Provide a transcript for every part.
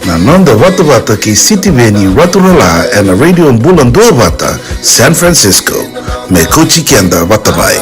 Na nonda wata ki City Veni Waturala and Radio Bulan Dua Wata, San Francisco. Me kochi kianda watabai.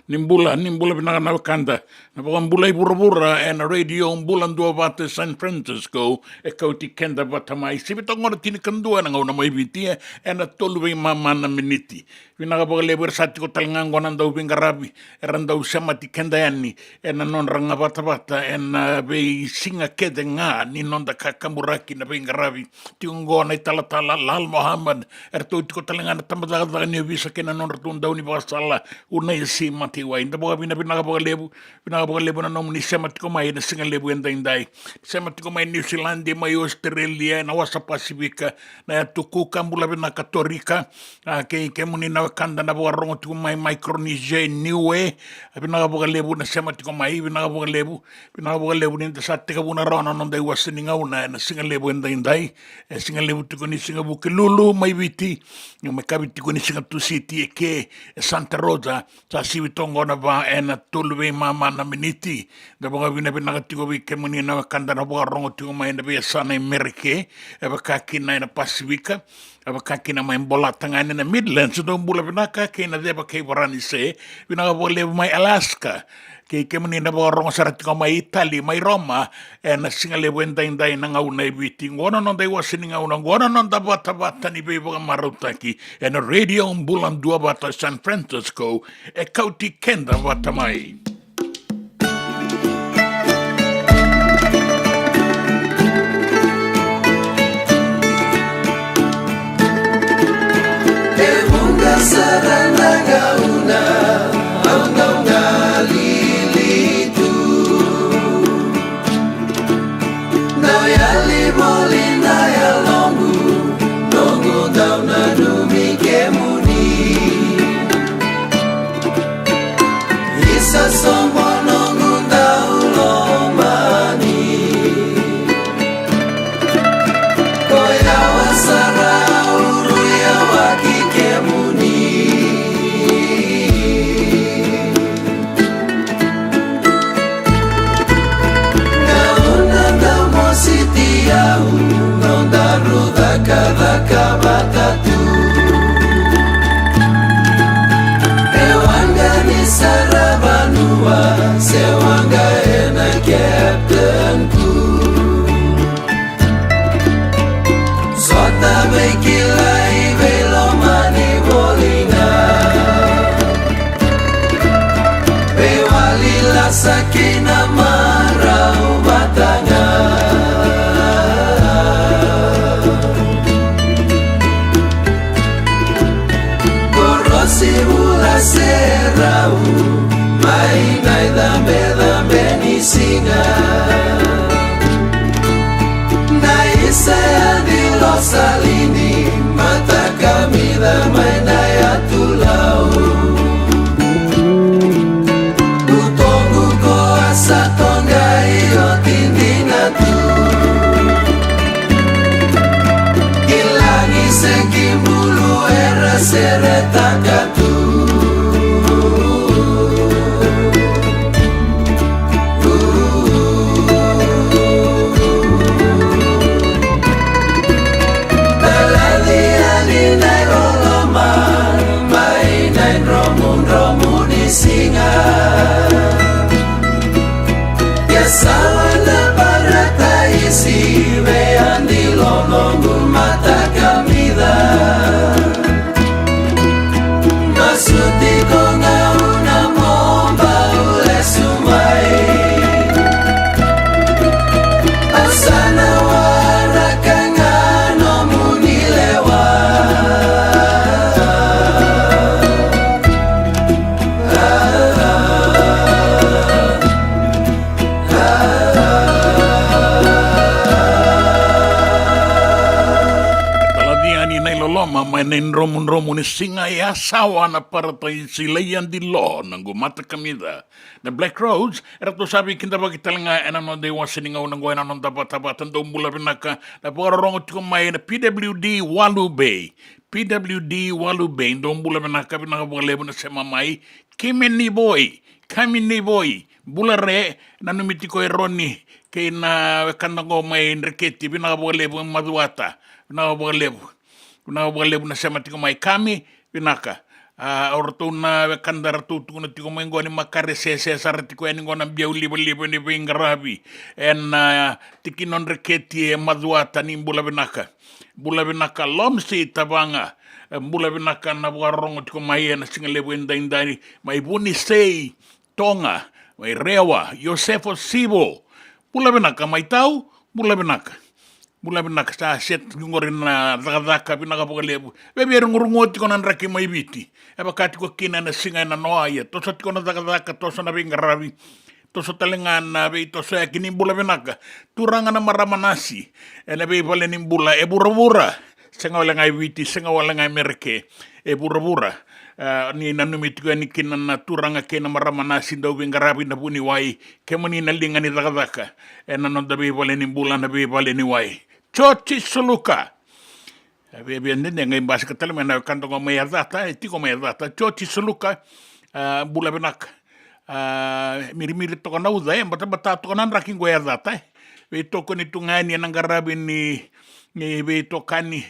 Nimbula binaka na wakanda na mbula ibura and Radio Bulan Dua Wata San Francisco e kauti kenda batamai sibitongora tini kandua na ngona mai bitia and a tolwe mama na miniti vinagabagaleber sati ko talngango nandau bingarabi erandau samati kenda yani and non ranga bata and be singa kede nga ni nonda kakamuraki na bingarabi tiungo na talatala lal Muhammad erto ko talngana tambadaga ni visa kena non ratunda ni basala una si mati wa inda boga vinagabagalebu na nomni semati ko mai na singa lebu enda indai semati ko mai New Zealand mai Australia na wasa Pasifika na tuku kambula bina Katorika ke muni na kanda na boga rongo tu mai Micronesia Niue vinagabagalebu na semati ko mai vinagabagalebu ni sate ka buna rona non dai wasininga una na singa lebu enda indai singa lebu tu ni singa buke lulu mai viti no me kabiti ko ni singa tu city ke Santa Rosa sa siwitongo na ba ena tulwe mama na miniti da boga vina nakatiko bi kemuni na kanda na boga rongo tu mai na be sana Amerike e ba kaki na Pasifika e ba kaki na mai bola tangane na Midlands do bula bina kaki na de ba ke warani se vina bole mai Alaska ke muni na boga rongo sarati ko mai Italy mai Roma na singale wenda indai na ngau na biti ngona non dai wasini ngau na ngona non da bata ni be boga marutaki na Radio Bulan Dua Wata San Francisco e kauti kenda wata mai Manen romun ni singa ya sawa na paratai silayan di lo nang gumata kamida. Na Black Rose, era to sabi kinda bagi talanga ena no de wasininga unang goena non tabat-tabatan do mula binaka na pagkaroon ko may na PWD Walu Bay. PWD Walu Bay, do mula binaka binaka pagkalebo na sa mamay, kami ni boy, bulare na numiti ko eroni kay na kandang ko may reketi binaka pagkalebo maduata, binaka pagkalebo na sa mati ko may kami binaka. Orto na kandar tutu na tiko mo ngoni makare sese sarati ko en ngona biaw libo ni bingarabi en tikinon reketi maduata ni bula binaka lomsi tabanga bula binaka na warong tiko mai na singalebo indai mai buni sei tonga mai rewa Yosefo Sibo bula binaka mai tau bula binaka sa set ngorin na daka binaka pagalebu bebe ngurungoti ko nan raki mai biti eba kati ko kina na singa na noaya to sa ko na daka to sa na bingarabi to sa talengan na be to sa kini bula binaka turanga na maramanasi ena be pale ni bula e bura senga wala ngai biti senga wala ngai merke e bura ni nanumit ko ni kina na turanga kena maramanasi do bingarabi na buni wai kemani na linga ni daka ena no da be pale ni bula na be pale ni wai Chochi Suluka. Bebe nende ngai bas katal mena kanto ko may data, tiko may data. Chochi Suluka bula benak. Miri to kana uda bata to kana raking go data. Be to ko ni tungani nang garabi ni be to kani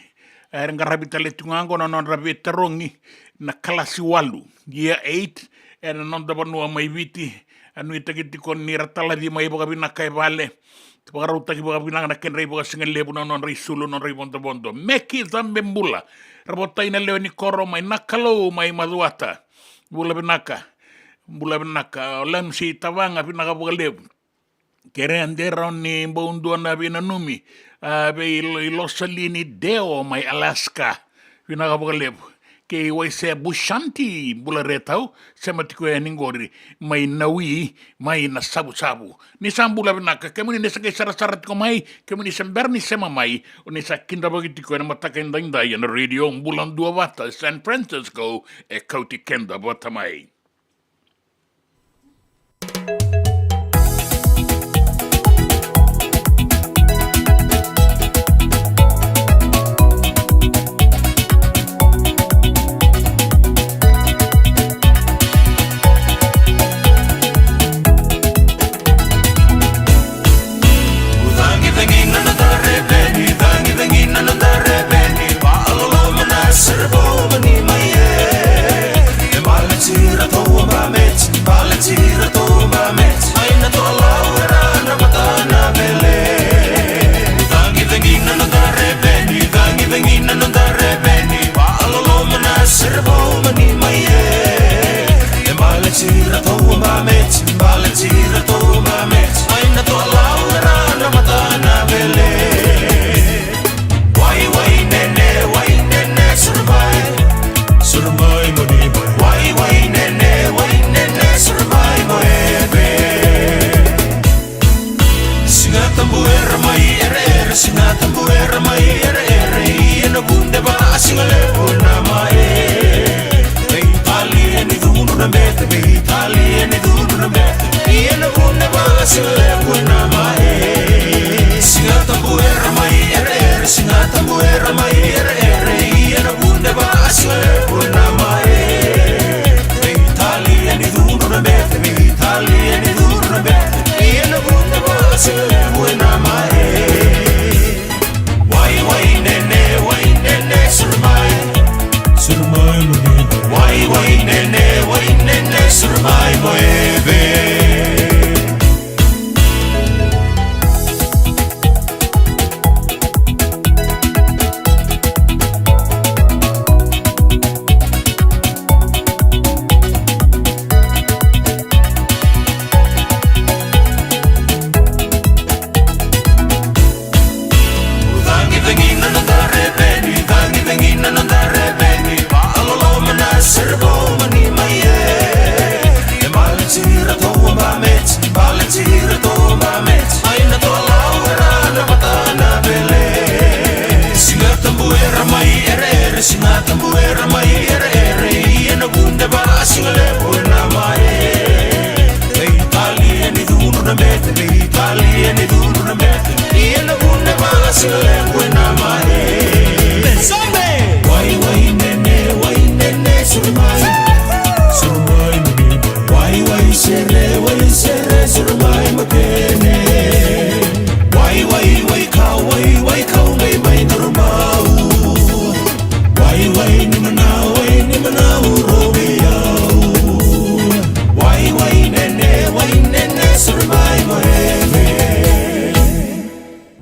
nang garabi tale tungango non rabi terongi na klasi walu. Year 8 non da banu may viti anu itagiti ko ni ratala di may boga binakay bale. Pagkaruta ki baga binang na kenrei baga singa lebu non rei sulu non rei bondo meki zambe mbula rabotay na leo ni koro may nakalo may maduata bula binaka olam si tawanga binaka baga lebu kere andera ni mbaunduan na binanumi be ilosalini deo may Alaska binaka baga lebu ke waise bushanti bula retau sematiko ningori mai nawi mai na sabu ni sambula binaka kemuni ni sakay sarasarat ko mai kemuni semberni sema mai oni sa kinda bagiti ko na mataka inda na radio bulan dua bata San Francisco e kauti kenda bata mai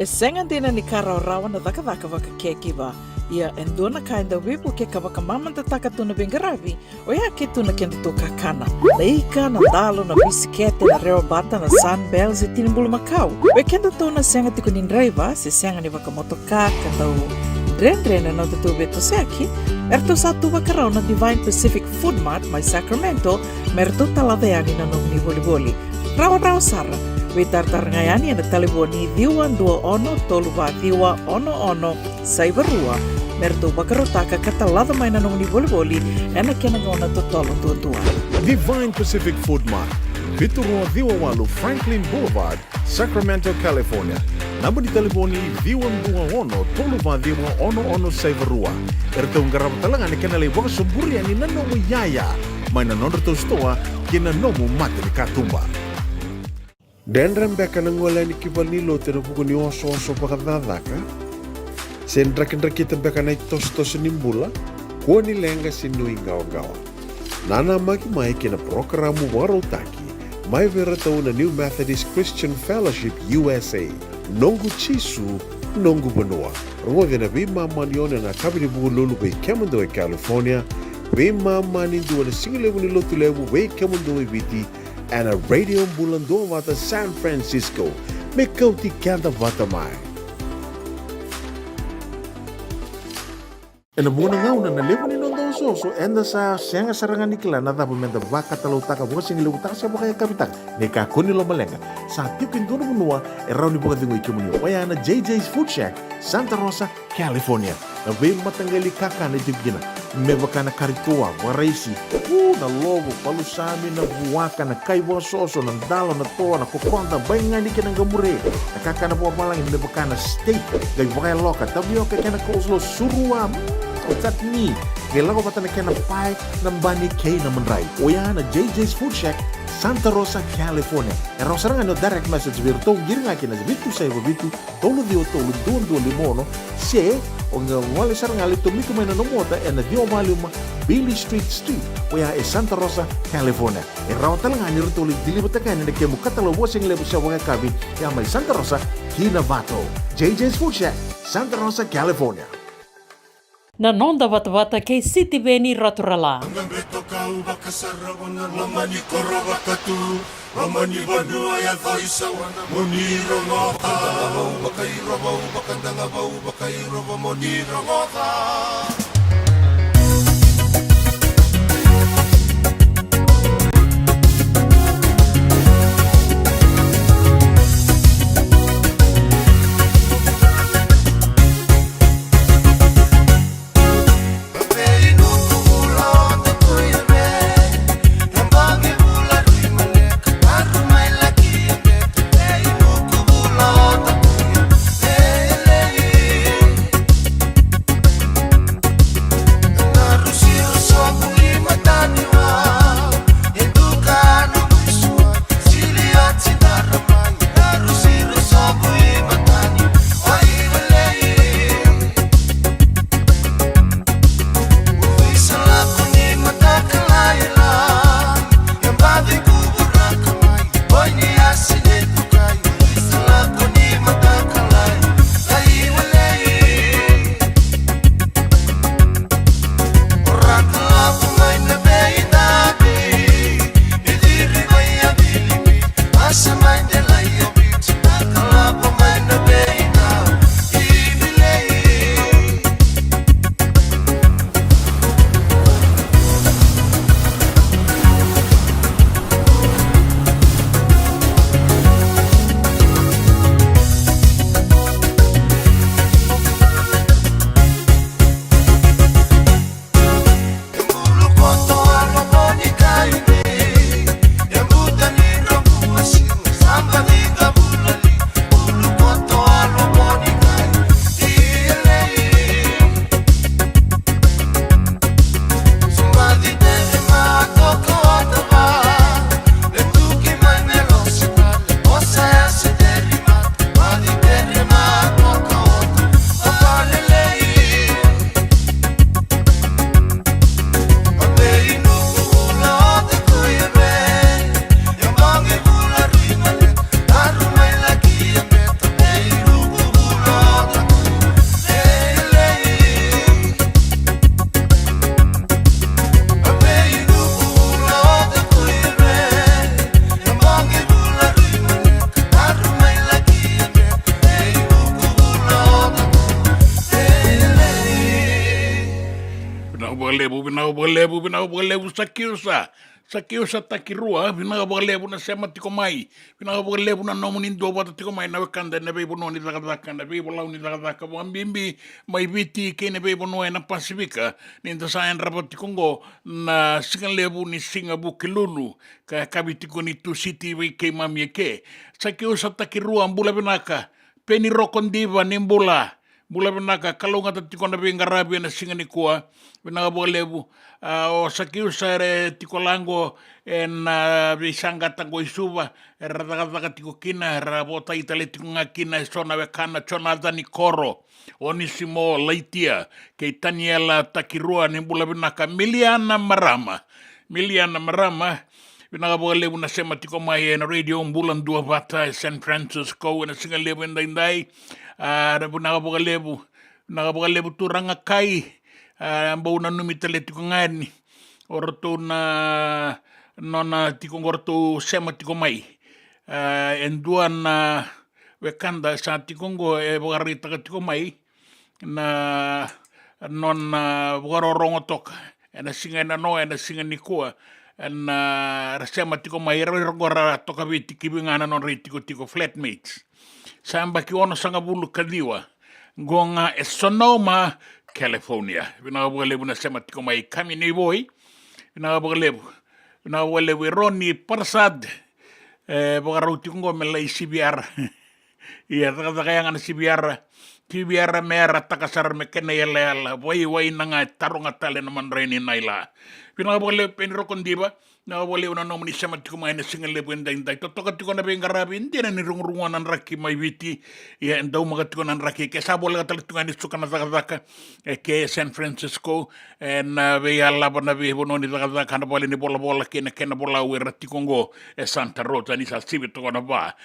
Sengan dina ni karaw-rawan na daka-daka kekiba. Ia endona kainda wipu ke kawaka mamanta takatuna bengarabi. O ia ketuna kendo kakana. Laika na dalo na bisikete na reo bata na sunbells e tinimbulu Macau. We kendo to na senga tikunin driver se senga ni waka motoka katau dren-dren na tutu beto seki. Erto satu wakarao na Divine Pacific Food Mart mai Sacramento. Merto taladeani na nung ni boli-boli. Rawa-rawa sara. Witartar ngayani na taliboni diwan dua ono toluwa diwa ono saibarua merto bakarotaka katalada mai na nung ni boli-boli ena kena ngona totolo tua. Divine Pacific Food Mart, Viturua Diwawalu Franklin Boulevard, Sacramento, California. Namba di taliboni diwan dua ono toluwa diwa ono saibarua. Erto ngarap talangan ni kena lewang sumburi ani nanomu yaya mai na nonroto stoa kena nomu mate ni katumba. Dendram beka nangwala ni kibalilo tena buku ni oso pakadadaka. Sen drakin-drakita beka na itos-tos nimbula. Kuha ni lenga sinui gawa-gawa. Nana magi mai kina programa warotaki. Mai veratau na New Methodist Christian Fellowship USA. Nongu chisu, nongu banua. Rungove na bima manione na kabini buku lulu bei kemundo e California. Bima manindu na singilewu ni lotulewu bei kemundo e biti. And a radio bulando vata San Francisco. Me kauti kanda vata mai. E na muna ngau na lewa ni nondong so enda sa senga sarangan nikila na dabu menda baka talau taka buka singi lebu taka siapa kaya kapitang neka kuni lo malenga sa tiukin dono menua rauni buka dingo ikimuni wayana JJ's Food Shack Santa Rosa California na be matangali kaka na jibgina mebaka na karitua waraisi na lobo palusami na buwaka na kaiwa soso na dala na toa na kokonda bayangani kina gamure na kaka na buwa malang mebaka na steak gai baka loka tabi oka kena kouslo surua Otat ni, kailangan ko na kena pai ng bani kay na manray. O yan na JJ's Food Shack, Santa Rosa, California. Erang sarang direct message virtu, giring akin na virtu sa iba virtu, tolo do limono, se, o nga wali sarang alito mito may nanomota, na dio maluma Billy Street, o yan Santa Rosa, California. Erang talang ani rito ulit dilibot na kayo na kaya mukatalawas yung lebo sa mga kabi, yan may Santa Rosa, Kinavato. JJ's Food Shack, Santa Rosa, California. Na nonda wata kei City Veni Raturala. Pinakabagalebu sa kiusa takirua, pinakabagalebu na sema tiko mai, pinakabagalebu na nomunin dua bata tiko mai na wekanda na bebo no ni takataka na bebo lau ni takataka wambimbi mai viti ke na bebo no na Pasifika ni sayan rapat tiko ngo na singallebu ni singabu kilulu ka kabitiko ni tu city we ke mami ke sa kiusa takirua mbula pinaka peni rokondiva ni mbula pinaka kalau ngata tiko na bengarabi na singani kuwa pinakabagalebu o sakiusa re tiko lango na bisanga tango isuba rataka tiko kina rabota itale tiko ngakina sona wekana Jonathan Koro onisimo leitia ke Daniela takirua nimbula binaka Miliana Marama pinakabagalebu na sema tiko mai na radio mbulan dua bata San Francisco na singalebu ndai pinakabagalebu turanga kai ambau na numitale tiko ngani orto na nona tiko ngorto sema tiko mai endua na wekanda sa tiko ngo bagarita tiko mai na nona bagarorongo tok na singa na no na singa ni kua na rasema tiko mai rogora toka viti kibingana non ritiko tiko flatmates samba ki ono sanga bulu kadiwa gonga e Sonoma California vina bole na sema tiko mai kami ni boy vina bole Roni Parsad bagaru tiko ngomela isibiar ia taka yang ana sibiara kibiara mera takasar mekene yela wai nanga tarunga tale na manreni naila pina bole penro kondiba na bole una nomni sama tiko mai na singa lebu ndai totoka tiko na bengarabi ndina ni rungrungan raki mai viti ia ndau maga tiko nan raki ke sa bole gatal tiko ni sukana zaka ke San Francisco na be alla bana be bononi zaka na bole ni bola ke na bola wera tiko ngo Santa Rosa ni sa sibi tiko na ba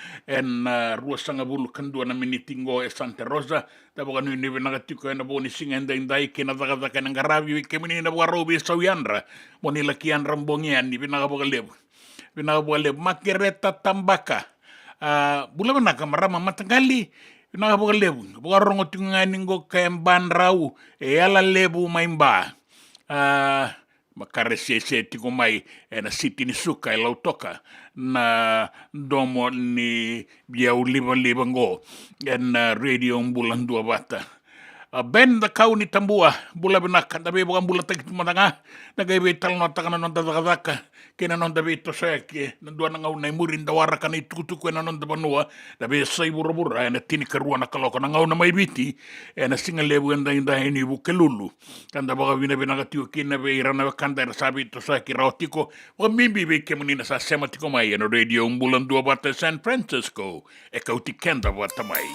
rua sanga bulu kandu na minitingo Santa Rosa ta boga ni na tiko na boni singa ndai ke na zaka na ngarabi ke mini na waro be sawiandra moni lakian rambongian ni binagabole makereta tambaka bula banaka marama matagali binagabole bugarongo tingani ngo kemban rau ala lebu maimba makarese tiko mai na siti ni suka lau toka na domo ni biau liba ngo radio bulan dua bata ben da kau ni tambua bula benaka da be bukan bula tak matanga na gaibe tal no takana non da zakaka kena non da be to seke na dua ngau na murin da wara kana tukutuku na non da banua da be sai burubura na tini karua na kaloko na ngau na mai biti na singa lebu enda ni bu kelulu kanda baga vina benaka tiu kina be irana kanda sabi to seke rautiko wa mimbi be kemunina sa sematiko mai na radio bulan dua bata San Francisco e kauti kenda bata mai.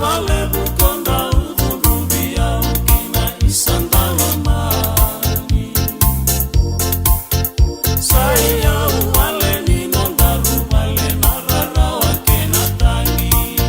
Vale bukonda udhurubia ukina isandala mani saya wale ni nondaru wale narara wake natangi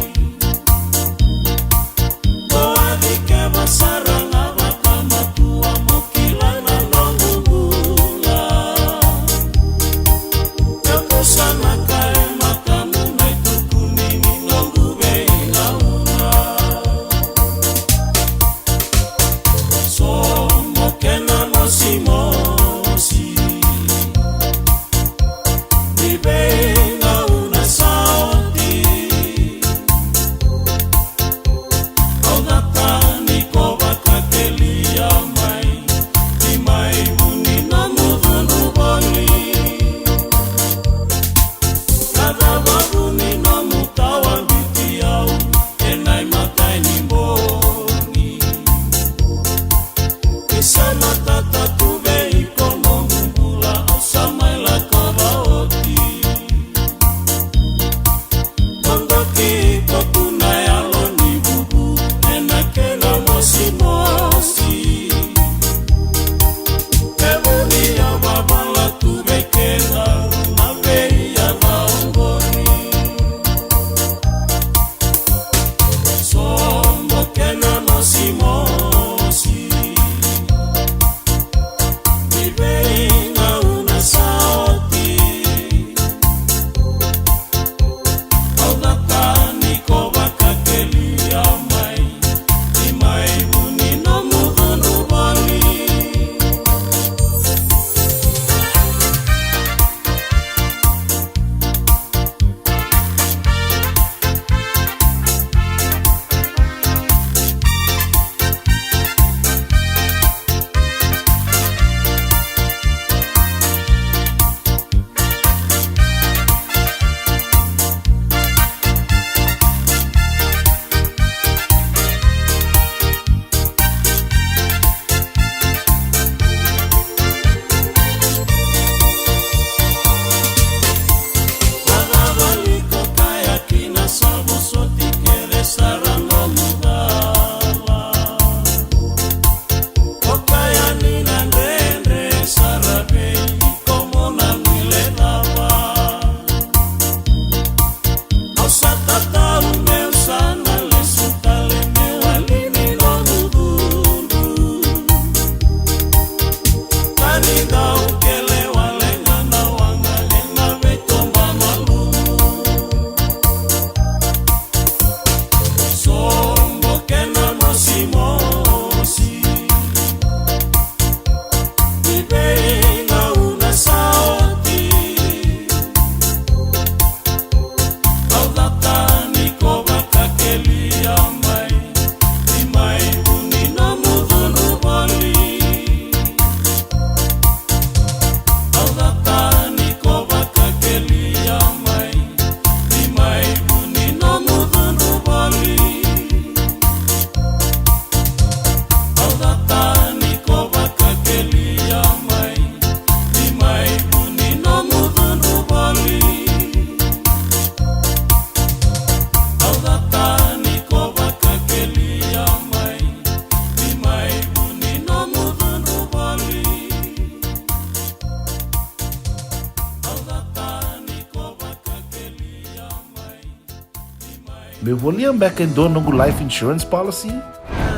Me volia back in do nungu life insurance policy?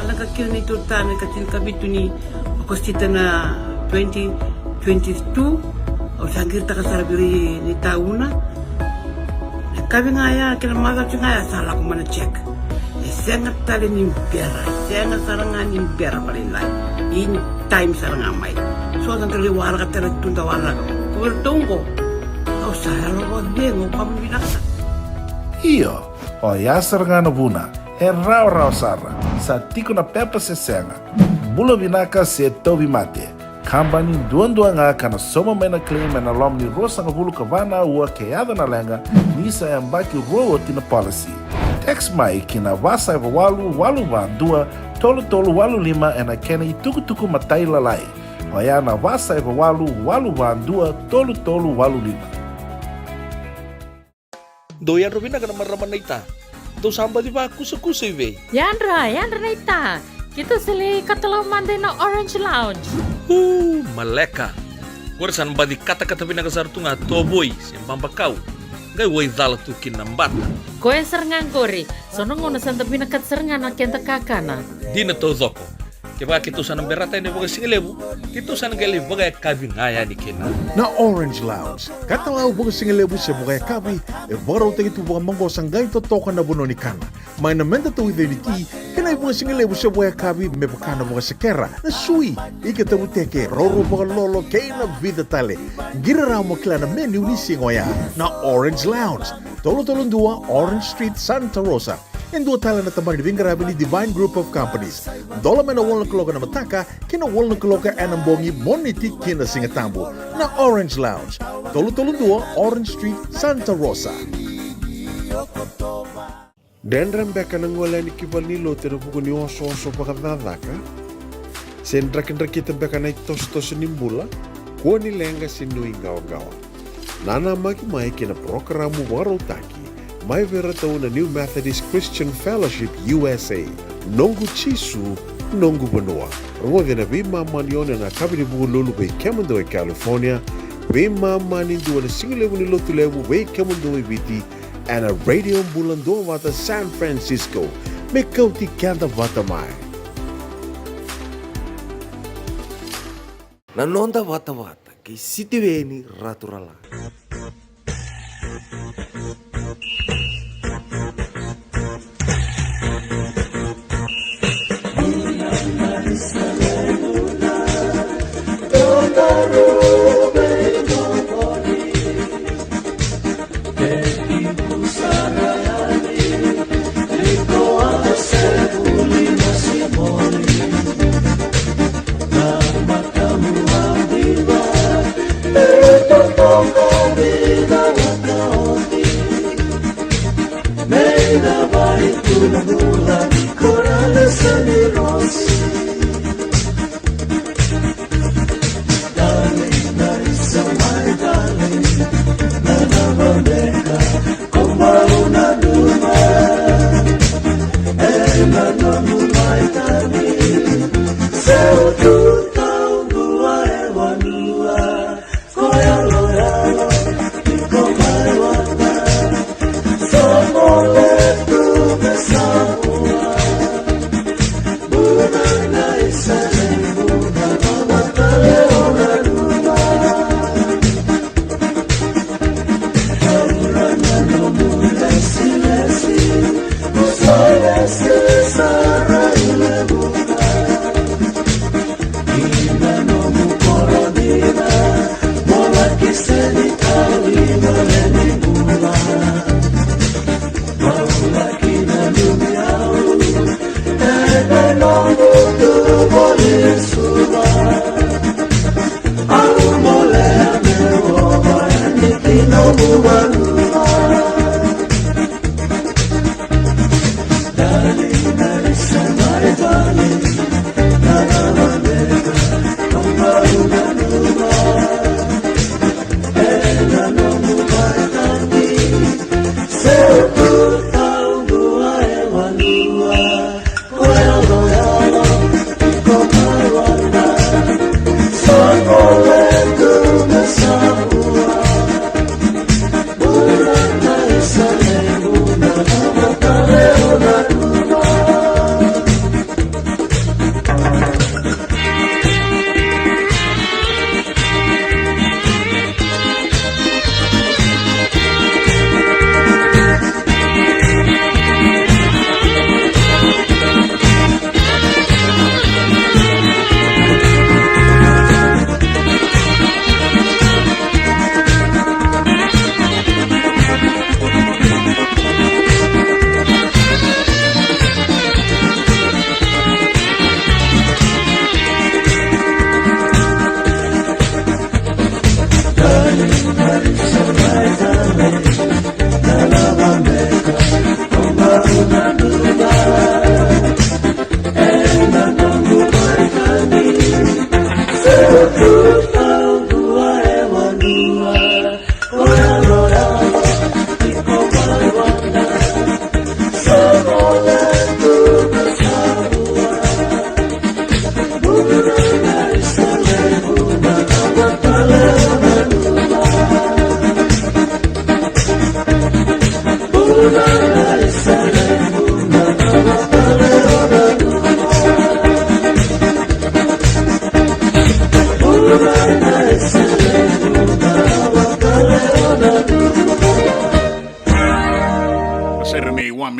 Laka kira ni tutana katil kabitu ni akostita na 2022 o sangir takasarabiri ni tauna. Kami ngaya kila maga ngaya salah ko mana check. Sengat tali ni biara, sengat sarangan ni biara paling lain. Ini time sarangan mai. So dan kali warga tali tunda warga. Kau tunggu. Kau saya lo dengo kamu binasa. Iyo, o ya sarangan buna. Rau sara. Sa tiko na pepa se senga. Bula binaka se tobi mate. Kambani duan nga kana soma mena claim na lom ni rosa nga bulu kavana ua keada na lenga nisa yang baki roa tina policy. Text mai kina wasa eva walu van dua tolu walu lima ena kena tuku matai lalai. Hoya na wasa eva walu van dua tolu walu lima. Doyan Robina kana marama naita. Do samba di ba kusa iwe. Yandra naita. Kita sili katalau mande na Orange Lounge. Maleka. Warasan badi kata-kata pinakasar tunga toboy siyang kau. Gay way dala tu kinambata. Koe serengan kori. Sono ngona santa pinakat serengan na kenta kakana. Di na to zoko. Kaya kita sana berata ini bagai singelebu. Kita sana gali bagai kabi ngaya di kena. Na Orange Lounge, katalau baga singelebu siya baga kabi, baraw tayo ito baga manggo sanggay totokan na buno ni kana. May namenda to identity, kanay baga singelebu siya baga kabi, may baka na baga sekera, na sui, ikatabu teke, roro baga lolo, kay na vida tale. Giraraw mo kila na menu ni singoya, na Orange Lounge, tolo-tolong dua, Orange Street, Santa Rosa. And dua tala na tamang ni Vingarabi ni Divine Group of Companies. Dola may na walang kaloka na mataka, kina walang kaloka anambongi moniti kina singatambo na Orange Lounge. Tolo-tolong dua, Orange Street, Santa Rosa. Dendram beka nang wala ni kibal ni lote na buko ni oso-oso pakadadaka. Sendrak-ndrak beka na itos-tos nimbula, kuha ni lenga sinuing gawa-gawa. Nana magi-mai kina programo warotaki, may veratao na New Methodist Christian Fellowship USA, Nongu Chisu, Nongu Banua. Rode na bimaman yon na kabini buko lulu bay Kemondo e California, bimaman indu na singilewu ni lotulewu bay Kemondo e Viti, and a radio bulando wata San Francisco, may kauti kanda watamay. Nanonda wata-wata kay sitiweni raturala.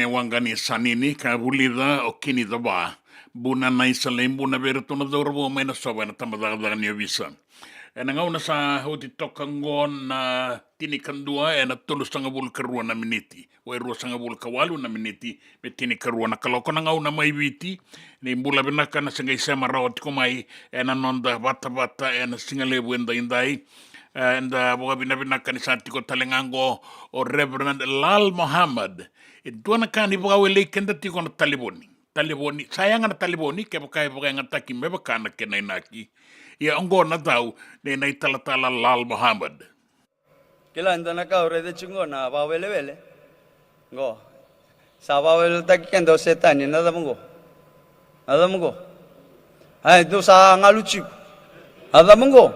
Wangani sanini ka bulida o kini daba buna na isalem buna berto na dorbo may na soba na tamadaga niya visa. Nga una sa hoti tokangon na tinikandua na tulus nga bul karua na miniti. O ero nga bul kawalu na miniti me tinikarua na kaloko na nga una may viti ni mbula binaka na singay sema rawat kumay na nonda bata-bata na singalebu enda inday. And boga binabinaka ni santi ko talengango o Reverend Lal Muhammad. Ito na kani boga wele kenda tiko na taliboni. Taliboni, sayang na taliboni kaya boga nga taki meba kana kenay naki. Ia ongo na daw na italatala Lal Muhammad. Kila anda na ka orede chungo na bawele wele. Go. Sa bawele taki kendo setani nada mungo. Nada mungo. Ay do sa ngaluchi. Nada mungo.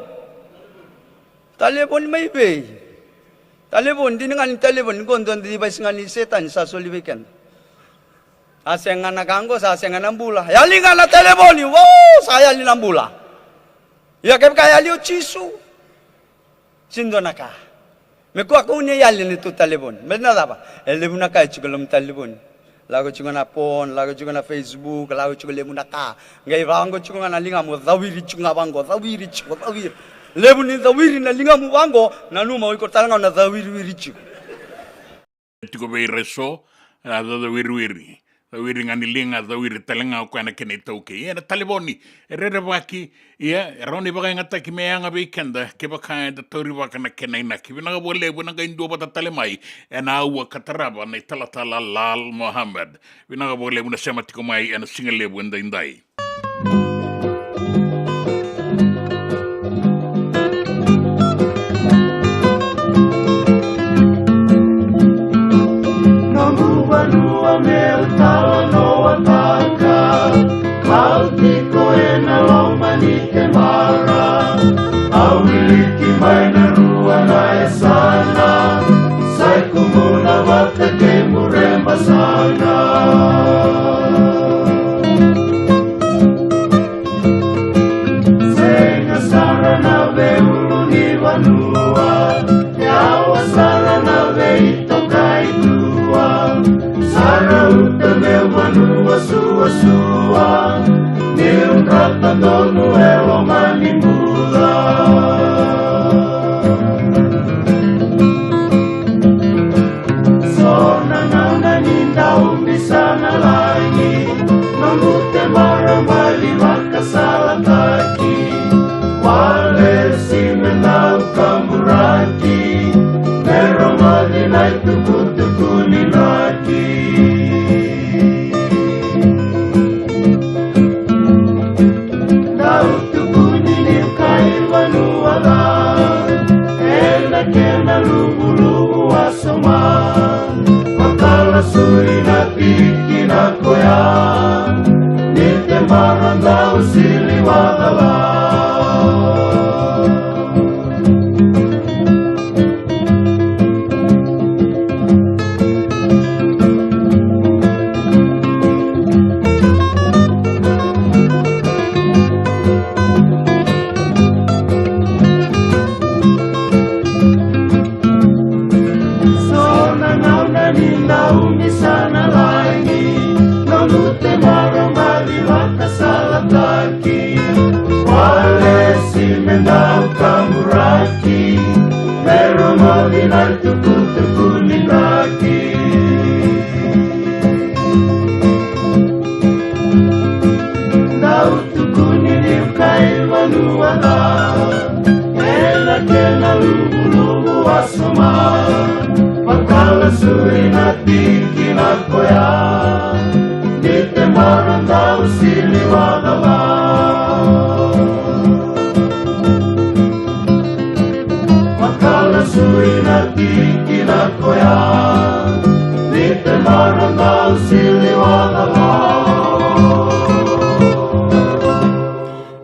Talibon may be. Talibon din nga ni talibon kondon di ba nga ni setan sa solibikan. Asenga nagango sa asenga nambula. Yali nga na talibon wow saya ni nambula. Ya kaya liu chisu. Sindo naka. Mekuwa kunya yali ni tu talibon. Mena apa? Elebu naka chigolom talibon. Lago chunga na pon, lago chunga na Facebook, lago chunga lemu naka. Ngai bango chunga na linga mo zawiri chunga bango, zawiri chunga zawiri. Lebu ni zawiri na linga mu bango na numa wiko talanga na zawiri chunga. Tiko bei reso, ada zawiri. Zawiri ngani linga zawiri talanga kwa na kene tauke. Ia na taliboni, erere baki, ia, eroni baka ngata ki meanga beikenda, ke baka da tori baka na kene inaki. Vinaga bole, vinaga indua bata talemai, ena aua kataraba na italatala Lal Muhammad. Vinaga bole, vina sema tiko mai, ena singalebu enda indai. Wakala suri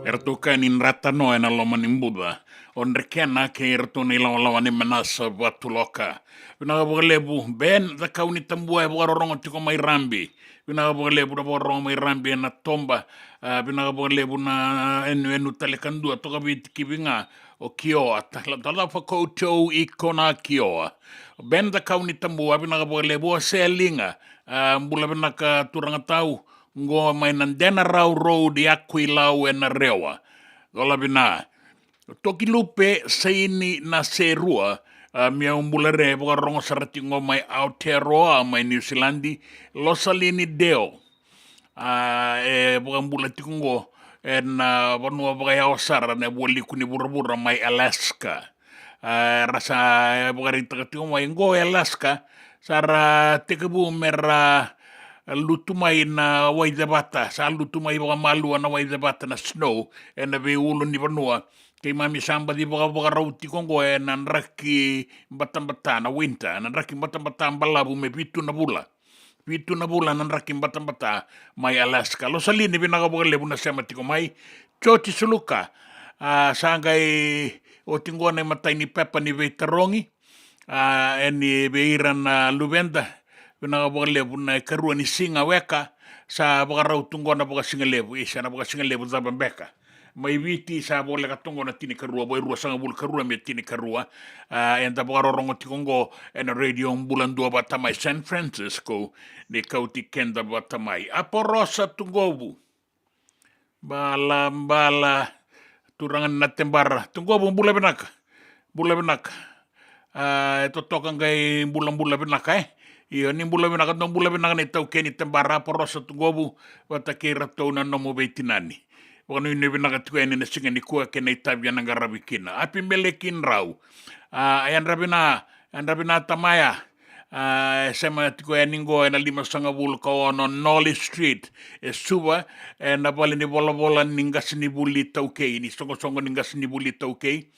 Ertukanin ratano ena lomanin buda. On rekena ke ertuni lawan menasa batuloka. Vinaga lebu ben da kauni tambua bagarongo tiko mai rambi. Vinaga lebu da bagarongo mai rambi na tomba. Vinaga lebu na enu talekandua toka bitiki vinga o kioa. Tala whakoutou ikona kioa. Ben da kauni tambua vinaga lebu o sealinga. Mbula vinaka turangatau. Ngo mai nandena rau road yakui lau ena rewa. Gola bina. Toki lupe seini na serua. Mia umbulare boka rongo sarati ngo mai Aotearoa mai New Zealandi. Losalini deo. Boka mbulati kungo. Na vanua boka yaosara na buali kuni burabura mai Alaska. Rasa boka rita katiko mai ngo Alaska. Sara tekebu mera lutumai na waidabata, sa lutumai baka malua na waidabata na snow, na be ulo ni vanua, kay mami samba di baka rauti kongo na nraki batambata na winter, na nraki batambata balabu me pitu na bula na nraki batambata mai Alaska. Lo salini binaga baka lebu na sematiko mai, choti suluka, sangai o tingone matai ni pepa ni veitarongi, eni beiran luvenda, Vinaga baka lebu na karua ni singa weka sa baka rautungo na baka singa lebu isa na baka singa lebu zaban beka mai viti sa bole katungo na tini karua boy rua sanga bul karua me tini karua enda baka rorongo tikongo ena radio bulan dua batamai San Francisco ni kauti kenda batamai aporosa tungobu bala turangan na tembara tungobu bula benaka totokan kay bulan benaka Iyo ni bula binaka ni tau keni tembara porosa tungobu wata ke ratou na nomo beitinani. Wakano ini binaka tueni na singa ni kua kena itabia na garabikina. Api melekin rau. Ayan rabina tamaya. Sema tiko ya ningo na 5 ka ono Nolly Street. Suba na bali ni bola ningas ni buli tau kei. Ni songo ningas ni buli tau kei.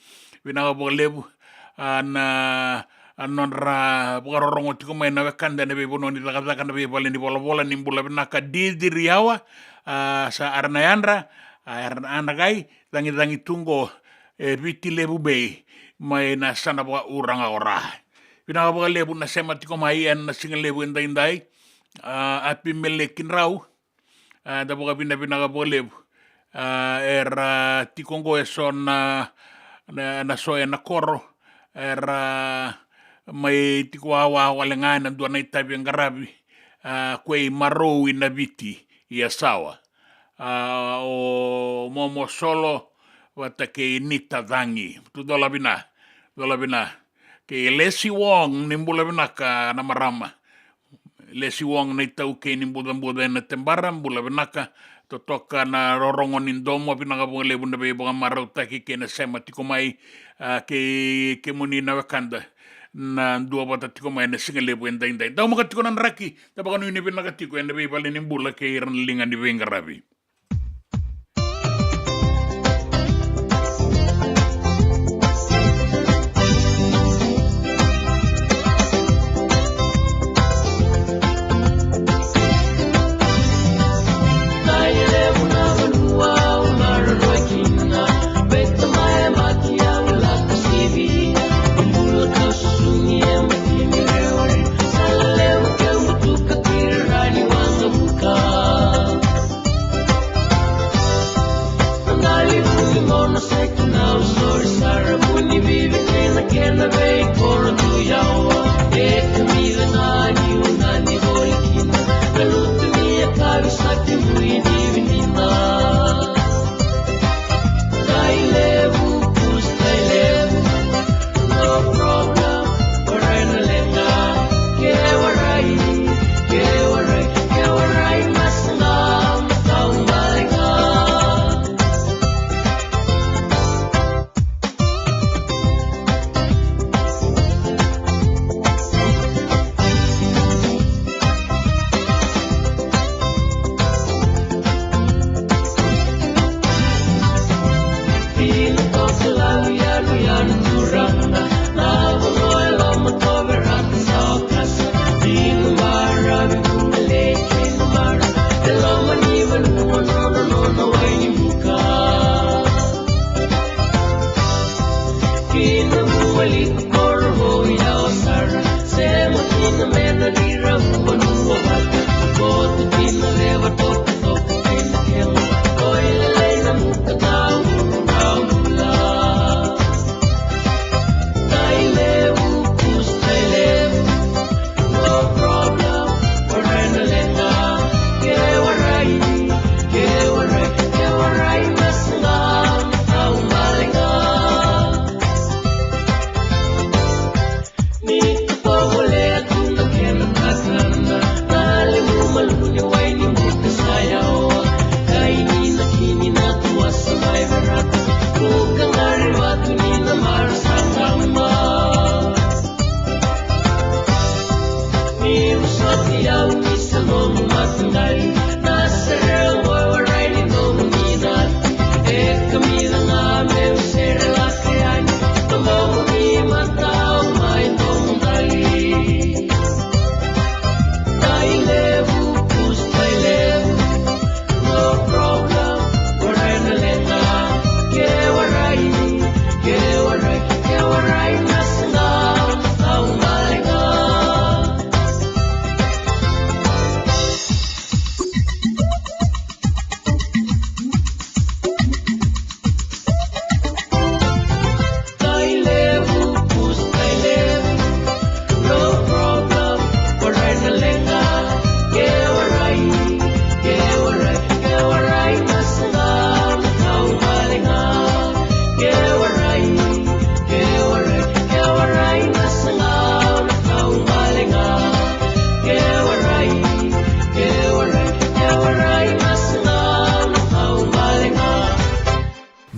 Binaka lebu na anonra bukarorongo tiko mai na wekanda na bebono ni lakataka na bebale ni bola ni mbula benaka diriawa sa arnayandra anagai dangi tungo biti lebu bei mai na sana buka uranga ora binaka buka lebu na sema tiko mai na singa lebu indai api melekin rau da buka binaka buka lebu era tikongo eson na soya na koro era mai tiko awa walenga na dua na itabi ang garabi kwei marou ina viti ia sawa o momo solo wata ke nita dangi tu dola bina ke Lesi Wong nimbula bina ka na marama Lesi Wong na itau ke nimbuda na tembaram bula bina ka totoka na rorongo nindomo pinaka bunga lebu na beba marau taki ke na sema tiko mai ke muni na wakanda na dua bata tiko mai na singa lebu endai. Tau maka tiko nan raki, tapaka nui nipi naka tiko enda bei pali nimbula ke iran linga ni venga rabi.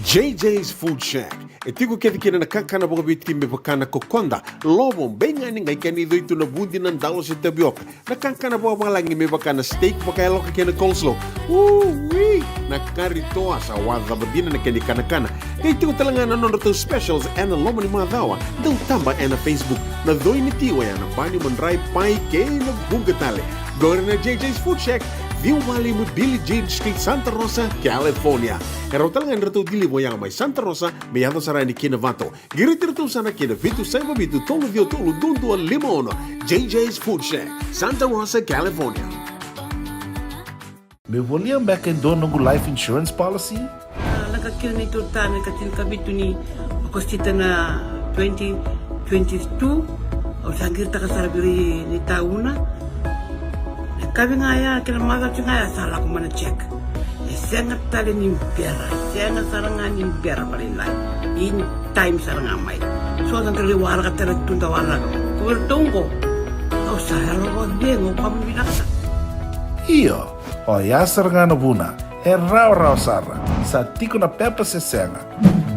JJ's Food Shack. E tiku kena na kakana boka bitki me bakana kokonda. Lobo benga ni ngai kani doitu na bundi na dalo si tapioca. Na kakana boka malangi me bakana steak boka eloka kena coleslaw. Wee! Na karitoa sa wadha badina na kani kana. Kay tiku talangana no to specials and lomo ni madawa. Dau tamba na Facebook. Na doi ni tiwa ya na bani mandrai pai ke na bugatale. Go na JJ's Food Shack. Viu Valley mo Billie Jean Street, Santa Rosa, California. Pero talagang rito dilibo yang may Santa Rosa, may ato sarani kinavato. Girit-rito sana kinavitu sa mabitu tolo dio tolo dundu al limono. JJ's Food Shack, Santa Rosa, California. Me voliam back in dono life insurance policy? Nakakira na ito tayo katil kabitu ni akostita na 2022 o sagir ta kasarabiri ni tauna. Kami ngaya kila maga ngaya salah ko mana check. Sengat tali ni biara, sengat sarangan ni biara paling lain. In time sarangan mai. So ang kaliwara ka tala tunda wala. Ko tungko. O sa lo dengo kami binasa. Iyo, o yasar nga buna, e rau sara, sa tiko na pepa se senga.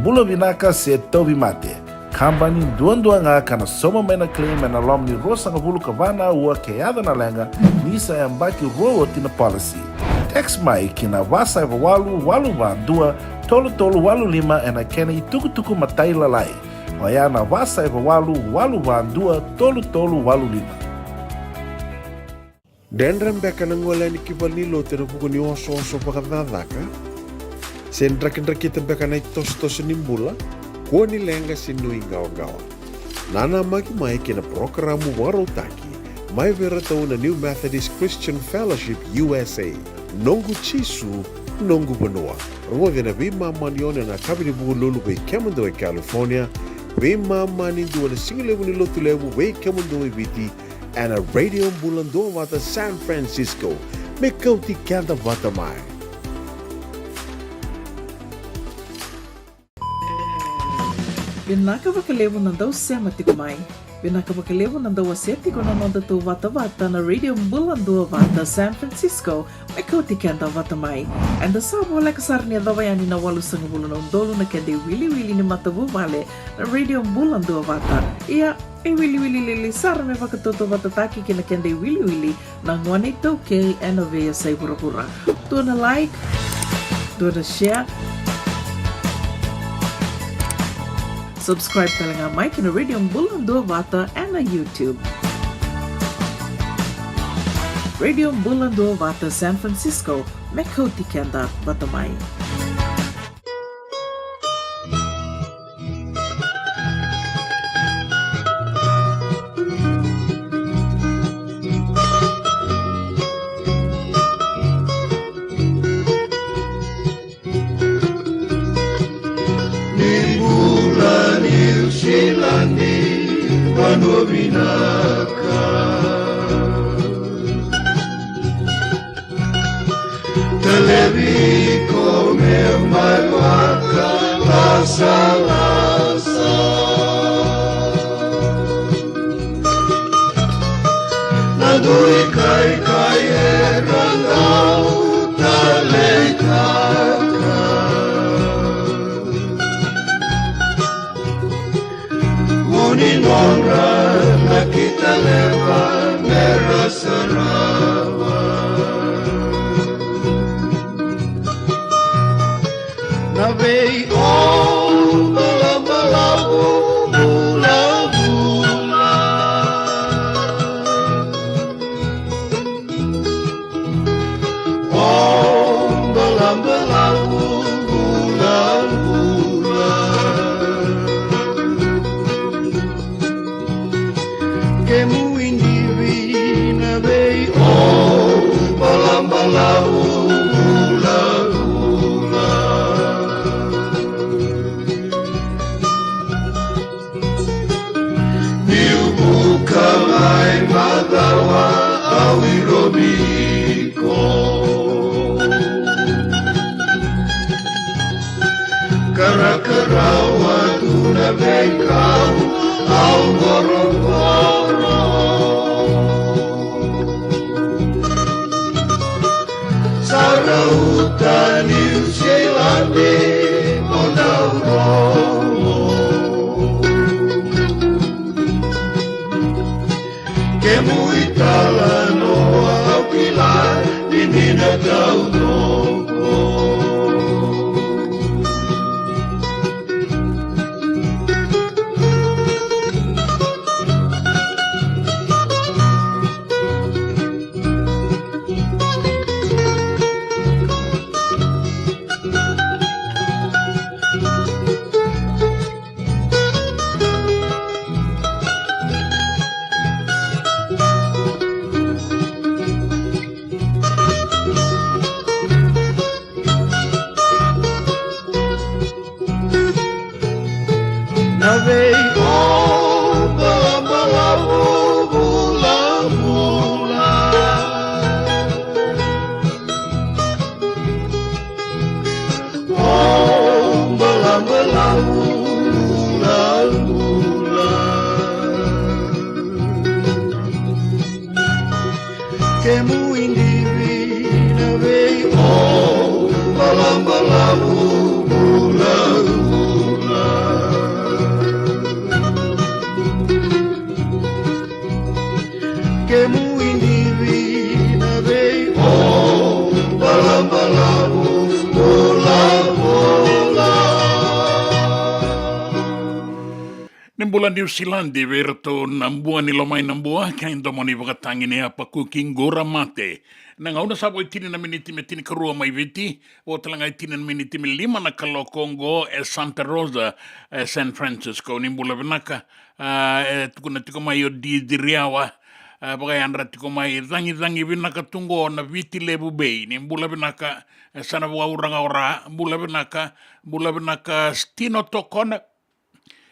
Bulo binaka se tobi mate. Kambani duan nga kana soma mena claim na lom ni rosa nga bulu kavana ua keada na lenga nisa e ambaki roa tina policy. Text mai kina wasa eva walu va dua tolu walu lima e na kena i tuku matai lalai. Oya na wasa eva walu va dua tolu walu lima. Dendram beka na ngola ni kivalilo tena puku ni oso pakadadaka. Sen drakin-drakita beka na itos nimbula. Kua ni lenga sinui gawa-gawa. Nana magi mai kina programu warotaki. Mai vera tau na New Methodist Christian Fellowship USA. Nongu chisu, nongu banoa. Rongo vina vima manione na kabini buku lulu bei kemando e California. Vima mani dua na singilevu ni lotu levu bei kemando e viti. And a radio bulando wata San Francisco. Me kauti kanda wata mai. Binaka wakalevo nandau sema tiko mai. Binaka wakalevo nandau aseti ko na nonda tu wata na radio mbulando wata San Francisco. May kauti kenda wata mai. And the sabo lekasar ni adawayani na walu sang bulano dolo na kende wili ni matabu vale na radio mbulando wata. Ia e wili sara me wakatoto wata taki kina kende wili na ngwane toke ena vea say pura. Do na like, do na share. Subscribe talaga Mike na Radio Mbulando Wata and na YouTube. Radio Mbulando Wata San Francisco, Mekoti Kenda Batamay. Binaka Televi come mai waka lasa Na dui kai erangau talekaka Uninora kita leva merasarawa Navei bala-balawu bula-bula bala-balawu bula-bula Kemu balam-balau hula-hula Niu buka mai madawa awi robiko Kara-karawa tuna bekau au goro-goro Sarauta New Zealand, Mona ke muitala no au kila Nina kau noko Navei o bala bula bula O bala bula bula Que mu indivi navei o bala bula bula que mu indivina vei oh bala bala bola bola Nimbula New Zealand verto nambua ni lomai nambua kain domoni vakatangi ne apa cooking gora mate. Nanga una sabo itini na miniti me tini karua mai viti o talanga itini na miniti me lima na kalokongo Santa Rosa San Francisco nimbula venaka tukuna tuko mai o di riawa Bagai andra tiko mai zangi vinaka tungo na viti lebu bei ni mbula vinaka sana wa uranga ora mbula vinaka stino tokona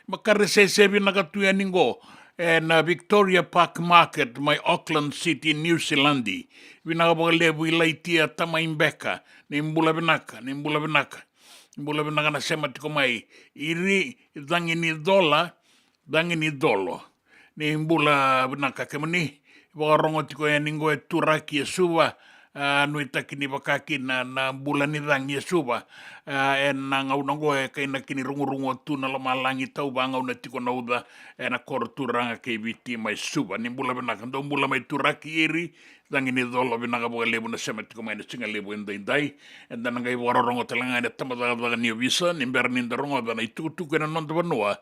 makare se vinaka tuya ningo na Victoria Park Market mai Auckland City New Zealandi vinaka baga lebu ilaitia tama imbeka ni mbula vinaka na sema tiko mai iri zangi ni dolo ni mbula vinaka kemani Wakarongo tiko ya ningo turaki ya suwa nui takini wakaki na mbula ni rangi ya suwa na ngau nango kaina kini rungu tu na lama langi tau ba ngau na tiko na uda na koro turanga kei viti mai suwa ni mbula vinaka ndo mbula mai turaki iri rangi ni dolo vinaka boga lebu na sema tiko mai na singa lebu indai and then ngai wakarongo talanga na tamadaga ni visa ni mberni ndarongo na itukutuku na nonda vanua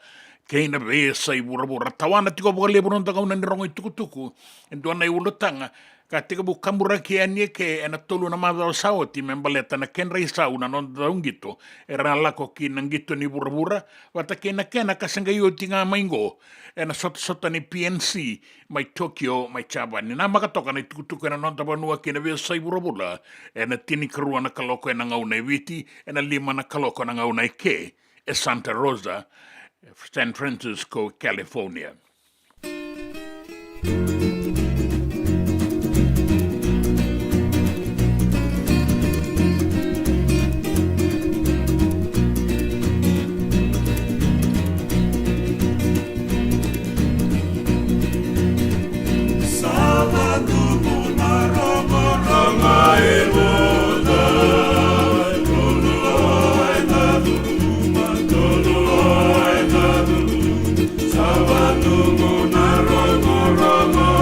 Keina vesa I bura tawana tiko boga lebu nonda ngau na nirongo itukutuku endo na iulutanga ka tika bu kambura ki anie ke ena tolu na madao sao ti membaleta na kenra isau na nonda ungito era lako ki nangito ni bura wata kena kasanga io tinga maingo ena sota ni PNC mai Tokyo mai Chabani na makatoka na itukutuku ena nonda vanua kena vesa I bura ena tini karua na kaloko ena ngau na viti ena lima na kaloko na ngau na ke Santa Rosa San Francisco, California. Sabanungu na rongo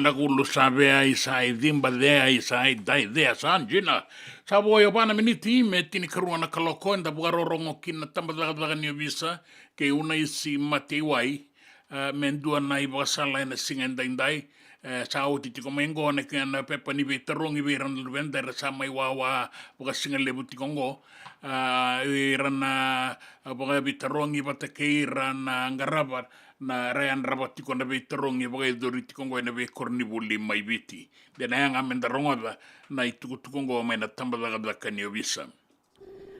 na kulu sabe ai sai dimba de ai sai dai de sanjina sa voyo bana miniti me tini karuana kaloko nda buarorongo kina tamba daga ni visa ke una isi matewai mendua na i basala na singenda indai sa o titi komengo na kana pepa ni veterongi veran vender sa mai wawa buka singale butikongo irana buka veterongi batake irana ngaraba na rayan rabati ko na veterongi buka doriti kongo na ve korni buli mai viti de na nga menda rongoda na itukutukongo mai na tamba daga kanio visa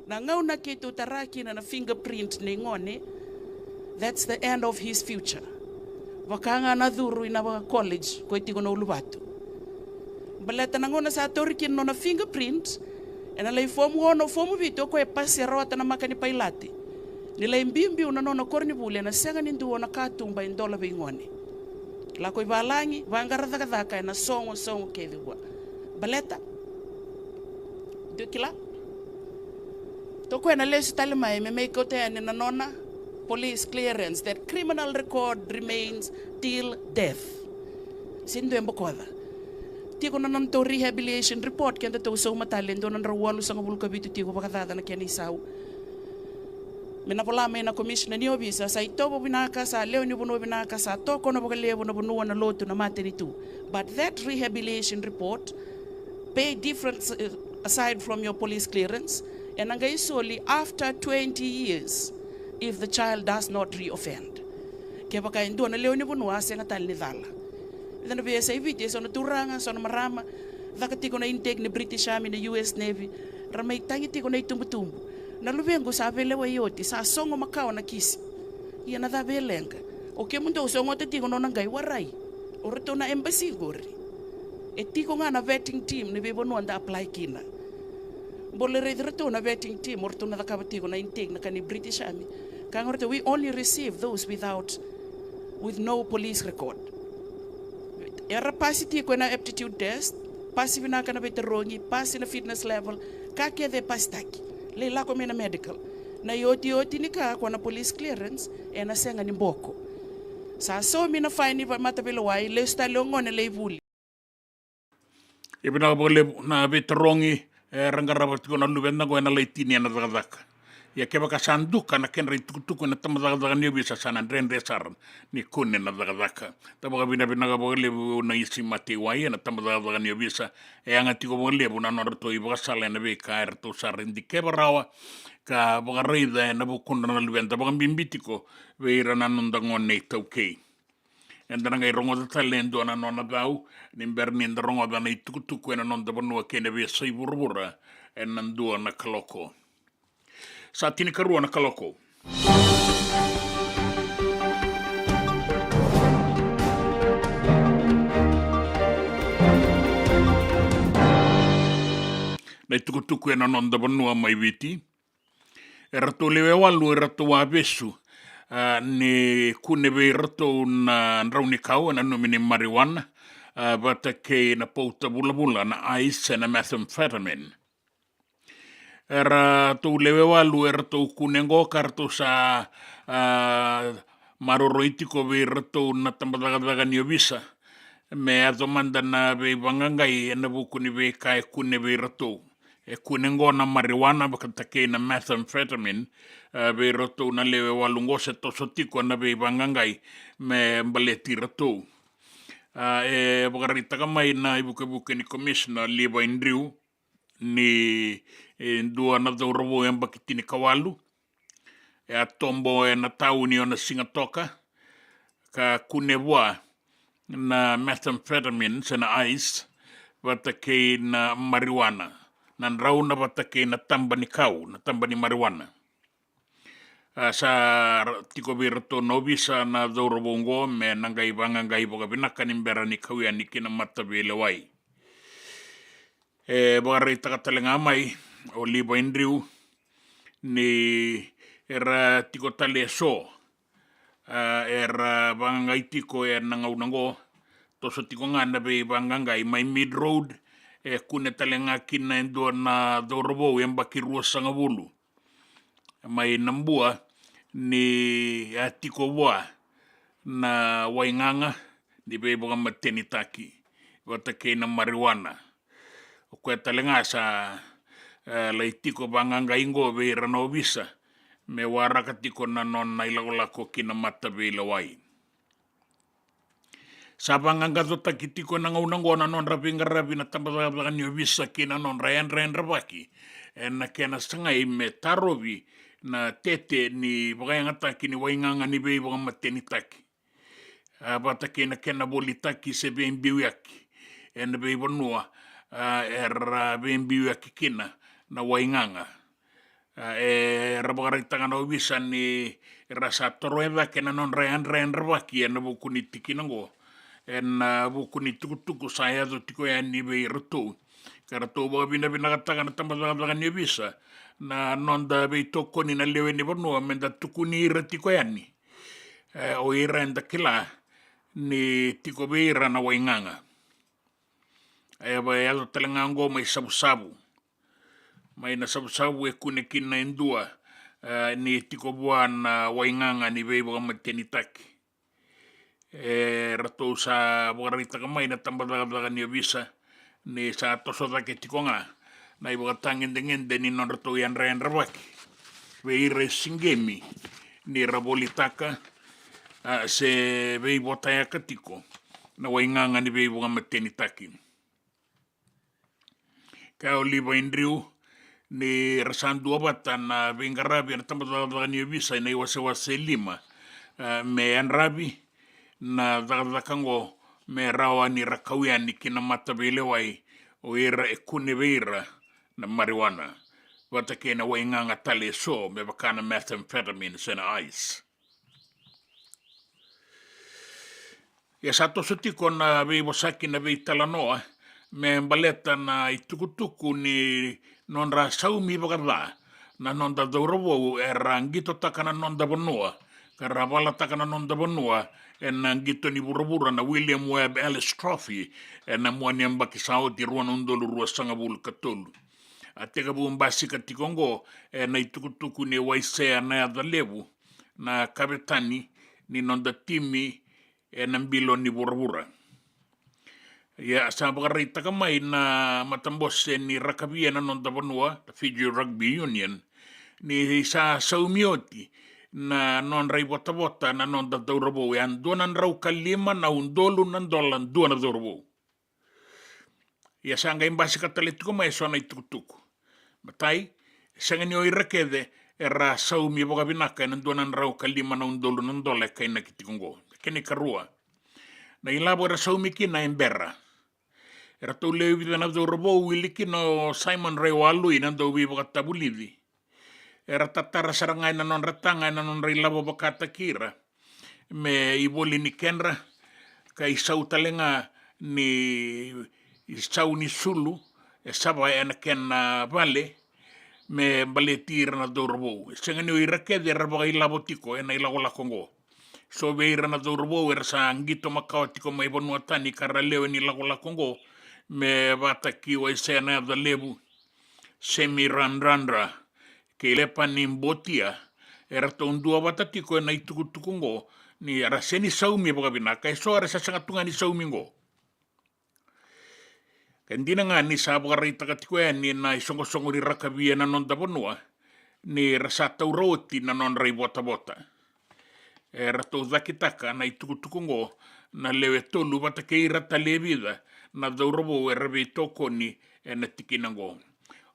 na ngau na ke tu taraki na fingerprint ni ngone. That's the end of his future. Wakanga na dhuru ina waka college ko itiko na ulubatu. Baleta na ngona sa toriki no na fingerprint ena lei fomu ono fomu vito ko e pasi rota na makani pailati. Ni lei mbimbi una no korni bule na senga ni nduo na katumba indola bingone. La ko ibalangi vangara daka na songo keviwa. Baleta Dukila Toko ena lesi talima me make kote na nona police clearance that criminal record remains till death. Sindo embokoda. Tiko na non to rehabilitation report kenda to so matalendo nan rawalu sa ngabulka bitu tiko bakadada na kani saw. Minapola me na commissioner ni obisa sa itobo binaka sa leo ni bono binaka sa toko na bogalevo na bono na lotu na matenitu. But that rehabilitation report pay difference aside from your police clearance and angai solely after 20 years. If the child does not re-offend. Kaya baka endo na leo ni bunwa senga tal ni dala. Ito na sa ibiti, so na turanga, so na marama, vakati ko na intake ni British Army na US Navy, ramay tangiti ko na itumbutumbu. Nalubengo sa avelewa yoti, sa songo makawa na kisi. Iya na dabelenga. O kaya mundo songo tati ko na nanggay waray. O rito na embassy gori. E tiko nga na vetting team ni bebo nuanda apply kina. Bole rito na vetting team, or to na nakabati ko na intake na kani British Army. We only receive those with no police record. Era pasiti ko na aptitude test, passive na kana veterongi, pass na fitness level, kake de pastaki. Leila ko na medical. Na yoti ni ka ko na police clearance e na senga ni mboko. Sa so mina fine ba matabelo wai le sta longo na leivuli. Ibina bole na veterongi rangarabat ko na lubenda ko na leitini na dagaka. Ya keba ka sanduka na kenra tukutuku na tamadagadaga niyo bisa sana rende saran ni kune na dagadaka. Tabaga bina bole na isi mati wai na tamadagadaga niyo bisa e anga tiko bole na norto ibaga sala na be ka erto sarin di keba rawa ka baga reida na bukunda na lubenda baga bimbitiko veira na nundangon ne taukei. Enda ngai rongo da talendo na nona dau ni berni nda rongo da na tukutuku na nonda banua kene be sai burbura e nandua na kaloko. Sa tini karua na kaloko. Na tukutuku e na nonda banua mai viti. E rato lewe walu e rato wa besu. Ni kunebe rato na rauni kau na numini marijuana. Bata ke na pauta bula na ice na methamphetamine. Era tu lewe walu era tu kunengo kartu sa maroroitiko be rato na tambadaga ni visa me adomanda na be bangangai na bukuni be kai kune be rato e kunengo na marijuana bakatake na methamphetamine be rato na lewe walu ngose to sotiko na be bangangai me mbaleti rato e bagarita kamai na ibuke ni commissioner Liba Indriu ni dua na daurabo yang bakitini kawalu e a tombo e na tauni o na singatoka ka kunebua na methamphetamine sa na ice batake na marijuana na rauna batake na tamba ni kau na tamba ni marijuana sa tiko birto no bisa na daurabo ngo me nangai bangangai boga binaka nimbera ni kawia ni kina matabele wai e bagari takatalenga mai o Liba Indriu ni era tiko tale so era bangangai tiko e nangaunango toso tiko ngana be bangangai mai mid road e kune talenga kina endo na dorobo yang bakirua sangabulu mai nambua ni tiko wa na wainganga di be boga mateni taki wata ke na marijuana o ko talenga sa laitiko banganga ingo be rano visa me waraka tiko na non na ilagola ko kina mata be lawai sa banganga to takitiko na ngaunango na non rabinga rabina tambala ni visa kina non rayan rabaki en kena sangai me tarovi na tete ni bagayanga taki ni wainganga ni be boga mateni taki bata kena boli taki se be mbiwiaki en be bonua be mbiwiaki kina na wainganga rabagarita na ubisa ni rasa toroeva kena non rayan rabaki en bukuni tikinango en bukuni tukutuku saya do tiko ya ni be rutu karato ba bina kataga na tambala ni ubisa na non da be toko ni na lewe ni bonua menda tukuni ratiko yani o ira enda kila ni tiko beira na wainganga ba ya talangango mai sabu mai na sabu e kune kina indua ni tiko buan wainganga ni beibo matenitaki rato sa bugarita kamai na tambalaga ni visa ni sa toso da ke tiko nga na ibo tangin dengan ni non rato yan rabaki beire singemi ni rabolitaka se beibo taya katiko na wainganga ni beibo matenitaki ka oliva indriu ni rasan dua batan na bingarabi na tambalaga ni visa na iwase lima me anrabi na dagakango me rawa ni rakawia ni kina mata belewai o ira e kune beira na marijuana wata kena wainganga tale so me bakana methamphetamine sena ice ya sato sutiko na beibo saki na beitala noa me baleta na itukutuku ni non ra saumi bagarla na non da dorobo rangito takana non da bonua karabala takana non da bonua en ngito ni burubura na William Webb Ellis Trophy en mwani ambaki sao di ruan undolu rua sangabul katolu atega bu mbasi katikongo na itukutuku ni waisea na adalevu na kabetani ni non da timi en mbilo ni burubura ya sabagari takamai na matambose ni rakabia na non da bonua Fiji Rugby Union ni sa saumioti na non rai bota na non da dorbo yan donan rau kalima na undolu nan dolan dona dorbo ya sanga imbasi kataletiko mai sona itukutuku matai sanga ni oirakede era saumi boga binaka nan donan rau kalima na undolu nan dole kaina kitikongo kene karua na ilabo era saumi kina embera era to lewi na dorbo wiliki no Simon Rewalu ina do wi boga tabulivi era tatara sarangai na non ratanga na non rilabo bakata kira me iboli ni kenra ka isau talenga ni isau ni sulu saba ena ken vale me bale tira na dorbo senga ni irake de rabo ilabo tiko ena ilago la kongo so beira na dorbo era sangito makao tiko mai bonu atani karalewe ni ilago la kongo me bataki wa sena da lebu semi randra ke lepa ni mbotia era tondua batatiko na itukutukungo ni araseni saumi boga binaka so arasa sangatunga ni saumi ngo kendina nga ni saboga rita katiko ni na isongo ri rakabia na non da bonua ni rasa tauroti na non rai bota era to zakitaka na itukutukungo na lewe tolu batake irata levida na daurobo erbe toko ni na tikinango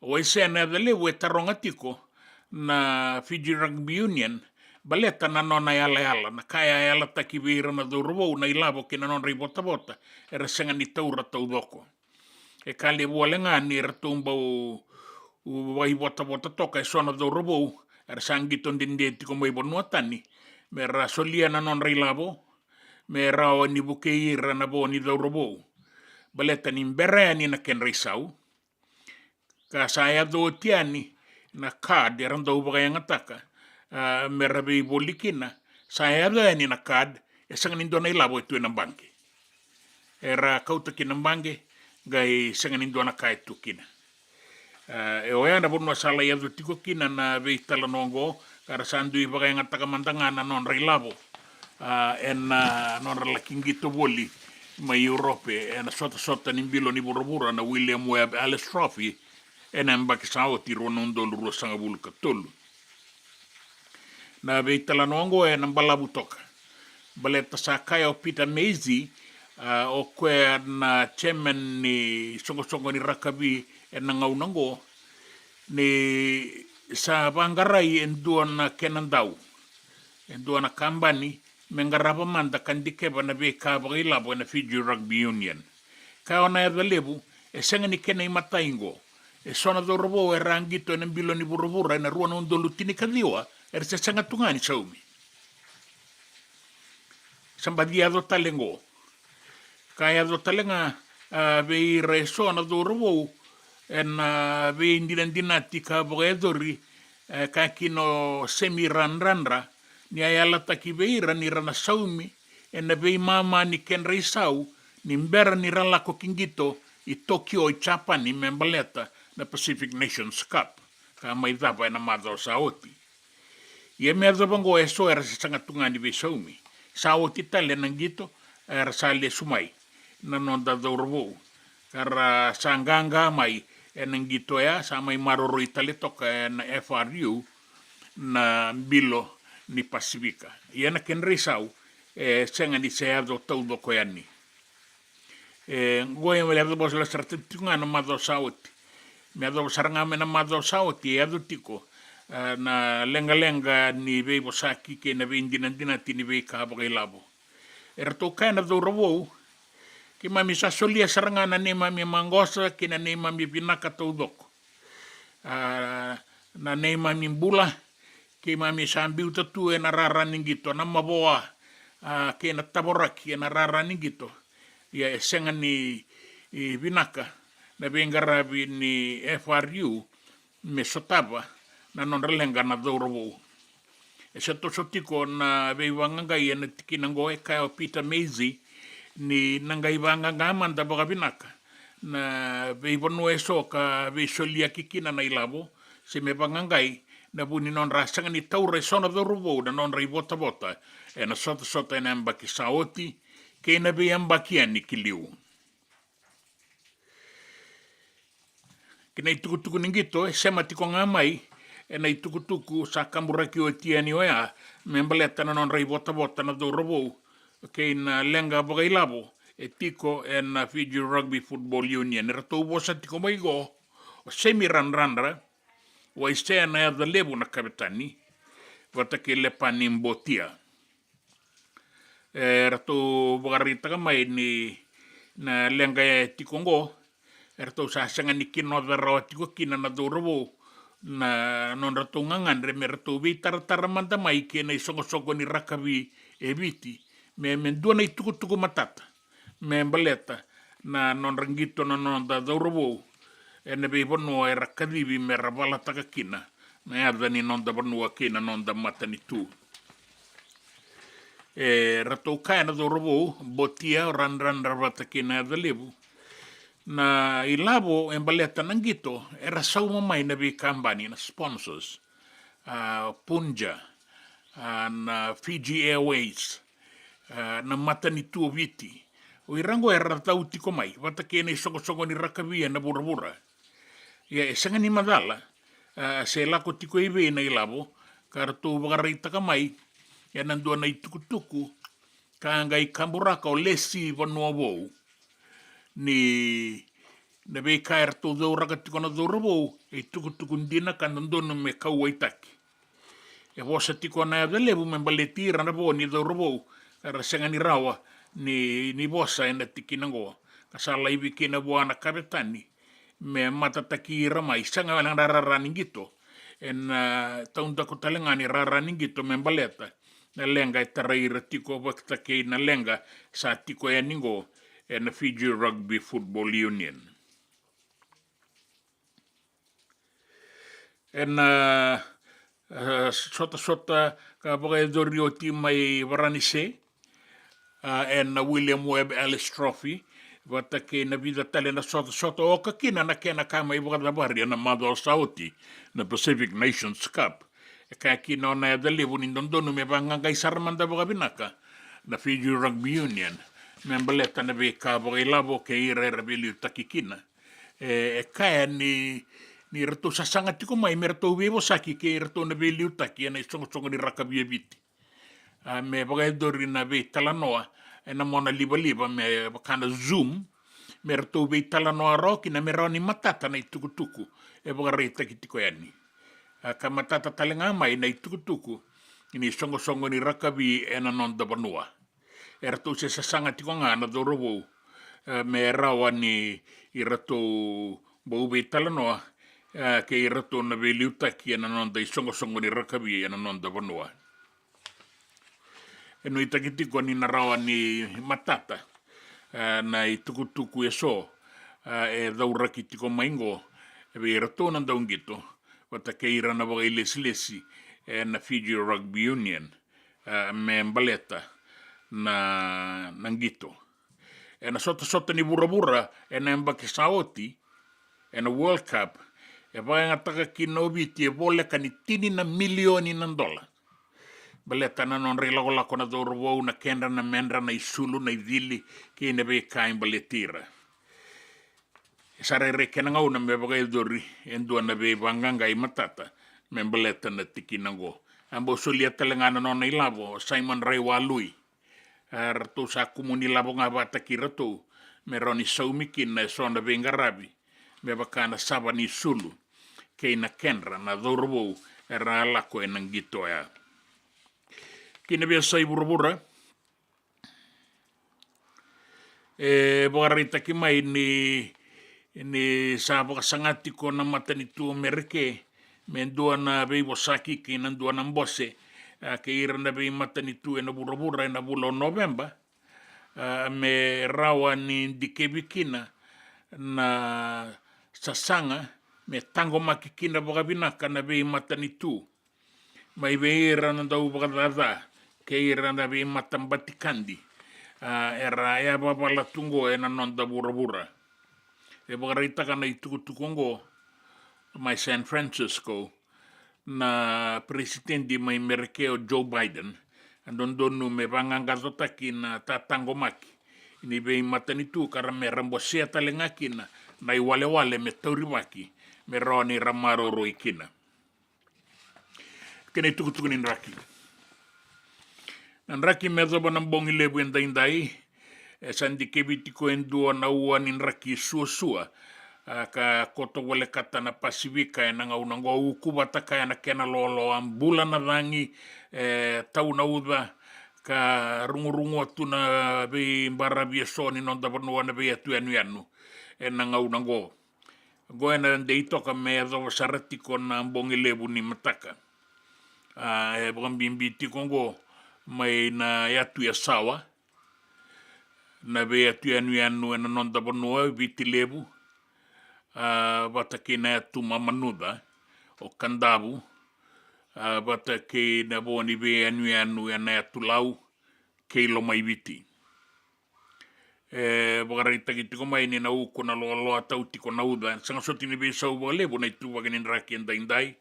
o ese na dele we tarongatiko na Fiji Rugby Union baleta na nona yala na kaya yala takibira na durbo na ilabo kina non ribota era senga ni taura taudoko e kali bualenga ni retumba u wai bota toka e sona durbo era sangito ndindeti como ibonuatani me rasolia na non rilabo me rawa ni bukeira na boni durbo baleta ni mbereni na ken risau ka saya do tiani na card era ndo ubaga yang ataka merabe bolikina saya ada ni na card sangan indo na ilabo itu na banke era kauta kina banke gai sangan indo na kai tu kina e oya na bonno sala ya tiko kina na be tala nongo kara sandu ibaga yang ataka mandanga na non rilabo non lakingito voli mai Europe na sota ni bilo ni burubura na William Webb Alice Trophy mbaki saoti ronondo luro sanga bulu katolu na veitala nongo na balabu toka baleta sa kaya o Peter Maisy o kwe na chairman ni songo ni rakabi na ngaunango ni sa bangarai na kenandau na kambani mengarapa manda kandike na be ka bagilabo na Fiji Rugby Union ka ona ya lebu senga ni kena mataingo sona do robo rangito na bilo ni burubura na ruana undolu tini kadiwa se senga tungani saumi sambadia do talengo kaya do talenga be resona do robo be indinati ka bagedori ka kino semi ranrandra ni ayala takibeira ni rana saumi bei mama ni ken reisau ni mbera ni rala ko kingito i Tokyo i Japan ni membaleta na Pacific Nations Cup ka mai dapa na madao saoti ye me zabango eso era sanga tungani be saumi saoti tale nangito era sale sumai na nonda dorbo kara sanganga mai nangito ya sa mai maroro itale toka na FRU na bilo ni Pasifika. Iana ken resau senga ni sea do todo koyani. Ngoy me lado bos la strategia na mado sauti. Me do saranga me na mado sauti ado tiko na lenga ni be bosaki ke na vindina tini be ka labo. To kana do robo ki mami sa solia saranga na ne mami mangosa ki na ne mami binaka todo. Na ne mami bula ke mami sambiu tatu na rarani gito na maboa ke na taboraki na rarani gito ya senga ni binaka na bengarabi ni FRU me sotaba na non relenga na dorobo to sotiko na beiwanga ya na tikinango e ka Peter Maisy ni nangaibanga ngamanda boga binaka na beibono eso ka beisolia kikina na ilabo se me bangangai na buni non rasanga ni taure sona do rubo na non rai bota na sota na mbaki saoti ke na be mbaki ani kiliu kina itukutuku ningito sema tiko ngamai na itukutuku sa kamburaki o tiani oya membaleta na non rai bota na do rubo ke na lenga bogailabo tiko na Fiji Rugby Football Union rato bosa tiko maigo semi ranrandra wa istea na ya lebu na kapitani wata ke le panimbotia rato bogarita ka mai ni na lenga ya tikongo rato sa sanga ni kino dero tiko kina na dorobo na non rato ngangan re me rato vitar taramanda mai ke na isongo ni rakabi eviti me mendua na ituku matata me baleta na non rangito na non da dorobo ene be bono era kadibi me ravala takakina na ada ni non da bono kina non da matani tu rato kana do robo botia ran rabata kina da lebu na ilabo embaleta nangito era sauma mai na be kambani na sponsors Punja na Fiji Airways na matani tu viti o irango era tau tiko mai wata kene sogo ni rakavia na burabura ya sanga ni madala se lako tiko ibe na ilabo kartu bagarita kamai ya nandua na itukutuku kangai kamburaka o lesi vanuavo ni na be kair to do raka tiko na do robo itukutuku ndina kandono me kawaitaki e vosa tiko na de lebu me baletira na bo ni do robo kara sanga ni rawa ni vosa ena tikinango kasala ibi kina buana kapitani me matataki ramai sanga lang rarani gito en taun da kotalengani rarani gito me baleta na lenga taraira tiko wakta ke na lenga sa tiko ya ningo en Fiji Rugby Football Union en sota ka baga dorio ti mai varanise en William Webb Alice Trophy wata ke na vida tale na sota o kakina na kena kama i wada bari na mado sauti na Pacific Nations Cup e ka kina na ya delevu ni dondono me banganga i sarmanda baga binaka na Fiji Rugby Union me baleta na be ka bo ilabo ke ira rebeli takikina kaya ni rato sasanga tiko mai me rato wewo saki ke rato na be liu taki na songo ni rakabia biti me bagai dori na be talanoa na mona liba me bakana zoom me rato be talanoa roki na me roni matata na tukutuku bagai taki tiko yani ka matata talenga mai na tukutuku ini songo ni rakabi na non da banua rato se sasanga tiko nga na dorowo me rawa ni i rato bau be talanoa ke i rato na be liutaki na non da songo ni rakabi na non da banua no i takitiko ni na rawa ni matata na i tukutuku so dauraki tiko maingo be i rato na daungito wata ke i rana waga i lesi na Fiji Rugby Union me mbaleta na ngito na sota ni bura na mbake saoti na World Cup vai ngataka ki no biti vole kani tini na milioni na dola baleta na non rila gola kona dorwo na kendra na mendra na isulu na idili ki ne be kain baletira sare rekena ngau na me bagai dori endo na be banganga i matata me baleta na tikinango ambo solia telengana non ilavo Simon Ray Walui rato sa kumuni labo nga bata ki rato me roni saumikin na sona bengarabi me bakana sabani sulu ke na kenra na dorbo era la ko en ngito ya kine be sai burbura bogarita ki mai ni sa boka sangati ko na matani tu merke mendua na be bosaki ki na ndua na mbose ke ira na be matani tu na burbura na bulo November me rawa ni dikebikina na sasanga me tango makikina boga binaka na be matani tu mai be ira na dau boga ke ira na be matambatikandi era ya babala tungo na non da burbura boga rita kana itukutukongo mai San Francisco na presidente mai merkeo Joe Biden andondonu me banganga zotaki na tatango maki ini be matani tu kara me rambo sia talengaki na iwale me tauriwaki me roni ramaro roikina kene tukutukunin raki nanraki me zoba nambongi lebu endai sandi kebitiko endua na uanin raki suasua ka koto wale kata na Pasifika na ngaunango ukubata kaya na kena lolo ambula na rangi tau na uda ka rungu atu na be mbarabi soni non da banua na be atu anu na ngaunango go na deito ka me do sarati kon na mbongi lebu ni mataka bambimbi kongo mai na atu ya sawa na be atu anu na non da banua biti lebu bata ke na tu mamanuda o kandabu bata ke na boni be anu na tu lau ke lo mai viti bagara taki tiko mai ni na uko na lo tau tiko na uda sanga soti ni be sau bole bona tu waganin raki ndai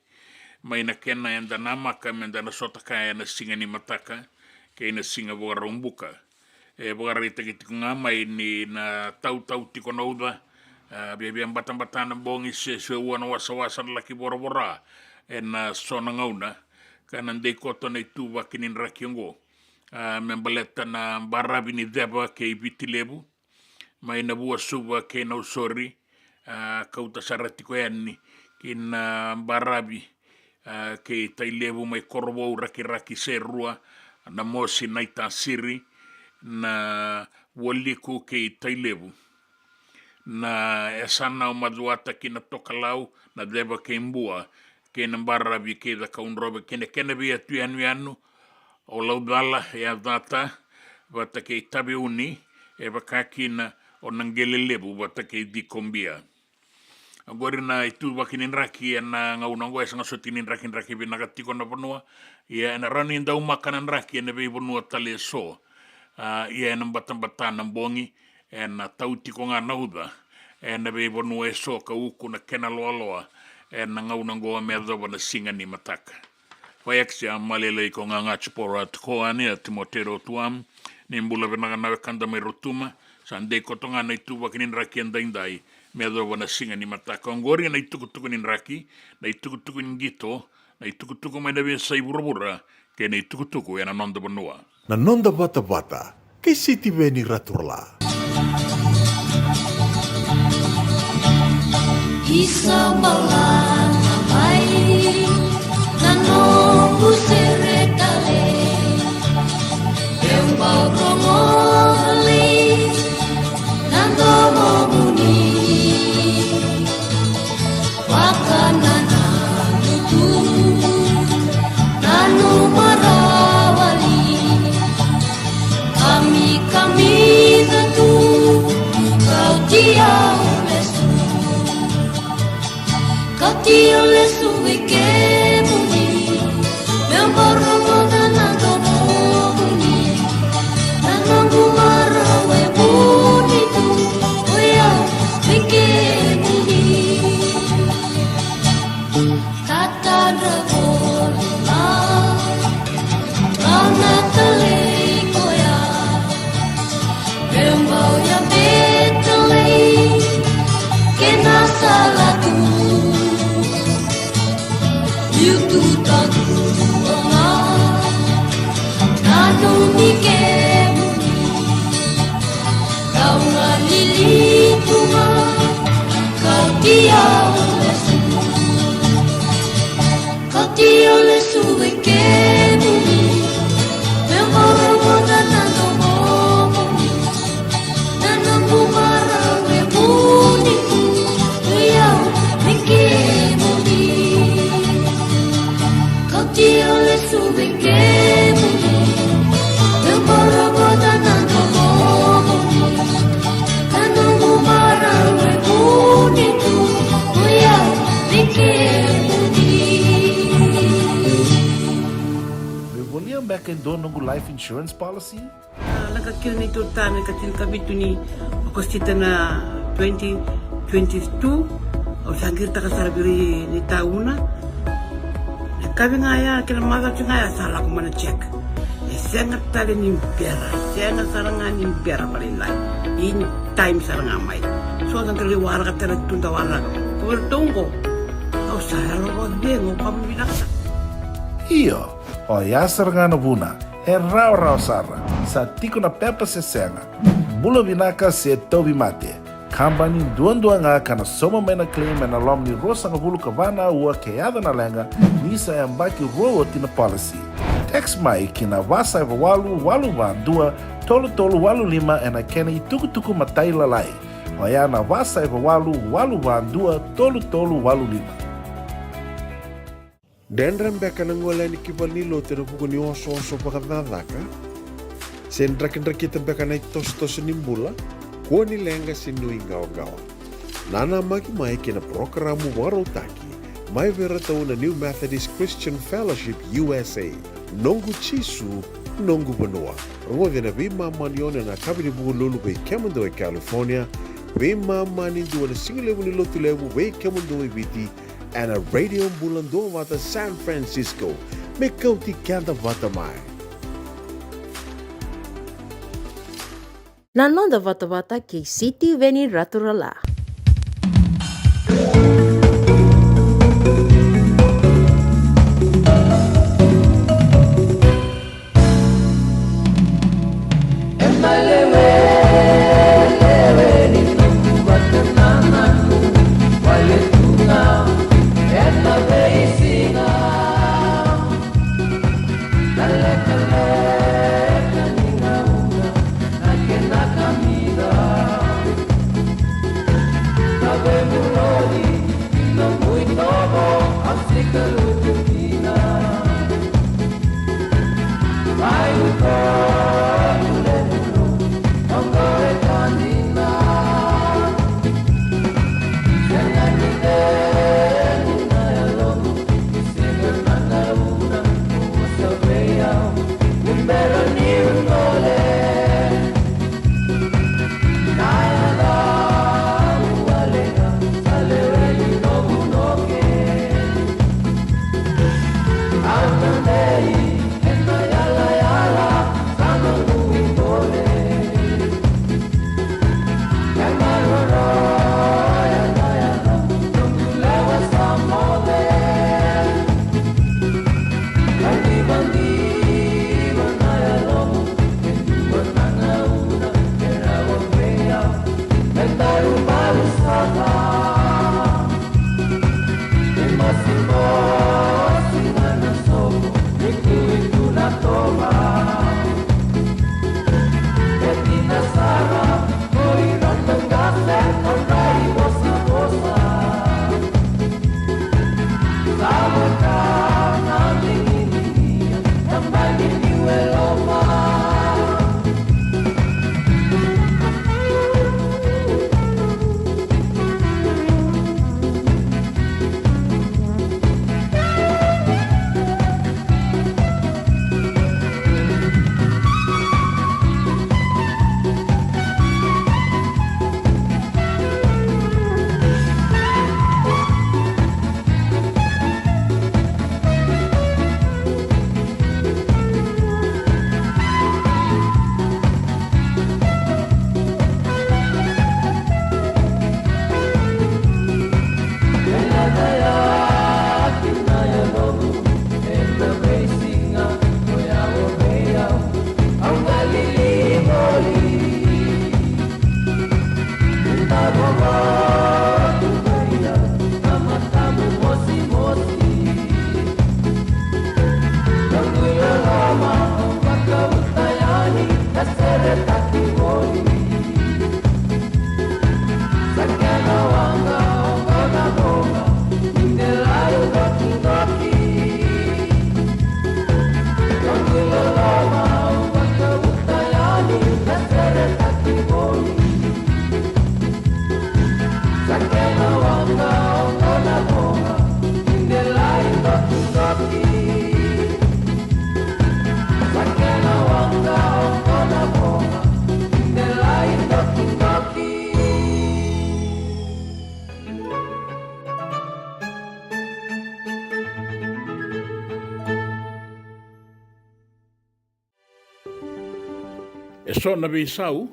mai na kena enda namaka menda na sota ka na singa ni mataka ke na singa bagara umbuka bagara taki tiko mai ni na tau tiko na uda biar batang-batang bongi sesuatu wasa-wasa laki bora-bora na sona ngauna kana ndai koto na itu wakinin rakiongo membaleta na barabi ni deba ke ibitilebu mai na bua suba ke na usori kauta sarati ko yanni kin barabi ke tailebu mai korbo raki serua na mosi na itasiri na woliku ke tailebu na esana o maduata ki na tokalau na deba ke mbua ke na barabi ke da kaunrobe kene bi atu anu o laudala e data bata ke tabi uni bakakina o nangele lebu bata ke di kombia agora na itu bakinin raki na ngaunango esanga sotinin raki binagati ko na bonua ia na rani ndau makanan raki na be bonua tale so ia na batang-batang bongi na tauti ko nga nauda na be bonua so ka uku na kena loa na ngaunango me doba na singa ni mataka Wayaksi amalele ko nga ngachipora ko ane Timotero tuam nimbula venanga nawe kanda mai rotuma sande kotonga na ituwa kinin raki andai me do wana singa ni mataka ngori na itukutuku nin raki na itukutuku nin gito na itukutuku mai na sai burabura ke na itukutuku yana nonda banua Na nonda bata-bata, kay City Veni Raturla. Isa balan mai nano buseretale yang bagomoli nando moni wakanana itu nanu marawali kami tentu kau diam Dio le sue che muni, meu borro da nando muni, nando maro e bonito, oia, che muni, tata dragola, ana tale koya, meu ya betale, que na sala tu. Tu tanto amar, nado me quero, kau ngalili tuma, kau tiao lesu e quero, meu moro da nado momi, nado bumara e bonito, eu me quero. Dio le sue che muni, eu moro da nando momi, nando bumara e bonito, oia, me che muni. William back in Donongu life insurance policy? Nakakil ni tutana katil kabitu ni okostita na 2022 o sagir takasarabiri ni tauna. Kami ngaya kila mara ngaya salah aku mana cek. Sangat tadi nimpera, sangat sarangan nimpera paling lain. Ini time sarangan mai. So kan kali wara kata tunda wara. Kau tunggu. Kau saya lo bengo kamu bilang. Iyo, o yasar ngana buna, rau sara, sa tiko na pepa se senga. Bula binaka se tobi mate. Kambani duan nga kana soma mena claim na lomni rosa nga bulu kavana ua keada na lenga nisa ambaki roa tina policy. Text mai kina vasa eva walu va dua tolu walu lima ena kena ituku matai lalai. Oya na vasa eva walu va dua tolu walu lima. Dendram beka nangola ni kibal ni lo tena puku ni oso pakadadaka. Sen drakin-drakita beka na itos nimbula. Kua ni lenga sinui ngao-ngao. Nana magi mai kina programu warotaki. Mai vera tau na New Methodist Christian Fellowship USA. Nongu chisu, nongu banua. Rongo vina vima manione na kabini buku lulu bei Kemundo e California. Vima mani dua na singilewu ni lotu lewu bei Kemundo e viti. And a radio bulando wata San Francisco. Me kauti kanda wata mai. Nanonda vata-vata ke City Veni Raturala. so na visau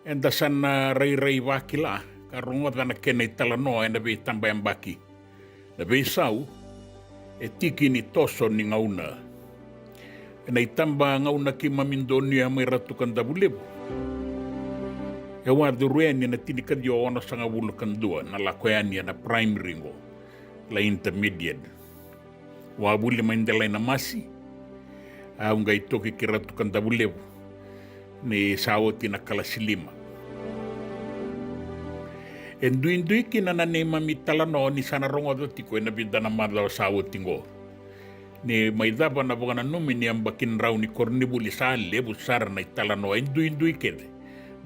enda sana rai wakila karungot na kene talano enda vi tambayan baki na visau e tiki ni toso ni ngauna na itamba ngauna ki mamindonia mai ratukan dabulebu e wadurueni na tinikan yo ono sanga wulukan dua na lakoyani na primary ngo la intermediate wabuli maindalay na masi aunga itoki ki ratukan dabulebu ni sawoti na kalasilima endui kinana ne mamitalano ni sana rongo tiko na bidana madao sawoti ngo ni maidaba na bogana numi ni ambakin raw ni kornibuli sa lebu sar na italano endui kede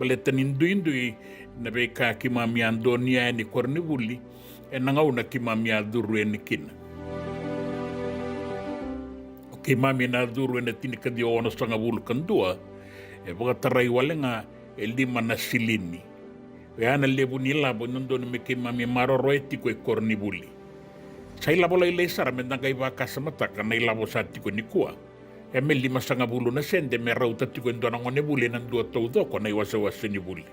baletan indui na beka kimami andonia ni kornibuli enangaw na kimami aduru ni kin kimami na aduru na tinikadi ono sanga bulukan dua e boga tarai walenga elima na silini yana lebu ni labo nondon me kimami maroro etiko e kornibuli sai labo lai sara mendanga iba kasamata kana ilabo satiko ni kuwa e me 5 bulu na sende me rauta tiko ndona ngone bule nan dua todo ko na iwasa ni buli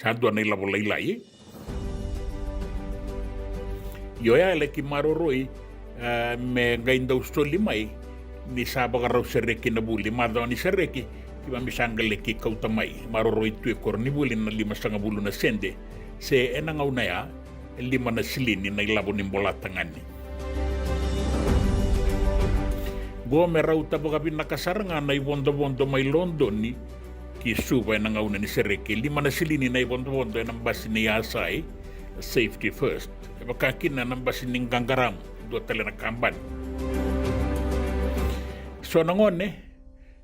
sando na ilabo lai yo ya le ki maroroi me gainda ustoli mai ni sabaga raw sereki na buli madon ni sereki kiba misangale ki kautamai maroroi tu ekor ni buli na 5 bulu na sende se enanga unaya 5 na silini na ilabo ni mbolatangani go me raw tabaga binakasaranga na ibondo mai London ni ki suba enanga una ni sereki 5 na silini na ibondo enang basi ni asai safety first bakakin na nambasi ning ganggaram do tele na kamban so nangone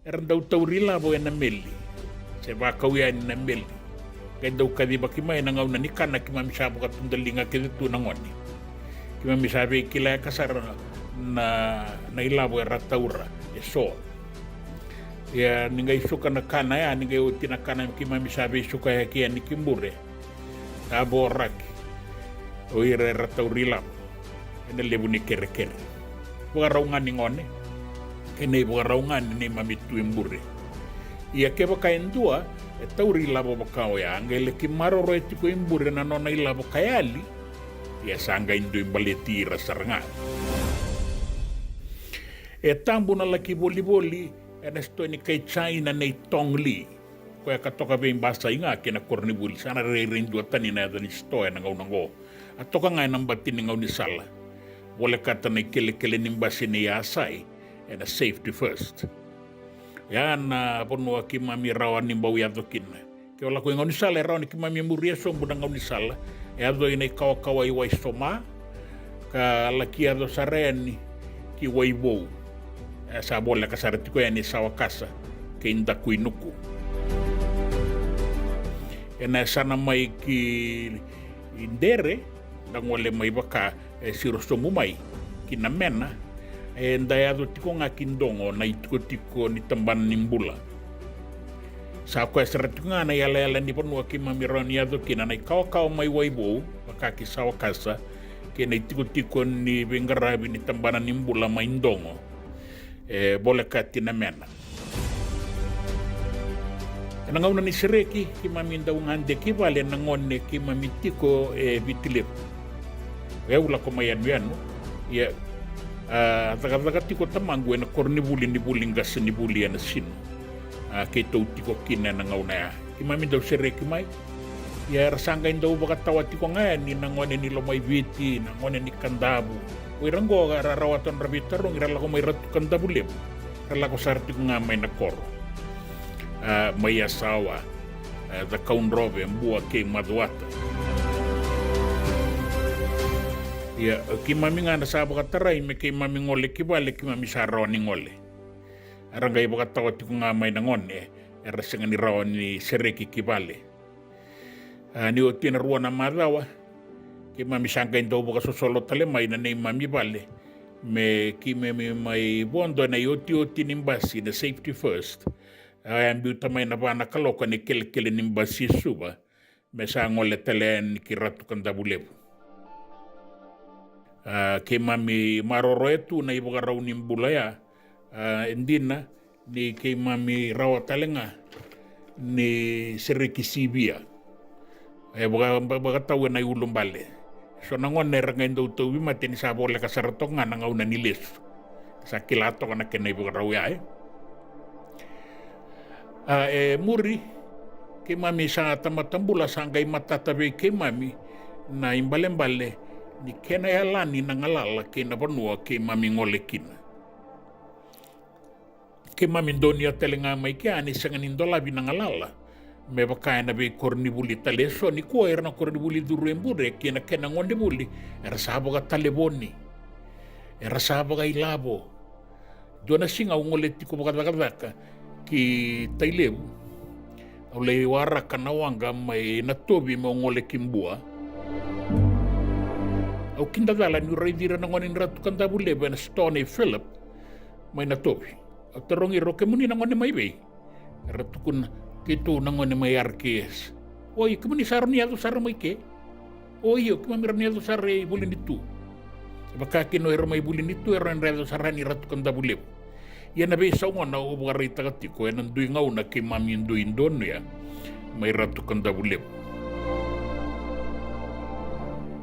erndau taurila bo na meli se ba kawya na meli kaya kadi bakimay nangaw na ni kana kimami sabu katundalinga ketu nangone kimami sabi kila kasar na ilabo rataura so ya ningay suka na kana ya ningay utina kana kimami sabi suka ya kia ni kimbure aborak oire rataurila ene lebu ni kere buka raungan ni ngone kene buka raungan ni mamitu imbure ia ke baka endua e taurila bo baka ya angele ki maroro etiko imbure na nona ila bo kayali ia sanga indu imbaleti rasaranga e tambu na laki boli ene sto ni kai China nei tongli ko ya katoka be imbasa inga kena kornibuli sana re-rendu atani na dani sto na ngaunango atoka ngai nambatin ngau ni sala wala kata na kele nimbasi ni asai and a safety first yan pono kimami rawan nimbau yadokin ke wala ko ngau ni sala rawan kimami muria so budang ngau ni sala yado ina kawa iwai soma ka laki ado sareni ki waibo sa bola kasarati ko yani sawakasa ke inda kuinuku ena sana mai ki indere dangole mai baka sirosomu mai kinamena ndayado tiko nga kindongo na itiko ni tamban nimbula sa ko esratiko nga na yala ni ponu kimamiron yado kina na kaw mai waibo baka ki sawakasa kina itiko ni bengarabi ni tamban nimbula mai ndongo bole katina mena nangauna ni sereki kimaminda ungande kivale nangone kimamitiko vitilep weula komayan yanu ya taga tiko tamangu na kornibuli ni bulingas ni bulian sino keto tiko kina nangauna ya kimaminda sereki mai ya rasanga indau baka tawatiko ngayan ni nangone ni lomai viti nangone ni kandabu wirango rarawatan rabitarong irala ko may ratu kandabu lem rala ko sarti ko ngamay na koro may asawa the kaunrobe mbua ke madwata ya kimami nga nasabo kataray me kimami ngole kibale kimami saraw ni ngole arangay baka tawati ko ngamay na ngone erasenga ni raw ni sereki kibale ni otinaruwa na madawa kimami sangay daw baka sosolo tale may na mami bale me kimami may bondo na yoti nimbasi na safety first ambi utamay na bana kaloka ni kele nimbasi suba me sangole talen kiratu kandabulebu kimami maroro etu na ibaga raw nimbulaya indina ni ke mami rawa talenga ni sereki sibia e baga tawe na ulumbale so nangon ranga ndo to wi mateni sa bola ka saratonga na ngauna ni les sa kilato kana kene baga rawa e muri ke mami sa tamatambula sangai matatabe ke mami na imbale ni kena yalani na ngalala ke na banua ke mami ngolekina ke mami donia telenga mai ke ani sanganin dola binangalala me baka na be korni buli taleso ni ko erna korni buli durembure ke na kena ngonde buli era sabo ga taleboni era sabo ga ilabo dona singa ngoleti ko baka ki tailebu ole wara kana wanga mai na tobi mo ngole kimbua au kinda dala ni reidira na ngoni ratu kanda bule ben Stone Philip mai na tobi au terongi roke muni na ngoni mai be ratu kun kitu na ngoni mai arkes oi kemuni sarni atu sar mai ke oi yo kemami rani atu sar bulin itu baka kino mai bulin itu ran ratu sarani ratu kanda bule ya na be saunga na o bugari tagatiko en ndui ngauna ke mami ndui indono ya mai ratu kanda bule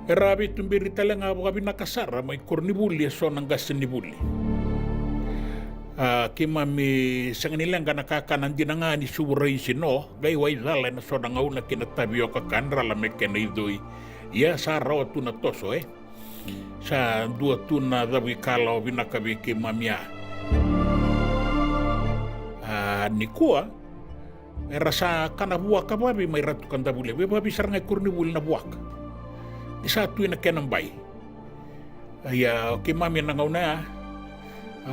erabi tumbiri talenga bugabi nakasara mai korni buli so nanggas ni buli ke mami sanganilenga nakakanan dinanga ni suburai sino gai wai dala na so nangauna ke natabio ka kandra la mekena idoi ya sa rawa tuna toso sa dua tuna dawi kala binakabi ke mamia nikua rasa kana buaka babi mai ratu kanda bule be babi sarngai kurni bul na buaka di satu ina kenan bai ya ke mami na ngauna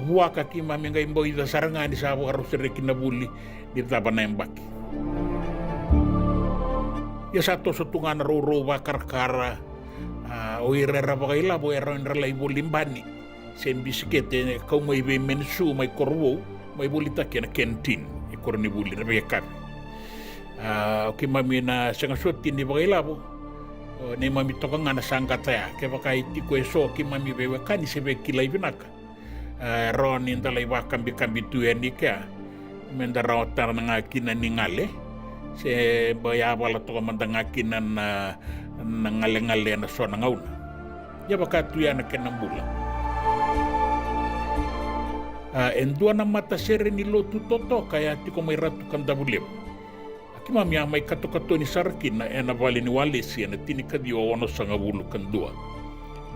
buaka ki mami ngai mboi da saranga di sabu harus rekina buli di tabana embaki ya satu setungan roro bakar kara o irera bagaila bo era nrela ibolimbani sen bisikete kau mai be mensu mai korwo mai bolita kena kentin ikorni buli na beka ke mami na sanga soti ni bagaila bo ne mami toka ngana sangkata ya ke bakai tiko eso ke mami bewe kani sebe kilai binaka ron indalai wakambi kambi tueni ka menda rawtar nga kina ningale se baya bala to mandanga kina na ngale na sona ngauna ya bakatu ya na kenambula endua na mata sere ni lotu toto kaya tiko mai ratu kanda bulem akima mi mai kato ni sarkina ena vale ni walesi ena tini kadio ono sanga bulu kandua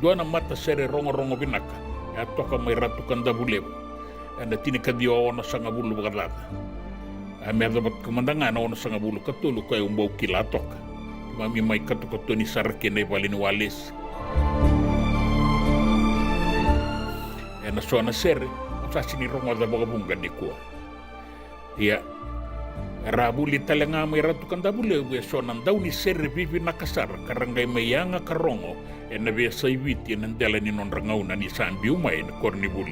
dua na mata sere rongo binaka ya toka mai ratu kanda bulem ena tini kadio ono sanga bulu bagadata ame dapat kemandangan ono sanga bulu katulu kaya umbau kila toka mami mai kato ni sarkina vale ni walesi ena sona sere sasini rongo da bagabunga di kuwa ya rabuli talenga mai ratu kanda bule we sonan dauni serre vivi nakasar karangai mayanga karongo ena be saibiti nandela ni non rangauna ni sambi umay na korni buli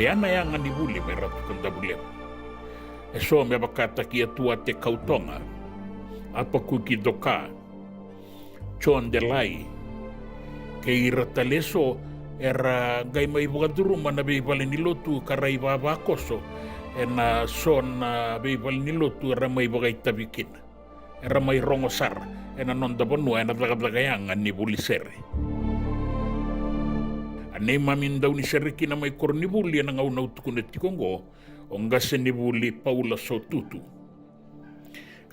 ya na yang ni buli mai ratu kanda bule so me bakata kia tua te kautonga apa kuki doka chon delai ke irataleso era gai mai bugaduru mana be baleni lotu karai baba koso ena son be baleni lotu era mai bagai tabikin era mai rongosar ena non da bonu ena daga ni buli sere ane mamin dauni sere kina mai korni buli ena ngau nau tukune tikongo ongas ni buli Paula Sotutu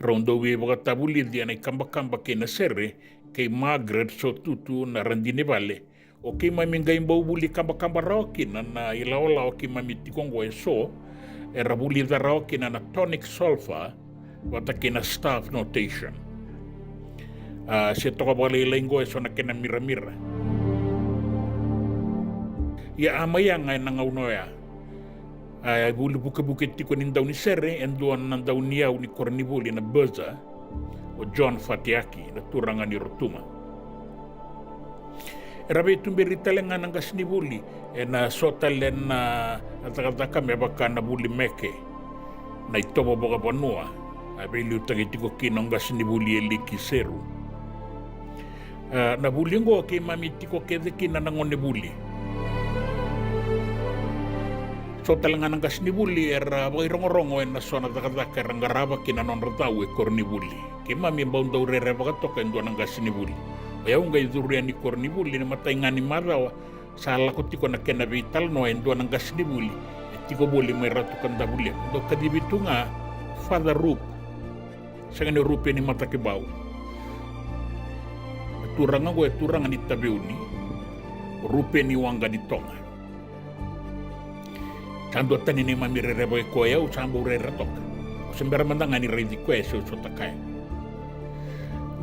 rondo we bagatabuli dia nei kamba kena sere ke Margaret Sotutu na randine vale o ke mami ngai mbau buli kamba raokin na ilaola o ke mami tikongo so era buli da raokin na tonic sulfur wata kena staff notation se toka bale lengo so na kena mira ya amayanga na ngauno ya buli buke tikon indaw ni sere enduan nandaw niya ni korni buli na Berza o John Fatiaki na turangan ni Rotuma rabe tumberi talenga nanga snibuli ena sotalen na atakataka me baka na buli meke na itobo boga banua abeli utagitiko kinonga snibuli eliki seru na buli ngo ke mami tiko kede kina nangone buli So talangan ng kasnibuli bagay rongorongo na so natakataka rangaraba kinanon ratau kornibuli. Kima mi baun daw rereba katok endo ng kasnibuli. Kaya ungay durian ni kornibuli na matay nga ni marawa sa lakot ko na kenabital no endo ng kasnibuli. Tiko boli may ratu kanda buli. Do kadibitu nga father roop. Sa nga ni rupi ni matakibaw. Turangan ko turangan ni tabiuni. Rupi ni wanga ni tonga. Sando tani ni mamirerebo ko ya usambo reratok. Sembara mandangan ni redi ko eso sotakay.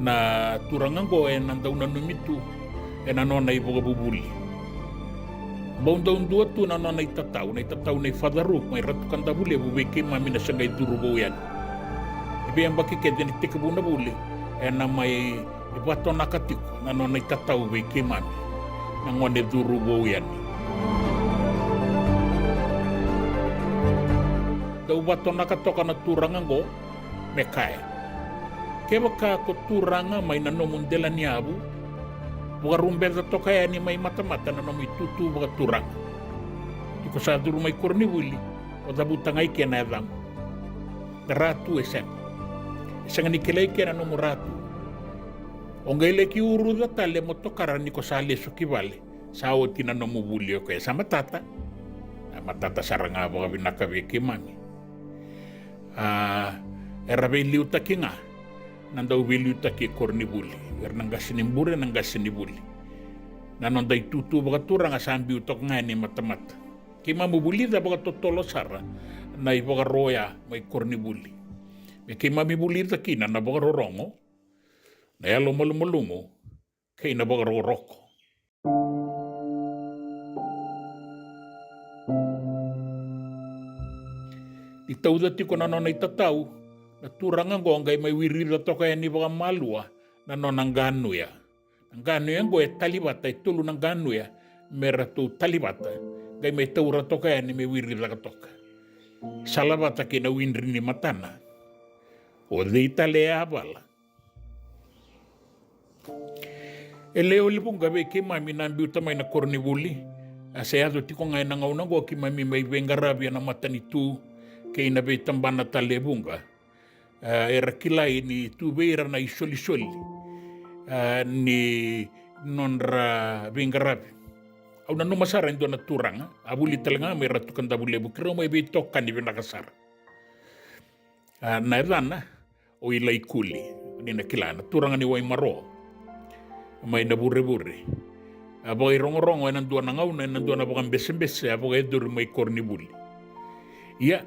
Na turangan ko nandaw na numitu nanona ibo bubuli. Baun-daun dua tu nanona itatau na fadaruk may ratukan da buli bubeke mami na sangay durubo yan. Ibi ang bakiked yan itikabu na buli na may ibato nakatiko nanona itatau beke mami nangone durubo yan. Daw bato nakatoka na turangan ko mekaya. Kaya baka ko turangan may nanomundela niyabu buka rumbeda to kaya ni may mata-mata na nomi tutu buka turang. Iko sa duru may kornibuli o dabutang ay kaya na edam. Ratu esen. Isang nikilay kaya na nomu ratu. O ngayle ki uru da tale mo to karan niko sa leso kibale. Sa o tinanomu buli o kaya sa matata. Matata sarang nga buka binakabi kimami. Erabe liuta ki nga. Nandaw biliuta ki kornibuli. Nang gasinimbure nang gasinibuli. Nanon day tutu baga turang asambi utok nga ni mata-mata. Kima mubuli da baga totolo sara na ibaga roya may kornibuli. Kima mibuli da kina na baga rorongo na yalo malumulumo kay na baga roroko. Itaw dati ko nanon ay tataw na turang ang gongay may wirira to kaya ni baga malwa na no nang ganu ya. Nang ganu ya go talibata itulu nang ganu ya meratu talibata. Gay may taura to kaya ni may wiri la toka. Salabata kina winri ni matana. O de italea bala. Eleo lipong gabi ki mami nambi utamay na kornibuli. Asayado ti ko ngay nangaw go ki mami may bengarabia na matanitu kay nabe tambana talebunga. Era kilay ni tubeira na isoli-soli ni nonra bingarabi. Au na numasara ito na turang, abuli talaga may ratukan da bulebu, kira may bitokan ni binakasara. Na edana, o ilay kuli, ni nakilana, turang ni way maro, may nabure-bure. Abagay rong-rong, ay nanduan na ngaw na, nanduan na bakang bese-bese, abagay duro may kornibuli. Iya,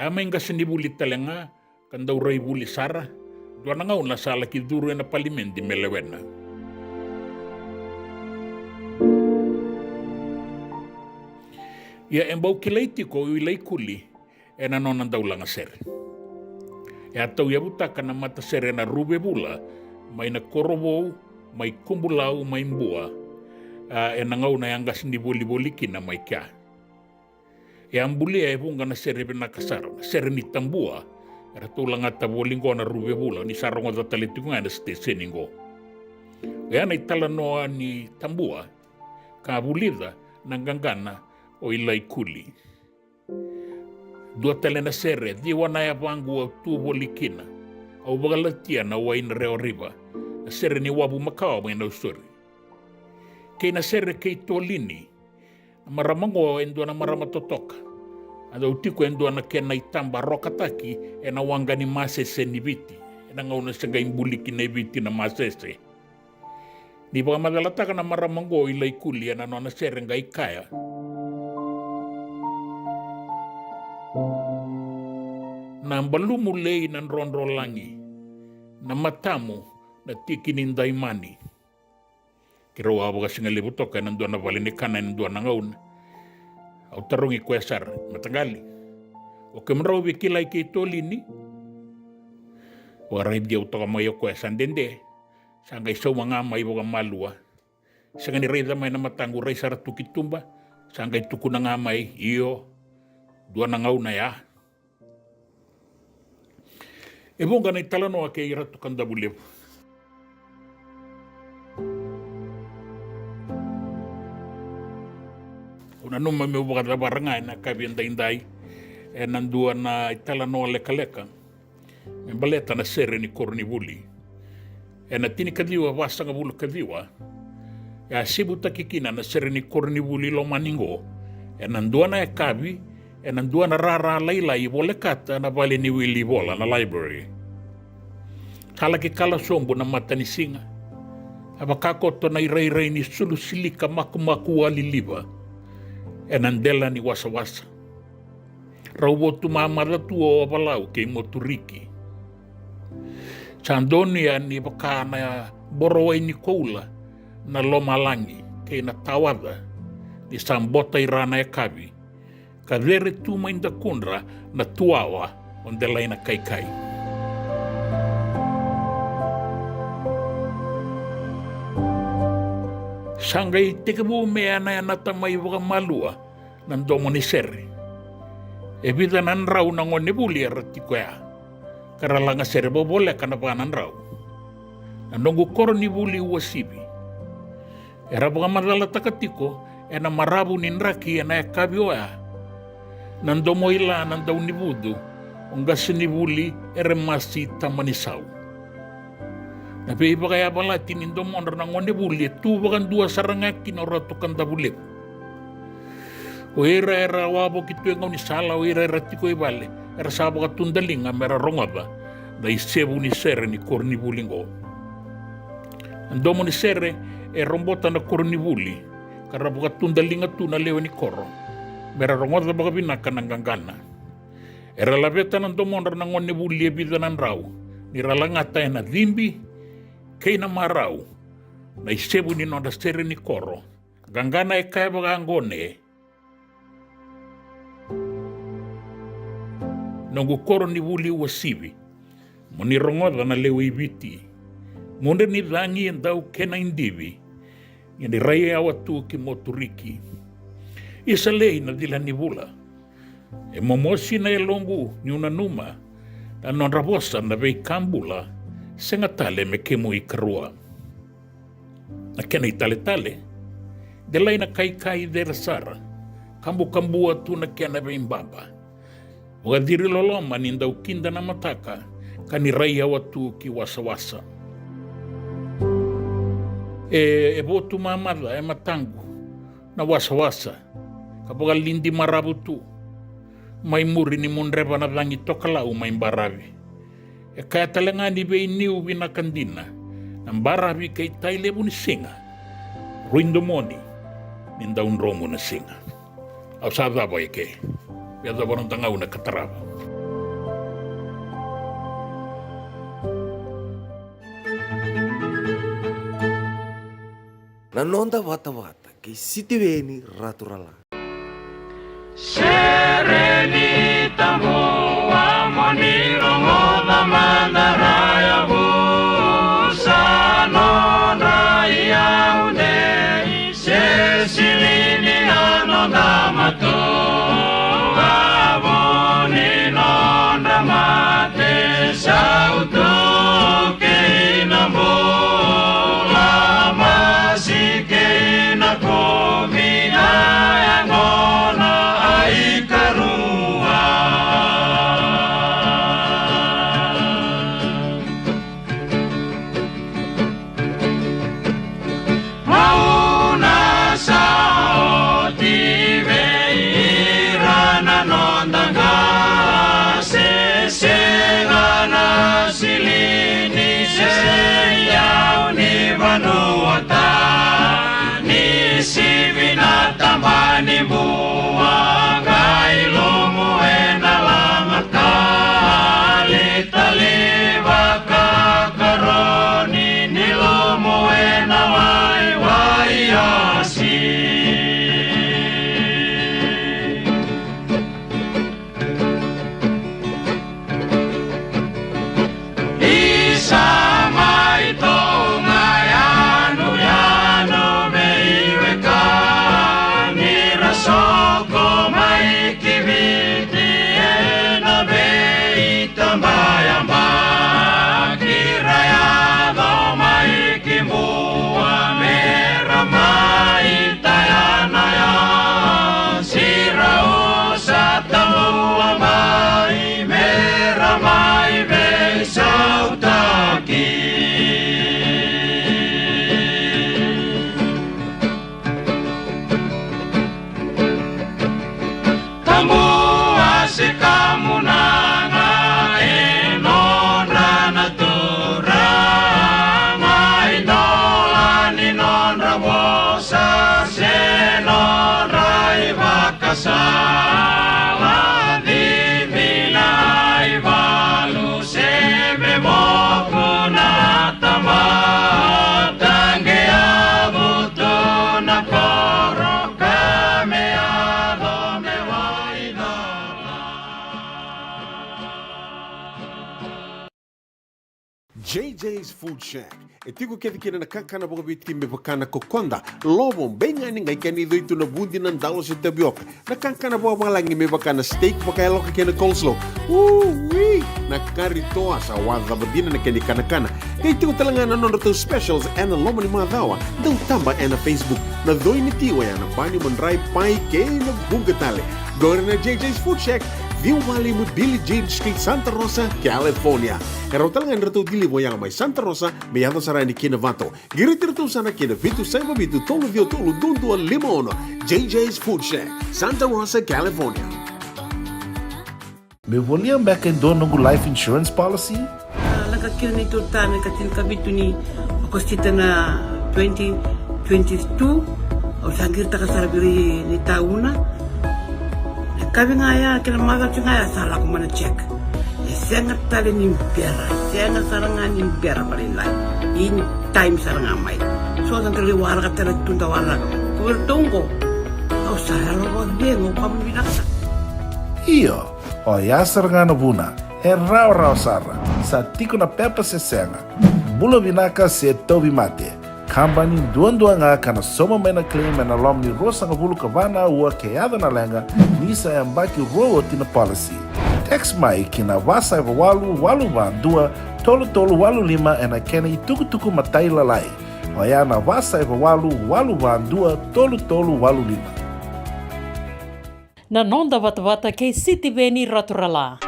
may kasinibuli talaga, kandaw ray buli sara, doon na nga una sa laki duro na palimen di melewen na. Ya embaw kilay tiko ilay kuli, nanon daw lang aser. Ya tau ya buta ka na mata sere na rube bula, may nakorobo, may kumbulaw, may mbua, nangaw na yang gas ni boli-bolikin na may kya. Ya ang buli ay bunga na sere binakasar, sere ni tambua, era tulang at taboling ko na rube bula ni sarong at taliti ko nga na stesening ko. Kaya na italanoa ni tambua, kabulida, nanggangana o ilay kuli. Dua tala na sere, di wanaya pangu au tubo likina, au bagalatia na wain reo riba, na sere ni wabu makao may na usuri. Kaya na sere kay tolini, maramango endo na maramatotoka. Ada utiko endo na kena itamba rokataki na wanga ni masese ni biti. Na ngauna sa gaing bulikin na biti na masese. Di ba magalata ka na maramango ilay kuli na no na sereng gay kaya. Na balumulay ng ronrolangi na matamu na tikininday mani. Kirawa ba kasi nga libutok ka nandoon na balinikan na nandoon na ngauna. Au tarungi kuesar matagali. O kemraw bikilay kay tolini. Waray dia uto kamayo kuesan dende. Sangay so mga may mga malwa. Sangay ni reda may namatango ray saratu kitumba. Sangay tuku na nga may iyo. Dua na ngaw na ya. Ebong ganay talano kay ratu kanda bulev. Una numa me uwa da baranga na kabi ndai e nandua na itala no leka. Me baleta na sere ni kornivuli. E na tini kadiwa wasanga bulu kadiwa. Ya sibu takikina na sere ni kornivuli lo maningo. E nandua na e kabi e nandua na rara laila i vole kata na vale ni wili vola na library. Kala ki kala sombo na mata ni singa. Aba kakoto na irai ni sulu silika maku aliliva. E nandela ni wasa. Raubo tu mamara tu o balau ke moturiki. Chandonia ni bakana boroe ni koula na lomalangi ke na tawada ni sambota irana e kabi. Ka vere tu mainda kundra na tuawa onde laina kai. Sangai tekabu mea na natamai waka malua nan domo ni sere. E vida nan rau na ngone buli ratikoya. Karalanga sere bobole kana pa nan rau. Nandongu koro ni buli uwasibi. E rabuka madala takatiko e na marabu ni nraki e na e kabioya. Nandomo ila nandau ni budu ongasi ni buli e remasi tamanisau. Na peipa kaya pala tinindomo na ngone buli tu bakan dua sarangaki na ratukan tabulip. O era wabo kitu engau ni sala o era tiko ibale era sabo ka tundalinga mera rongaba da isebu ni sere ni kornibulingo. Andomo ni sere e rombota na kornibuli karabu ka tundalinga tu na lewe ni koro mera rongaba baka binaka ng gangana. Era labeta ng domo na ngone buli e bida ng rau ni ralangata na dhimbi kay na marau na isebu ni no da sere ni koro gangana e kaya baka angone nongu koro ni wuli wasibi. Moni rongoda na lewe ibiti. Monde ni rangi endau kena indivi. Ngani raya awatu ki moturiki. Isa lei na dila ni wula. E momosi na elongu ni unanuma. Na nonrabosa na vei kambula. Senga tale me kemo i karua. Na kena i tale. Delay na kai dera sara. Kambu atu na kena vei mbaba. Mga diri loloma nindaw kinda na mataka kaniraya watu ki wasa. E botu mamada e matangu na wasa. Kapaga lindi marabu tu. May muri ni munreba na langi tokalau may barabi. E kaya talangani be iniu binakandina. Ang barabi kay tailebu ni singa. Ruindomoni nindaw romo na singa. Au sada boy ke. Biasa orang tengah una kataraba. Nanonda wata ke sitiweni raturala. Serenita moa moniro moda mandaraya busano raya une sesilini anoda mato. tambua se kamunanga e nonra natura mai nola ni nonra wosa se nonra i vakasala divina i valu se me mokuna tama tange avuto na koro kame ado me JJ's Food Shack. E tiku kete kina na kakana boka biti me bakana kokonda. Lobo benga ni ngai kani do itu na bundi nan dalo se tabioka. Na kakana boka malangi me bakana steak baka loka kena coleslaw. Wee! Na kari toa sa wadha badina na kani kana. Kay tiku talangana non rato specials and na loma ni madawa. Dau tamba e na Facebook. Na doi ni tiwa ya na bani mandrai pai ke na bungatale. Gore na JJ's Food Shack. Viu Valley mo Billy Jean Street, Santa Rosa, California. Pero talagang rato dili mo yang may Santa Rosa, may yato saray ni Kinavato. Giritirto sana Kinavitu, Saiba Vitu, Tolo Vio Tolo, Dundu, Limono. JJ's Food Shack, Santa Rosa, California. Me volia back in dono ng life insurance policy? Nakakil ni Turtana katil kabitu ni akostita na 2022 o sangir takasarabiri ni tauna. Kami ngaya kila maga ngaya salah ko mana check. Sengat tali ni biara, sengat sarangan ni biara paling lain. In time sarangan mai. So ang kaliwara ka tala tunda wala. Kuwertongo. Au salah lo bengo kamu binasa. Iyo, o yasar nga na buna, e rau sara, sa tiko na pepa se senga. Bulo binaka se tobi mate. Kambani duan nga kana soma may na claim na lom ni rosa nga bulu kabana ua keada na lenga nisa e ambaki rowo tina policy. Text mai kina wasa eva walu ba dua tolu walu lima e na kena i tuku matai lalai. Oya na wasa eva walu ba dua tolu walu lima. Na nonda wata kei siti veni raturala.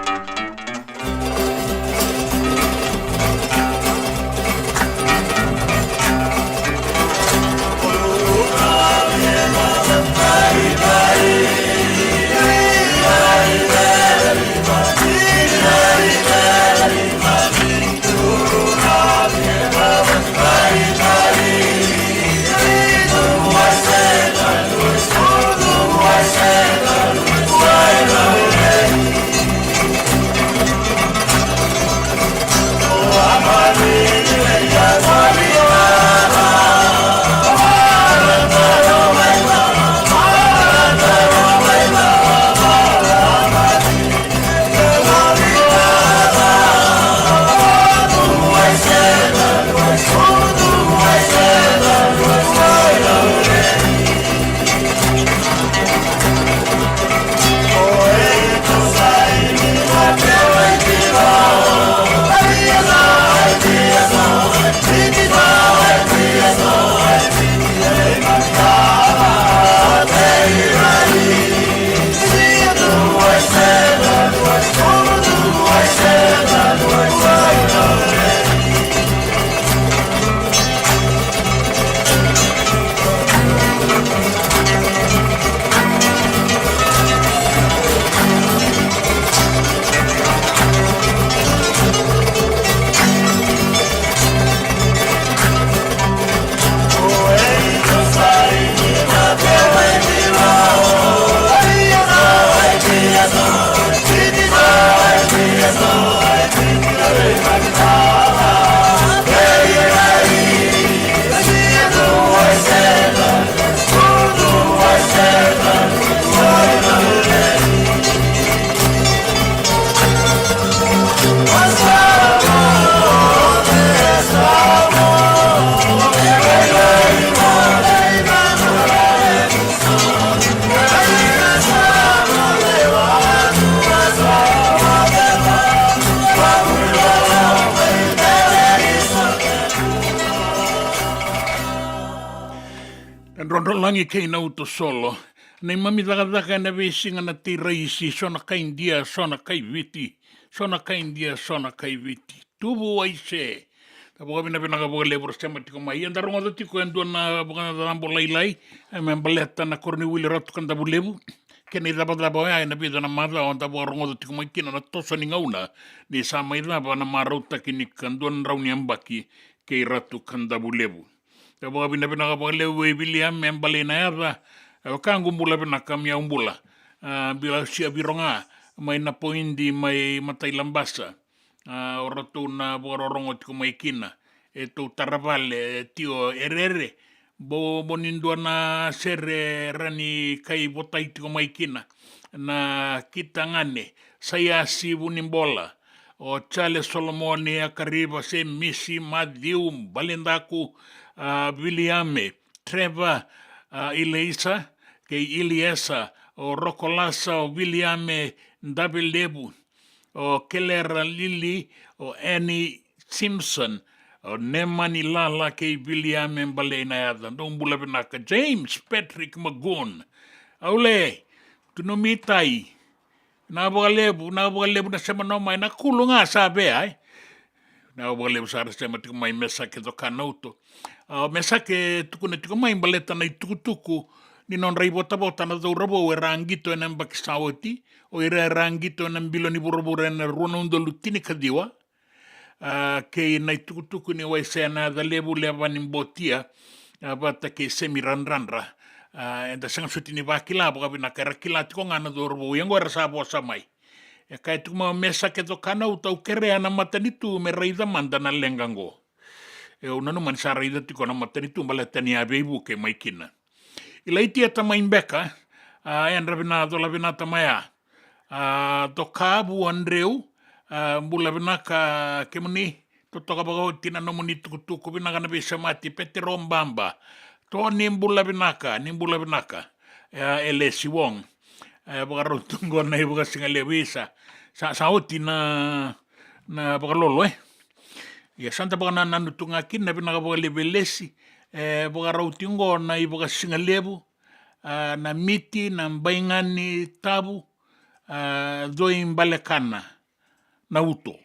Langi kei na uto solo. Nei mami daga na vesinga na te raisi sona kai india sona kai viti. Sona kai india sona kai viti. Tubu ai se. Ta boga bina ka boga lebro sema tiko mai. Anda rongo do tiko endua na boga na dambo lai. Ai me baleta na korni wili ratu kan dabu lebu. keni tapa ai na pita na mata o tapa rongo tiko mai kina na tosa ni ngauna ni sa mai tapa na marauta ki ni kanduan rauni ambaki kei ratu kandabu lebu. Tapa pina pina kapa lebu e William membale na yata kangu mbula pina kamia umbula bila sia bironga mai na poindi mai matai lambasa o ratu na rongo tiko mai kina e tau taravale tio erere bo bonindua na sere rani kai botai tiko mai kina na kita ngane saya si bunimbola o Charles Solomoni akariba se misi Matthew Balindaku Williame Trevor Elisa ke Iliesa o Rokolasa o Williame Ndabelebu o Keller Lili o Annie Simpson o Nemani Lala ke William Mbalena yada ndong bula binaka James Patrick Magoon aule tunomitai na bogalebu na sema no mai na kulunga sabe ai na bogalebu sa sema tiko mai mesa ke do kanauto mesa ke tukune tiko mai baleta na tukutuku ni non rai bota na do robo rangito en bakisawati o ira rangito en biloni burubura en runondo lutini kadiwa ke nai tukutuku ni wai sena da lebu leva ni botia bata ke semi ranranra da sanga suti ni vakila boka bina kara kila tiko ngana do robo yango rasa bo samai e kai tu ma mesa ke do kana utau kere ana matanitu me raida manda na lengango e una no man sa raida tiko na matanitu baletani abebu ke mai kina ilaiti ata mai beka en rabina do labina tamaya do kabu andreu mbula binaka kemuni to toka bago tina no muni tukutuku binaka na bisa mati petero mbamba to ni mbula binaka elesi wong bagaro tungo na ibuga singale bisa sa oti na bagalolo ya santa bagana nanu tunga kin na binaka bagale belesi bagaro tungo na ibuga singalebu na miti na mbaingani tabu doi mbalekana na uto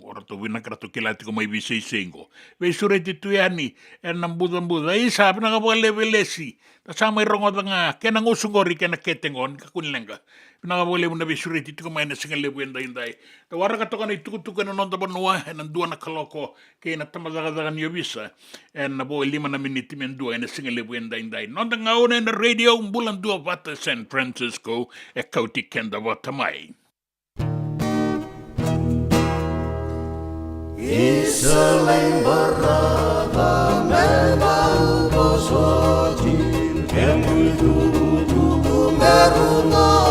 ora to vina krato kelati ko mai visei sengo ve sureti tu yani en nambuda isa na ka levelesi ta sama rongo nga kena ngusungori kena ketengon ka kunlenga na ka bole na ve sureti ko mai na singa lebu indai ta wara ka to kana tuku na non ta bonua en dua na kaloko ke na tamazaga daga ni visa en na bo 5 na miniti men dua en singa lebu indai non ta ngaone na radio mbulan dua vata San Francisco e kauti kenda vata mai. Iseleng berada memang posojin kemu tutu merungati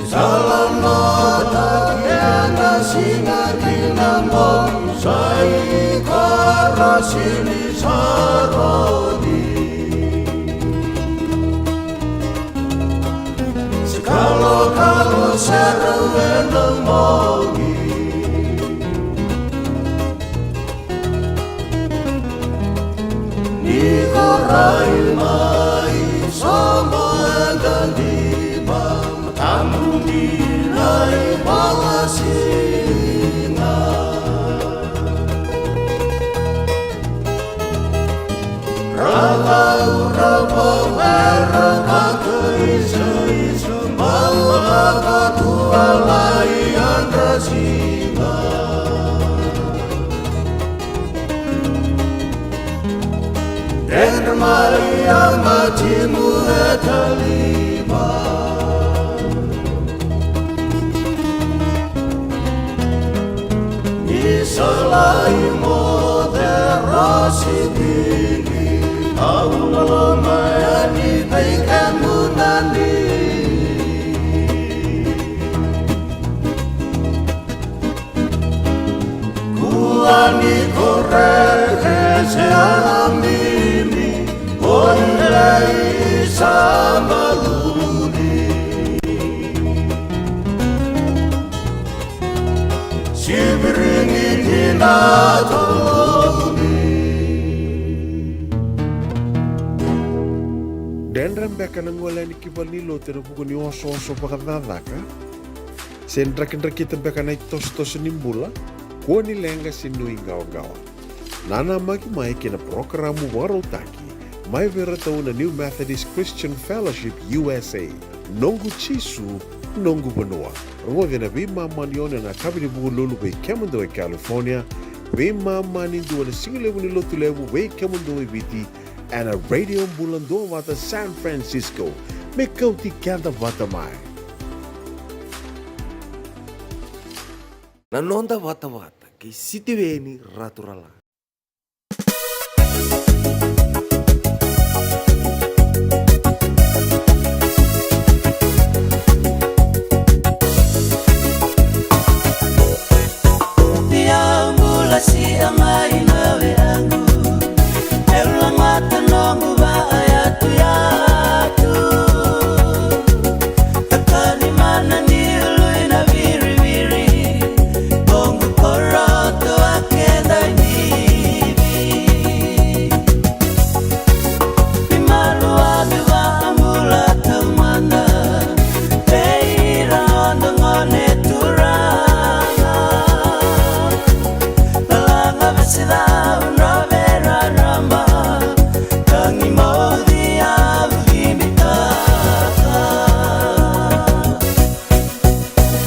salam nota kena sinari namong sai karasili sarodi Kalau seru mogi ni korai mai sama ganti bam tamu nilai balasinga raba merah keisa Maka tua layan rasinga Den Maria macimu etaliba Isalai moderasi dini Allah mayani baikan munani Ani korek seamini onlai samaluni Sibiringi tinatoluni Den rembeka nangolani kivalilo terapuku ni oso-oso pakadadaka Sen drak-drak kita beka na itos-tos nimbula Kua ni lenga sinui gawa-gawa. Nana maki mai kena programa warotaki. Mai vera tau na New Methodist Christian Fellowship USA. Nongu chisu, nongu banua. Rongo vena vima manione na kabini bugu lulu be Kemundo e California. Vima mani dua na singilewu ni lotu lewu be Kemundo e viti. And a radio bulando wata San Francisco. Me kauti kanda wata mai. Nanonda wata-wata kay City Veni Raturala. Si amai nawe angu Eulang mata nongu ba ayatu yatu Takani mana ni ului na viri viri Bongu koroto akenda nibi Bimalu ame wa amula tamana Peira ondo ngone turanga Sida unrovera ramba Tangi modi avlimita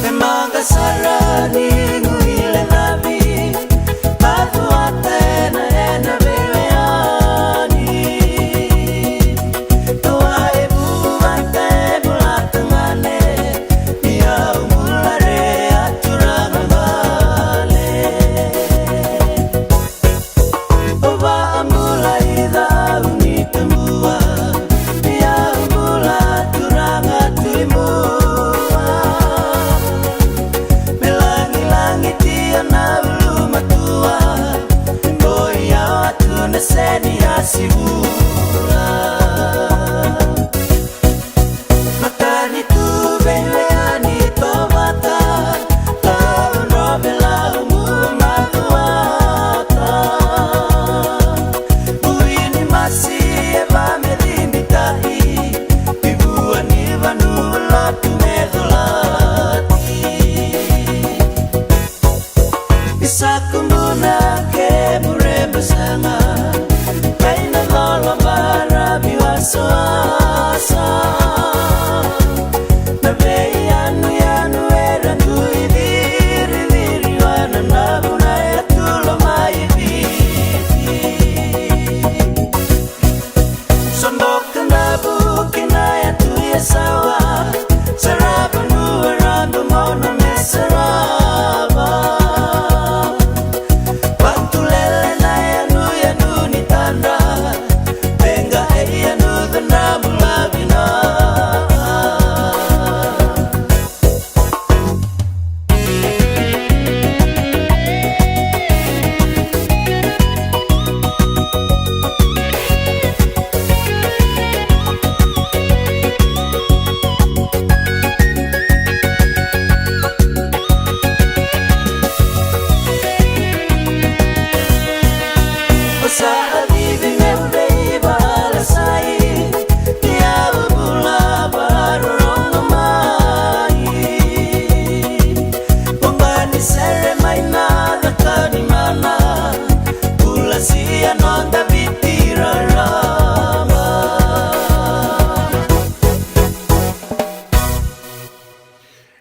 Me manga sarani nguile nabi Padu atena ena beweani Toa ebu vante mulatangane Ia umulare aturanga vale Ova amula ida unitambua Ia amula turanga tuimua Melangi-langi tia na uluma tua Mboi ya watu neseni asibula Makani tu beweani tobata Lau novela umuma tuata Uini masi eva medimitahi Ibua niva nula tumedolati Isa kumbuna ke muremba sanga Kaina lola bara biwaswasa Na vei anu yanu era nui diri diri wana nabuna ya tulo mai viti Somboka nabuki na ya tuya sawa Saraba nuwa rando mono me saraba Pantulele na ya nuya nuni tanda Venga eya nudha nabulabina Osa adivi meudei balasai Tiawa bula baronga mai Pongani sere mai nada kani mana Bula sia nonda vitira rama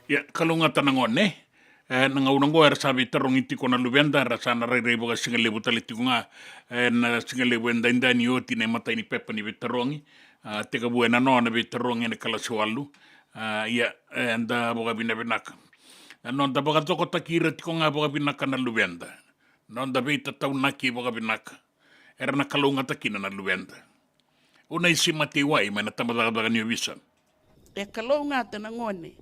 Ya, kalunga tanangone. Nanga unango era sabi tarong iti ko na lubenda rasana rei boga singalebu talitikunga na singalebu enda ni oti na mata ni pepa ni bitarongi teka buena no na bitarongi na kala sualu ya enda boga binaka non da boga toko takira tikunga boga binaka na lubenda non da bita taunaki boga binaka era na kalunga takina na lubenda una isi matiwai mana tamadaga ni visa E kalonga tanangone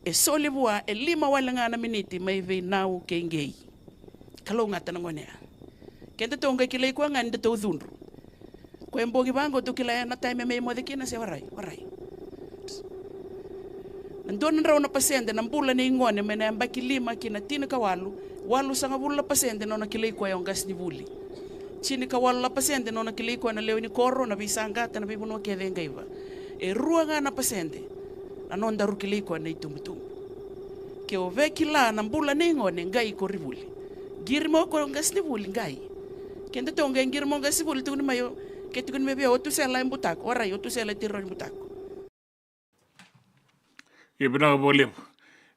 E solibua e 5 walanga miniti mai vei nau ke ngei. Kalonga tanangone. Kenda tonga kilei kwa nganda to dhunru. Kwa mbogi bango to kilai na time me mo de kina se warai. Ndona rauna pasende na mbula ni ngone mena mbaki 5 kina tina kawalu. Walu sanga bula pasende nona kilei kwa yongas ni buli. Chini kawalu la pasende nona kilei kwa na leo ni koro na bisanga na bibuno ke denga iva. E ruanga na pasende. Anonda rukili kwa na itumutumu. Ke o veki la na mbula ningo ne ngai ko rivuli. Girimo ko ngas ni vuli ngai. Kende tonga ngir monga sibul tu mayo ke tu me be otu sela imbutako ora yo tu sela tiro imbutako. E bina bole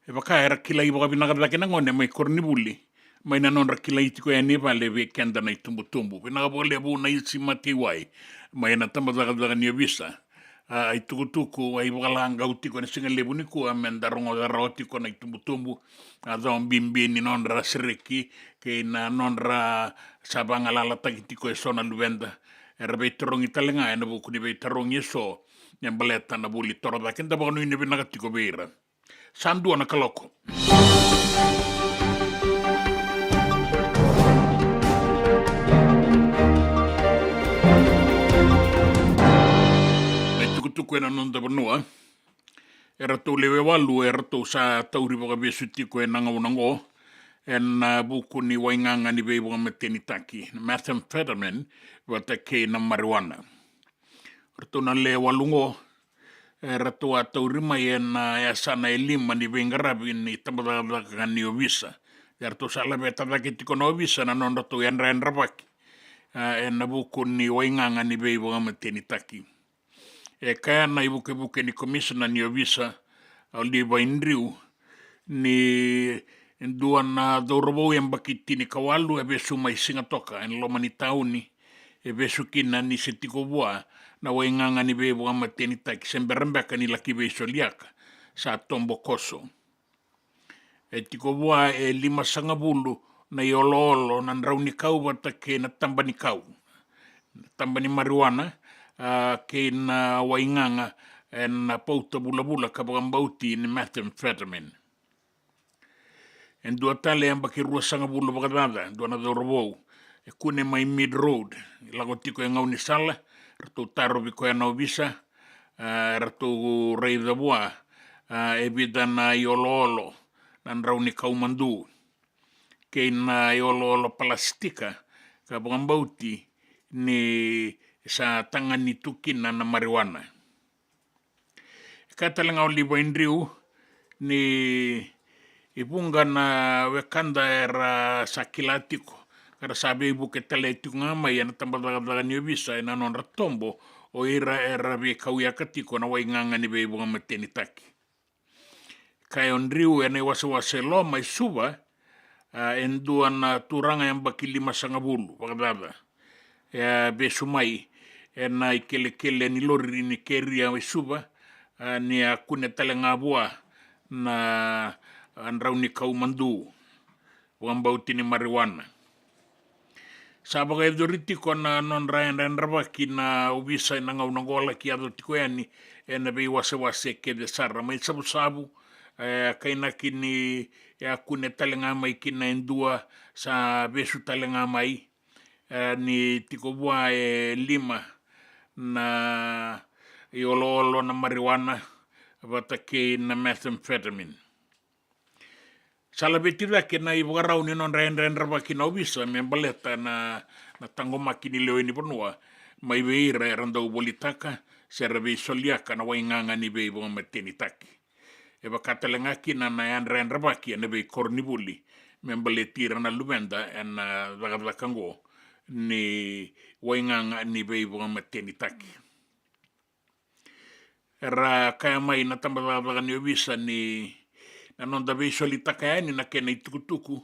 e baka era kila ibo bina ga kena ngone mai korni buli mai na non rakila itiko e ne vale ve kenda na tumbu bina bole bu na isi mati wai mai na tamba daga ni visa ai tuku ai balanga utiko na singa lebu ni ku amenda rongo da roti ko na tumbu a don bimbi ni non ra sreki ke na non ra sabanga la takitiko e sona luvenda era be trongi talenga e na bu ku ni be trongi so nyambaleta na buli toro da kenda ba no ni bina gatiko beira sandu na kaloko tuku na non da banua era to lewe walu era to sa tauri boga besuti ko na ngau en buku ni wainganga ni be boga meteni taki methamphetamine wata ke na marijuana to na le walungo era to tauri mai na ya sana elima ni bengarabi ni tambada ka ni ovisa era to sala beta da ke tiko no ovisa na non to en rabaki en buku ni wainganga ni be boga meteni taki e kaya na ibuke ni commissioner ni ovisa au li vaindriu ni dua na dorobo yang bakiti ni kawalu e besu mai singa toka en loma ni tauni e besu kina ni setiko bua na wainganga ni bebo ama teni taki semberembeka ni laki beso liaka sa tombo koso e tiko bua e 5 bulu na yolo na rauni kau batake na tamba ni kau tamba ni marijuana ke na wainganga na pauta bula ka bauti ni methamphetamine. En dua tale yang baki rua sanga bula bakadada, dua na dorobo, e kune mai mid road, lago tiko yang ngau ni sala, rato taro biko ya nau bisa, rato rei da bua, e bida na yolo nan rau ni kaumandu, ke na yolo plastika, ka bauti ni sa tangan ni tukina na marijuana. Kata lengau liba indriu ni ibunga na wekanda era sakilatiko. Kada sabi ibu ke teletiku ngama ya na tambadaga ni bisa na non ratombo o era be kauya katiko na wainganga ni be ibunga mateni taki. Kaya ondriu ene wasa lo mai suba endua na turanga yang baki 5 bulu bakadada. Ya besumai ena ikele ni lori ni keria suba ni akune talenga bua na anrau ni kaumandu wambauti ni marijuana sabaga edoriti kona non rayan rabaki na ubisa na ngau ngola ki ado tikoani ena be wase ke de sarra mai sabu kaina kini ya akune talenga mai kina endua sa besu talenga mai ni tiko bua 5 na yolo na marijuana batake na methamphetamine. Sala betira ke na ibugarau ni non ren rabaki na ubisa membaleta na tango makini leo ni bonua mai beira rando bolitaka serbe soliaka na wainganga ni be bo meteni taki. E bakatalenga kina na yan ren rabaki na be kornibuli membaletira na lubenda en vagadakango ni wainganga ni be bo meteni taki. Era kaya mai na tambadaga ni obisa ni na non da beisoli takaya ni na kena itukutuku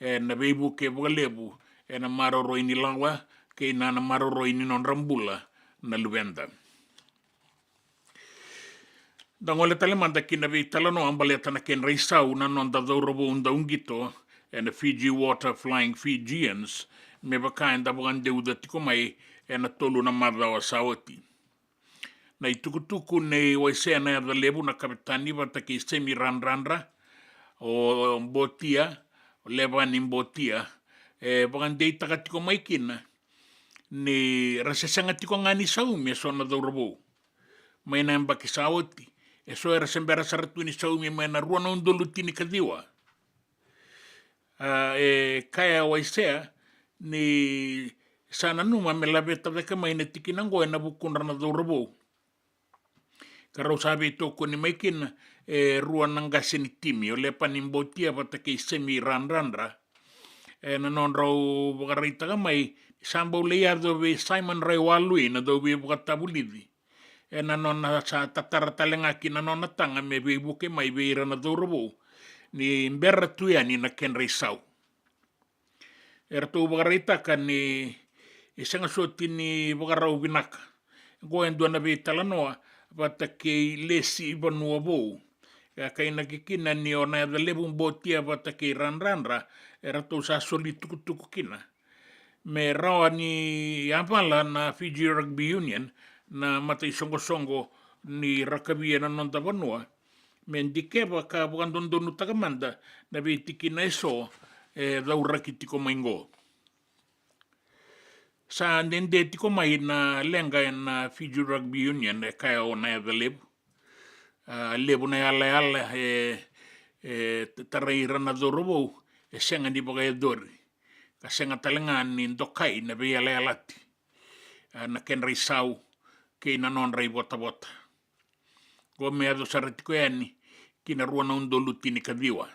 na beibu ke bogalebu na maroro ini lawa ke na maroro ini non rambula na luvenda. Dangole tale manda kina be talano ambaleta na ken reisau na non da dorobo unda ungito na Fiji Water Flying Fijians me bakain da bogande uda tiko mai na tolu na madawa sawati. Na itukutuku ne waisea na ya lebu na kapitani bata ke semi ranra o botia o leba ni botia bagande itakatiko maikina ni rasesanga tiko ngani saumi so na dorobo mai na mbaki sawoti so era sembera saratu ni saumi mai na ruana undolutini kadiwa kaya waisea ni sana numa melabeta veka mai na tikinango na bukundra na dorobo Karau sabi toko ni maikin ruan nangasi ni timi o lepa ni mbotia bata kei semi ranra na non rau bagarita ka mai Sambau lea dove Simon Ray Walui na dove bukatabulidi. E na nona sa tataratalenga ki na nona tanga me be buke mai be ira na dorobo. Ni mbera tuya ni na ken reisau. Era tu bagareitaka ni isanga soti ni bagarau binaka. Goen duana be talanoa bata ke lesi ibanua bou. Kaina kikina ni ona da lebun botia bata ke ranranra era tu sa soli tuku kina. Me rawa ni apala na Fiji Rugby Union na matai songo ni rakabia na nonta vanua. Me ndikeba ka bukandondonu takamanda na be tikina eso dauraki tiko maingo. Sa nende tiko mai na lenga na Fiji Rugby Union kaya o na the lebu. Lebu na ala tarai rana dorobo senga di bagai dori. Ka senga talenga ni ndokai na be ala alati. Na ken reisau ke na non rei bota. Go me ado saratiko yani kina ruana undolu tini kadiwa.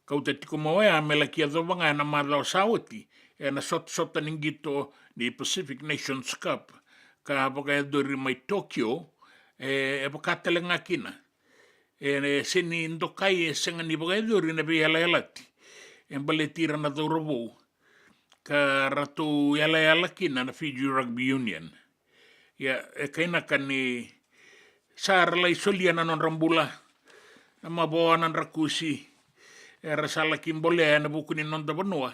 Kau te tiko mawea me la kia dovanga na madao sauti na sota ningito ni Pacific Nations Cup ka bagai dori mai Tokyo pakatalenga kina. Sini ndokai senga ni bagai dori na be ala alati. Baletira na dorobo ka ratu yala kina na Fiji Rugby Union. Ya kaina kani sarla isolia na non rambula na maboa na rakusi rasala kimbole na bukuni non da banua.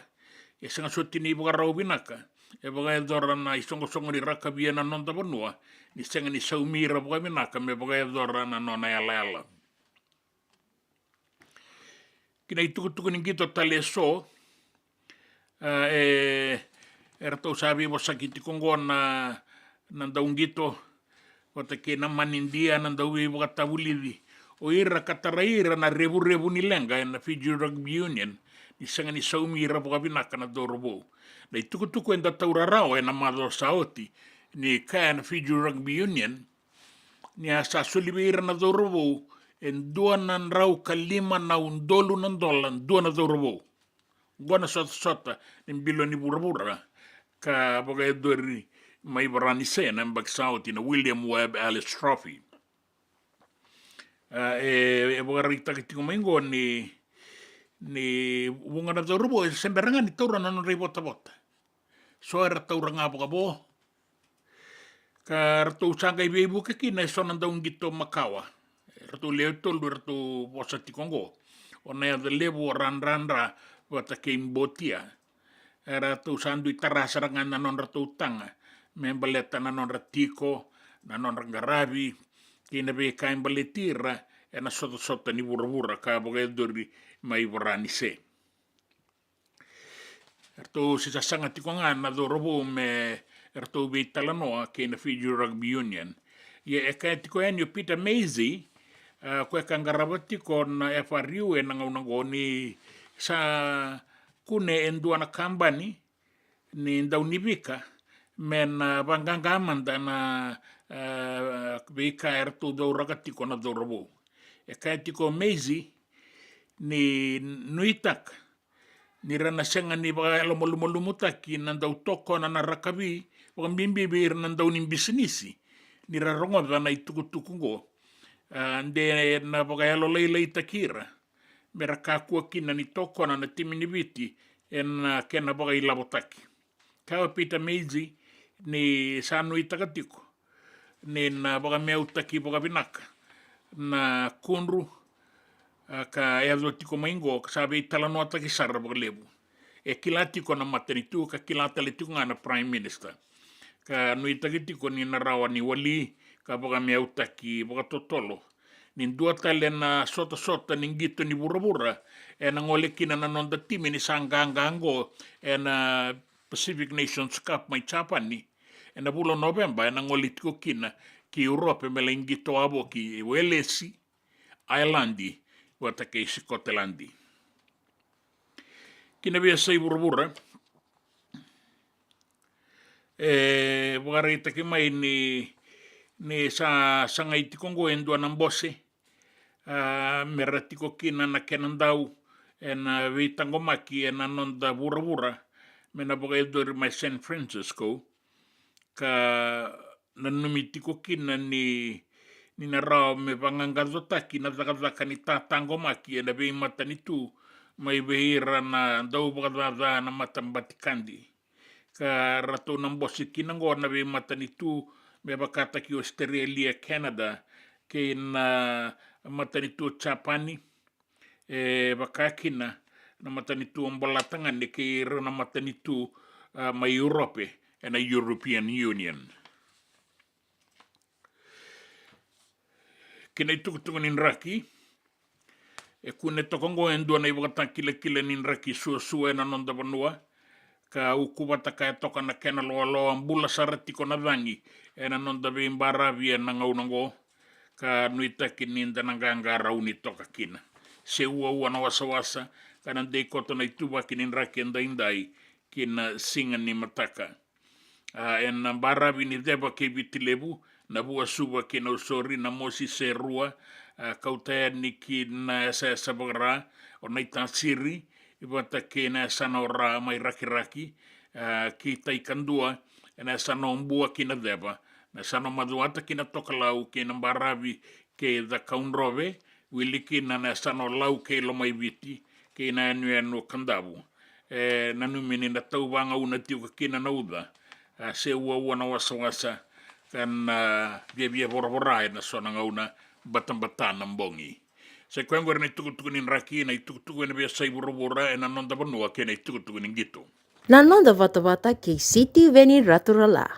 Ya sanga soti ni bagarau binaka. Bagai dora na isongo ni rakabia na non da banua. Ni senga ni saumira bagai binaka me bagai dora na nona yala. Kina itukutuku ni gito tale so era tau sabi mo sakiti kongo na daung gito wata ke na manindia na dawi bakatabulidi o ira kataraira na rebu ni lenga na Fiji Rugby Union ni sanga ni saumira bakabinaka na dorobo na itukutuku enda taurarao na mado saoti ni kaya na Fiji Rugby Union ni asa sulibeira na dorobo en duanan rau kalima na undolu nan dolan duana dorobo. Guana sota in bilo ni burabura ka bagai dori mai barani sena mbak na William Webb Alice Trophy. Bagarita kitiko maingo ni bunga na dorobo semberangan ni taura na non rei bota. So era taura nga bo ka ratu sanga ibu kekina sonan daung gito makawa. Ratu leo tolu ratu bosa tikongo. Ona the lebu ranra wata ke imbotia. Ratu sandu itarasarangan na non ratu tanga. Membaleta na non ratiko, na non rangarabi. Kina be ka imbaletira na sota ni burabura ka bagai dori mai borani se. Ratu sisasanga tikonga na dorobo me ratu be talanoa ke na Fiji Rugby Union. Ye ka tiko enyo Peter Maisy koe kangarabati kon FRU na ngaunangoni sa kune enduana kambani ni ndaunibika men bangangamanda na bika ertu dauragati kona dorobo. Kaitiko Maisy ni nuitak ni rana senga ni baga lomolumutaki nandau toko na narakabi bimbi bir nandau nimbisinisi ni rarongo na itukutukungo. Ande na bagayalo leilei takira mera kakua kina ni toko na timini biti kena bagay labotaki. Kawa Peter Maisy ni sanu itakatiko ni na baga meautaki baga binaka na kunru ka eado tiko maingo sabi talano ataki sarra baga lebu. Kilatiko na matanitu ka kilatalitiko nga na Prime Minister. Ka nuitakitiko ni narawa ni wali ka baga meautaki baga totolo. Nindua tale na sota ningito ni burabura na ngolekina na nonda timi ni sangangango na Pacific Nations Cup mai Japani na bulo November na ngolitiko kina ki Europe melengito abo ki Welesi Islandi wata ke Scotland. Kina bia sai burabura bugarita ki mai ni sa sangai tikongo endua nambose meratiko kina na kenandau vitangomaki na nonda burabura mena boga dor mai San Francisco ka nanumiti ko kina ni na rao me pangangadotaki na takataka ni tatango maki na be matani tu mai behira na dau bagada na matambatikandi ka rato ng bosi kinangor na be matani tu me bakata ki Australia Canada ke na matani tu Japani bakakina na matani tu ambalatangan ni ke na matani tu mai Europe na European Union kina itukutungan in raki kune tokongo endua na ibagatan kila nin raki suwa na nonda banua ka ukubata kaya toka na kena loa ambula sarati ko na dangi na nonda bimbara via na ngaunango ka nuita kininda na gangara uni toka kina se ua na wasawasa kana de koto na ituba kinin raki indai kina singa ni mataka na bara vini deba ke bitilebu na bua suba kina usori na mosi serua kautea niki na sa sabara o na itansiri ibata kena sana ora mai raki kita ikandua na sana ombua kina deba na sana maduata kina tokalau kina barabi ke da kaunrove wiliki na sana lau ke lo mai viti kina anu kandabu nanu mini na taubanga una tiu kina nauda se ua na wasawasa kan bia bora na sona ngauna batang mbongi se kwengor ni tukutukunin raki na itukutukunin bia sai bora na nonda banua ke na itukutukunin gitu na nonda vata ke City veni raturala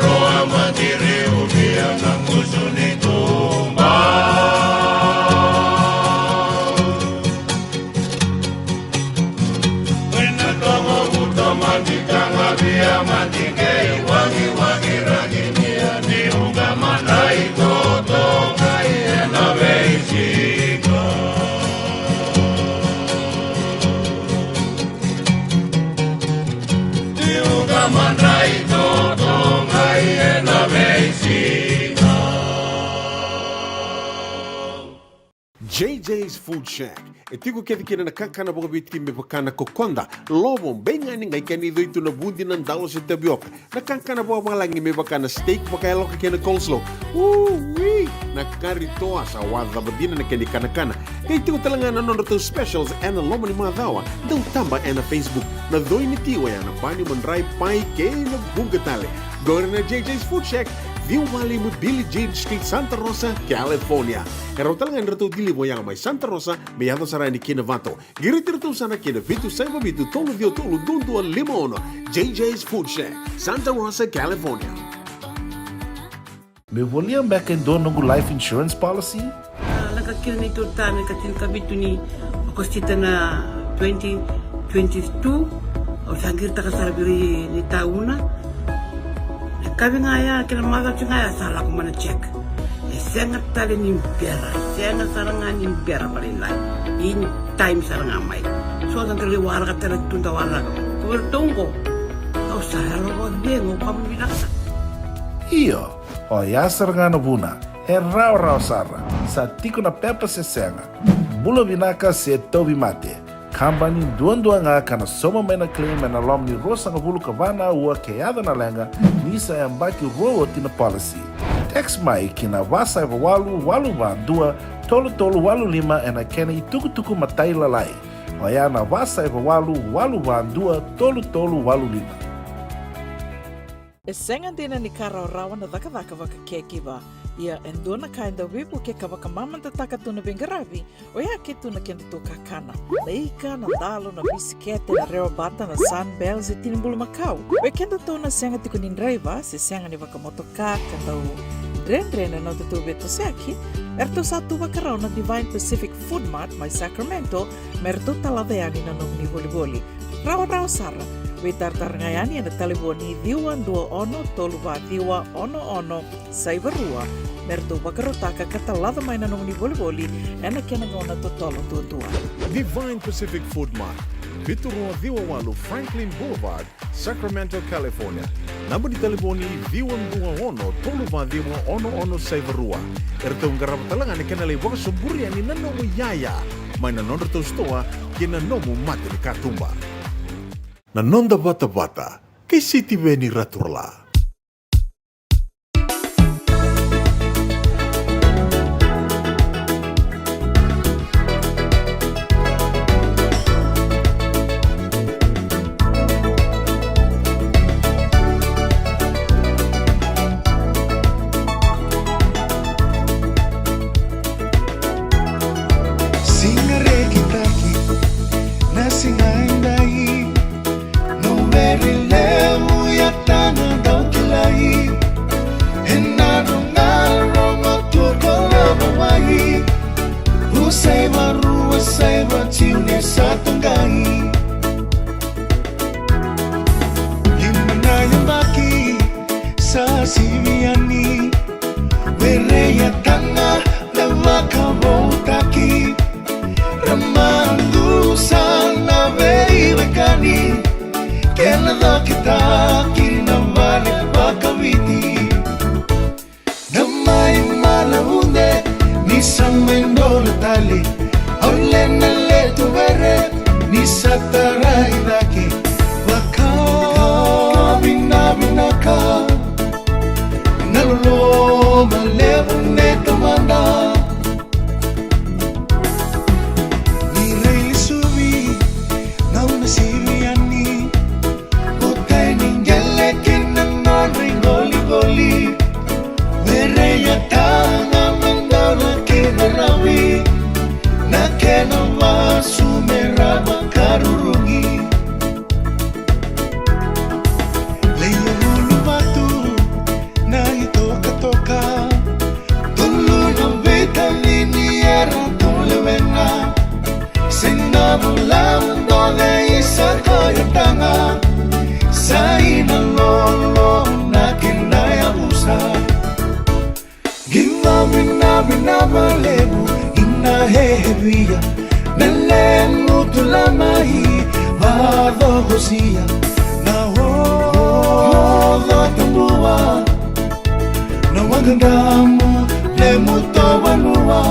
Roa mandiri ubia na kusuni tu mandrai toto ngai e na veisina. JJ's Food Shack. E tiku kete kina na kakana boka biti me pakana kokonda. Lobo benga ni ngai kani doitu na bundi na ndalo se tapioca. Na kakana boka malangi me pakana steak baka eloka kena coleslaw. Wee! Na kari toa sa wadha badina na kani kana. Kay tiku talangana nono to specials and lomo ni madawa. Dau tamba na Facebook. Na doi ni tiwa ya na bani mandrai pai kena bungatale. Gore na JJ's Food Shack. Viu Valley mo Billie Jean Street, Santa Rosa, California. Karo talaga nito dili mo yang may Santa Rosa, may yato sarani kinavato. Giritirito sana kinavitu sa mabitu tolo dio tolo dundo limono. JJ's Food Shack, Santa Rosa, California. Me voliam back in dono life insurance policy? Nakakira nito tani katil kabitu ni akostita na 2022 o sangir takasarabiri ni tauna. Kami ngaya kila maga ngaya salah ko mana check. Sengat tali ni biara, sengat sarangan ni biara paling lain. In time sarangan mai. So dan tali warga tali tunda warga. Kau tunggu. Kau salah lo bengo kamu binasa. Iyo, o ya sargana buna, e rau sara, sa tiko na pepa se senga. Bula binaka se tobi mate. Kambani duan-dua nga kana soma mena claim na lom ni rosa nga bulu kavana ua keada na lenga nisa yang baki roa tina policy. Text mai kina wasa eva walu va dua tolu walu lima ena kena ituku matai lalai. Hoya na wasa eva walu va dua tolu walu lima. E sengan dina ni kara rawa na daka waka keki ba. Ia endona kainda wipu ke kawaka mamanta taka tuna bengaravi o ia ke tuna kenda to kakana. Leika na dalo na bisikete na reo bata na sunbells e tinimbulu makau. We kenda to na senga tiko nindraiva se senga ni waka motoka kanda u drendre na te tu beto seki. Erto satu wakarao na Divine Pacific Food Mart mai Sacramento merto talaveani na nom ni voliboli. Rao sara. We tartarangayani na taliboni diwa dua ono tolu va diwa ono saivarua merto wakarotaka katalada mai na nom ni voliboli ena kena ngona totolo tua. Divine Pacific Food Mart. Viturua Viwa Walu Franklin Boulevard, Sacramento, California. Namba di taliboni Viwa Mdua Ono tolu va diwa ono saivarua. Erto ngarap talangan ni kena lewa suburi ani nanomu yaya. Mai na nondro to stoa kena nomu mate ni katumba. Na nonda bata-bata, kay City Veni Raturla. Nalemu tulamai, vado così, na oh. Modo tambua Na wagandamu Le mutowanua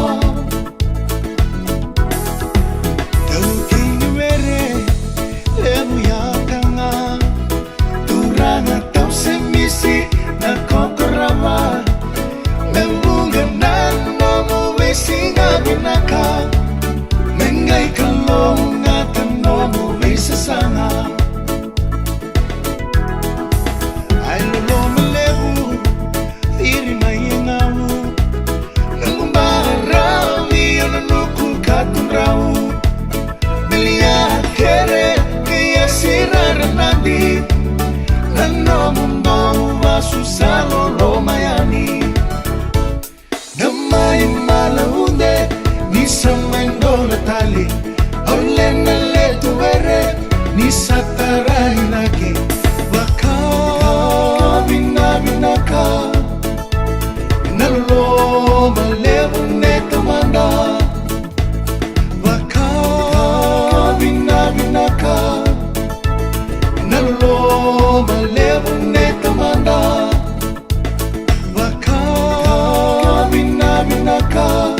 Taukini mere Le muyakanga Turanga tau semisi Na kokorama Membunga nano Muwesinga binaka Mengai kalonga Tano muwesasanga Susalo Romayani Damay malaunde Ni sa mandola tali Olena le tuere Ni sa tarahinaki Waka Binabinaka Nalo malevo neto manda Waka Binabinaka Nalo malevo neto manda Binaka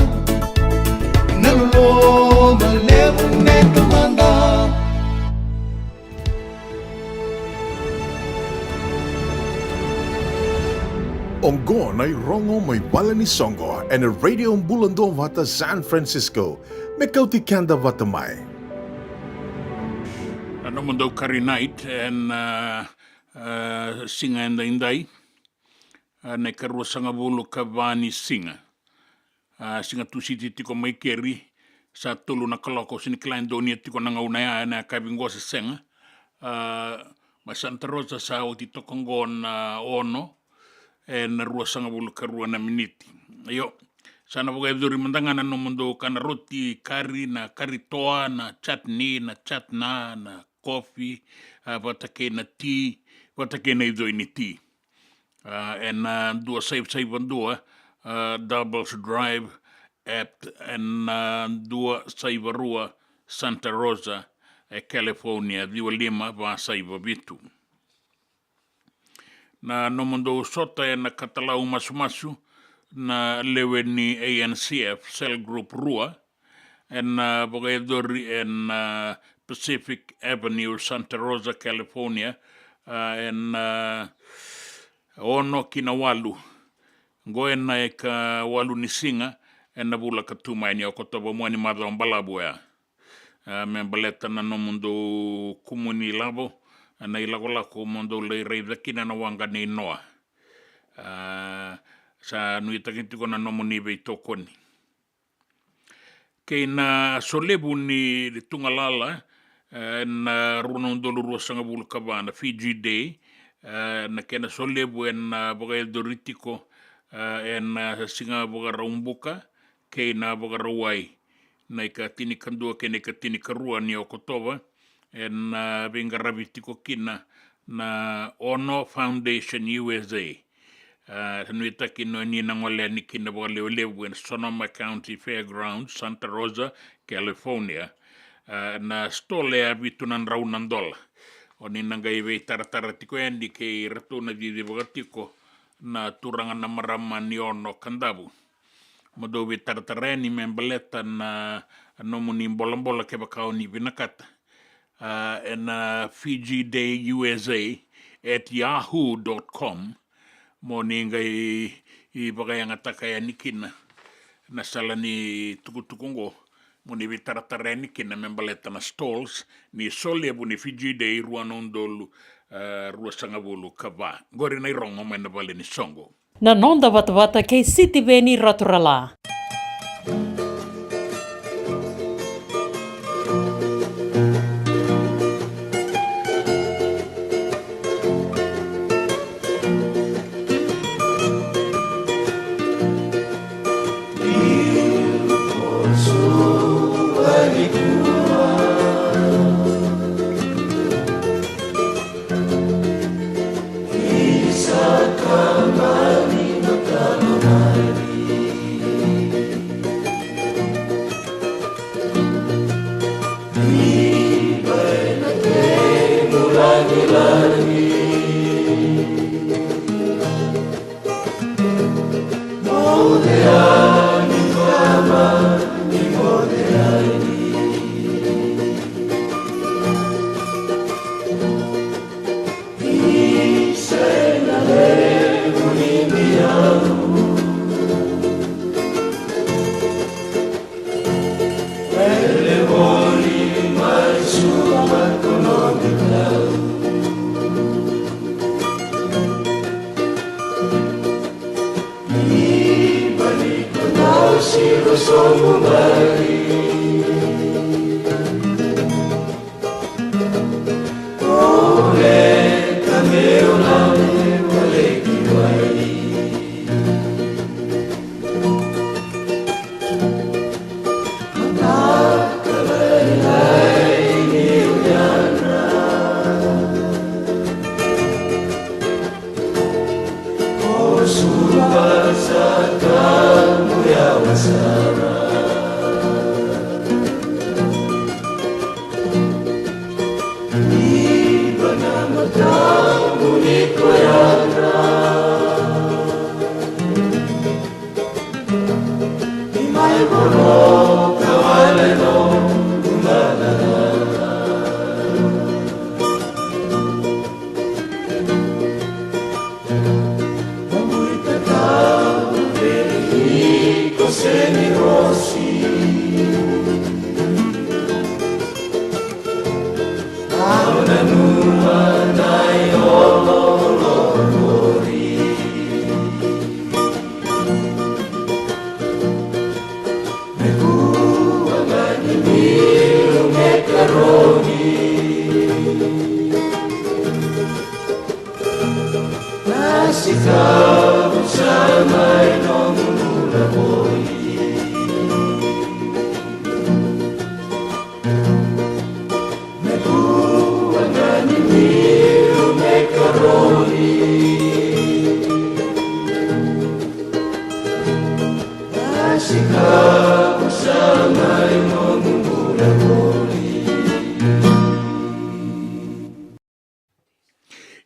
Nalo malevo neto manda Ongon ay rongo may bala ni Songo and a radio bulando vata San Francisco. Mekauti kanda vata mai. Ano mo daw Curry Night and singa and indai. Na karua sanga bulu ka vani singa. Singa tu siti tiko mai keri sa tulu na kaloko sini klain donia tiko na ngaunaya na kabingo sa senga. Ma Santa Rosa sa o tito kongon ono na rua sanga bulu ka rua na miniti. Ayo, sana boga eduri mandangana no mundo kana roti, kari na kari toa, na chutney, na chatna, na coffee, watake na tea, watake na idoi ni tea. Dua save dua Doubles Drive dua save rua Santa Rosa California diwa lima va save vitu na no mundo sota na katalau masu na lewe ni ANCF cell group rua bogaedori Pacific Avenue Santa Rosa California ono kina walu ngoe na ka walu ni singa na bula ka tuma ni okotoba mwani madha mbalabu ya membaleta na no mundo kumuni labo na ilagola ko mundo le reida kina na wanga ni noa sa nuita kinti ko na no muni be tokoni ke na solebu ni tungalala na runondo luru sanga bulu kabana Fiji Day na kena solebu boga doritiko singa boga raumbuka ke na boga rawai na ka tini kandua ke ka tini karua ni okotoba benga rabitiko kina na Ono Foundation USA nuita kino ni nangole ni kina boga lebu Sonoma County Fairgrounds Santa Rosa California na stole abitunan raunan dola oni nangai ve taratara tiko endi ke ratu na di bogatiko na turangan na maraman ni ono kandabu modo ve taratara ni membaleta na nomuni bolambola ke bakao ni binakata Fiji Day USA at yahoo.com mo ningai I bagayang atakaya ni kina na sala ni tukutukungo muni vitaratareni kina membaleta na stalls ni solebu ni Fiji Day ruanondolu rua sangabulu kava gori na irongo mena vale ni songo na nonda vata ke siti veni raturala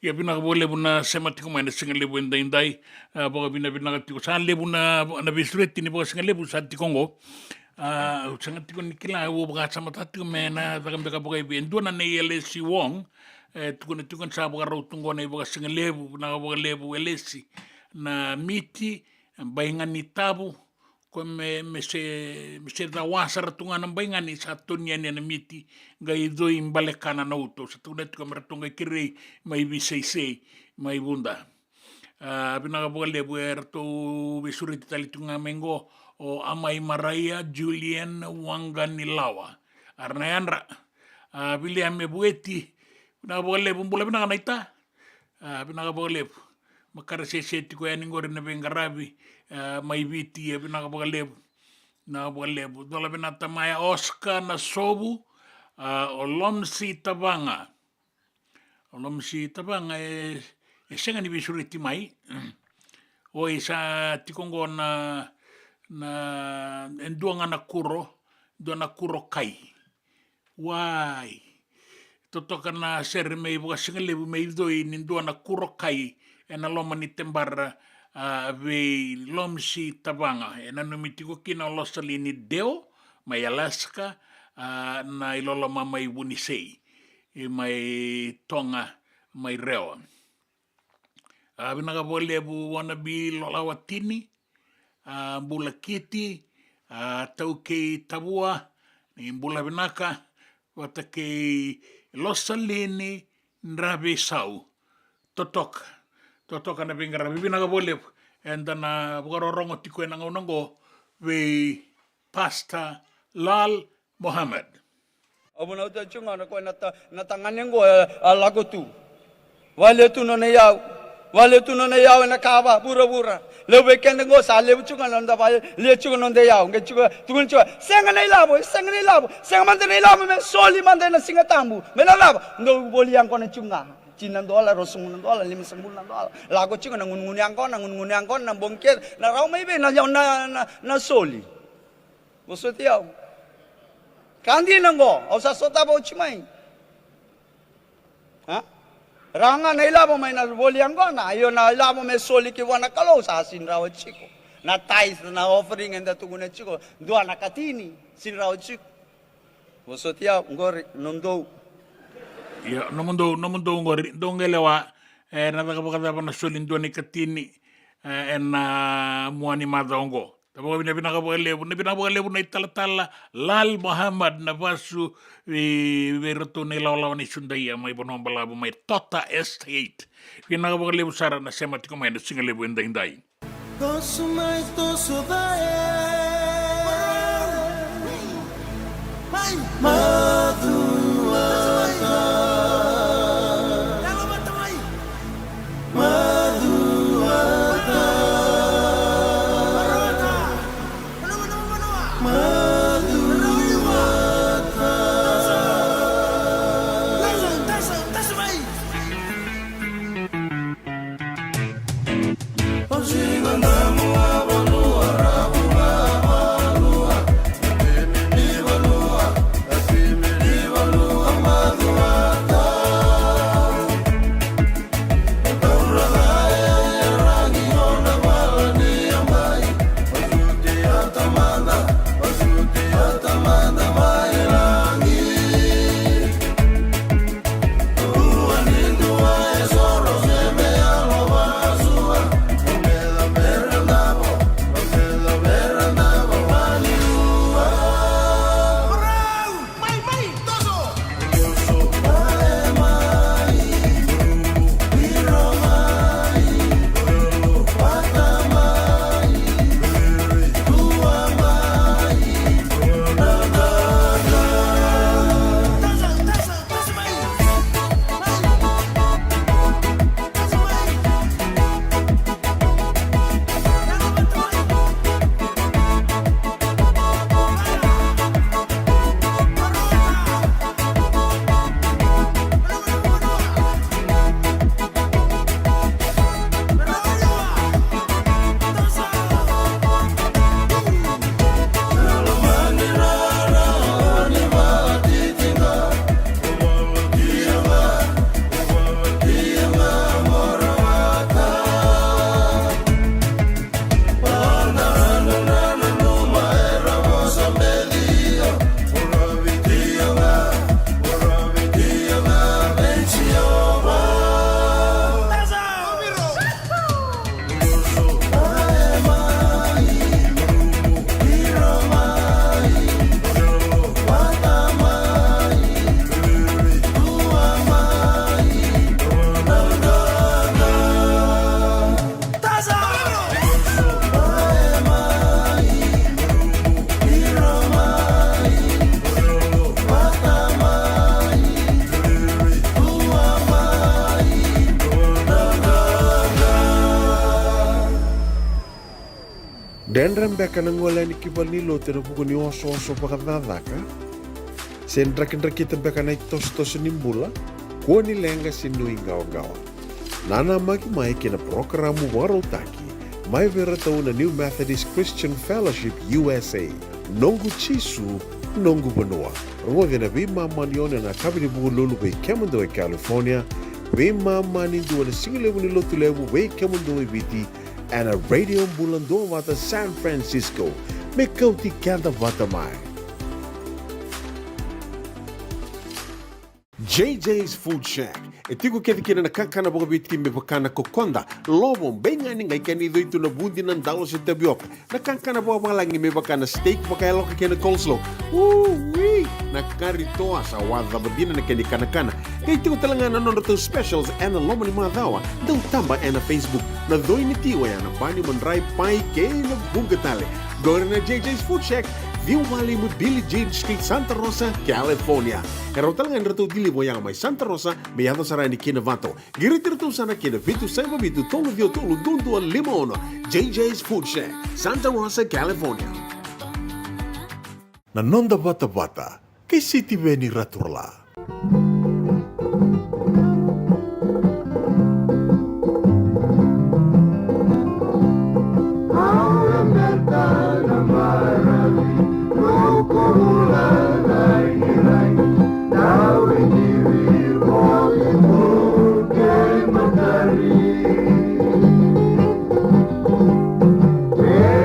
Ia bina ka lebu na sema tiko mai na singa lebu endai endai boka bina ka tiko sa lebu na visreti ni boka singa lebu sa tiko ngo sanga tiko ni kila wo boka sama tiko me na taka mbeka boka ibi endua na nei elesi wong tiko na tiko sa boka rautungo na boka singa lebu na boka lebu elesi na miti baingani tabu ko me se da wasara tunga na baingani sa tonia ni na miti ga ido imbale kana na uto sa tuna tiko meratonga kirei mai visei mai bunda bina ka boka lebu erto visuri tali tunga mengo o amai Maraia Julian Wanganilawa arna yanra William Mebueti bina ka boka lebu mbula bina ka naita bina ka boka lebu makara se tiko ya ningore na bengarabi mai viti e bina ka boka lebu na boka lebu dola bina tamaya Oscar na sobu o Lomsi Tabanga e senga ni visuriti mai o isa tikongo na enduanga na kuro kai wai totoka na ser mei boka singa lebu mei doi nindua na kuro kai e na loma ni tembara ve Lomsi Tabanga e na numitiko kina losali ni Deo mai Alaska na ilolo mai Wunisei mai Tonga mai Rewa bina ka boka lebu wanabi lolawatini bula kiti tau kei tabua ni bula binaka wata kei losalini nrabe sau totoka na bingara bibina ka boka lebu enda na bokarorongo tiko e nangonongo ve Pastor Lal Mohammed Abuna uta chunga na ko na tanganengo lago tu. Wale tu no na yao na kaba bura. Lebe kendengo sa lebe chunga na nda le chunga no de yao nge chunga tugun chunga senga na ilabo senga mande na ilabo me soli mande na singa tambu me na labo ndo boli yang ko na chunga $9 $10 $15 lago chunga na ngun yang ko na bongket na raw mai be na soli. Bosoti yao. Kandi nango, o sa sota ba uchimai. Ranga na ilabo may na boliang ko na, ayo na ilabo may soli ki wana kalo sa asin rawa chiko. na tais na offering enda tugune chiko dua na katini sinrao chiko vosotia ngori nondo ya nomundo ngori dongelewa na daga na solin dua ni katini na muani madongo Tabo bina lebu na itala Lal Muhammad na vasu veroto ni lawa ni sundaya mai bonombala mai Tota Estate. Bina lebu sara na sema tiko mai na singa lebu indai. Tosu mai tosu dae Denrembeka na ngolani kivalilo tena buku ni oso pakadadaka. Sen drakin-drakitan beka na itos-tos nimbula, kuo ni lenga sinu ingaw-gawa. Nana magi mai kina programu warotaki, mai vera tau na New Methodist Christian Fellowship USA, nongu chisu, nongu banua. Rungo na bima manione na kabini buku lulu bei kemundo e California, bima mani dua na singilewu ni lotulewu bei kemundo e biti, and a radio bulando wata San Francisco, me kauti kanta wata mai. JJ's Food Shack. Etigo keti kina na kakana boka biti me bakana kokonda. Lobo benga ni ngai kani doito na bundi ng dalos sa tabiok. Na kakana boka malangi me bakana steak baka loka kina coleslaw. Wee! Nakarito sa wadha badina na kani kana. Kaya tigo talaga na nono specials and na lomo ni mga dawa. Daw tamba and na Facebook. Na doy ni tiwa yan. Na bani manray pai kaya na bungatali. Go na JJ's Food Shack. View Valley mo Billy Jean Street, Santa Rosa, California. Karo talagang rato dili mo yang may Santa Rosa, may ato sarang ni Kinavato. Giritirito sana kina Vitu Saiba Vitu Tolo Dio Tolo Dundo Limono. JJ's Food Shack, Santa Rosa, California. Nanonda bata-bata, kay City Veni Raturla. Yeah.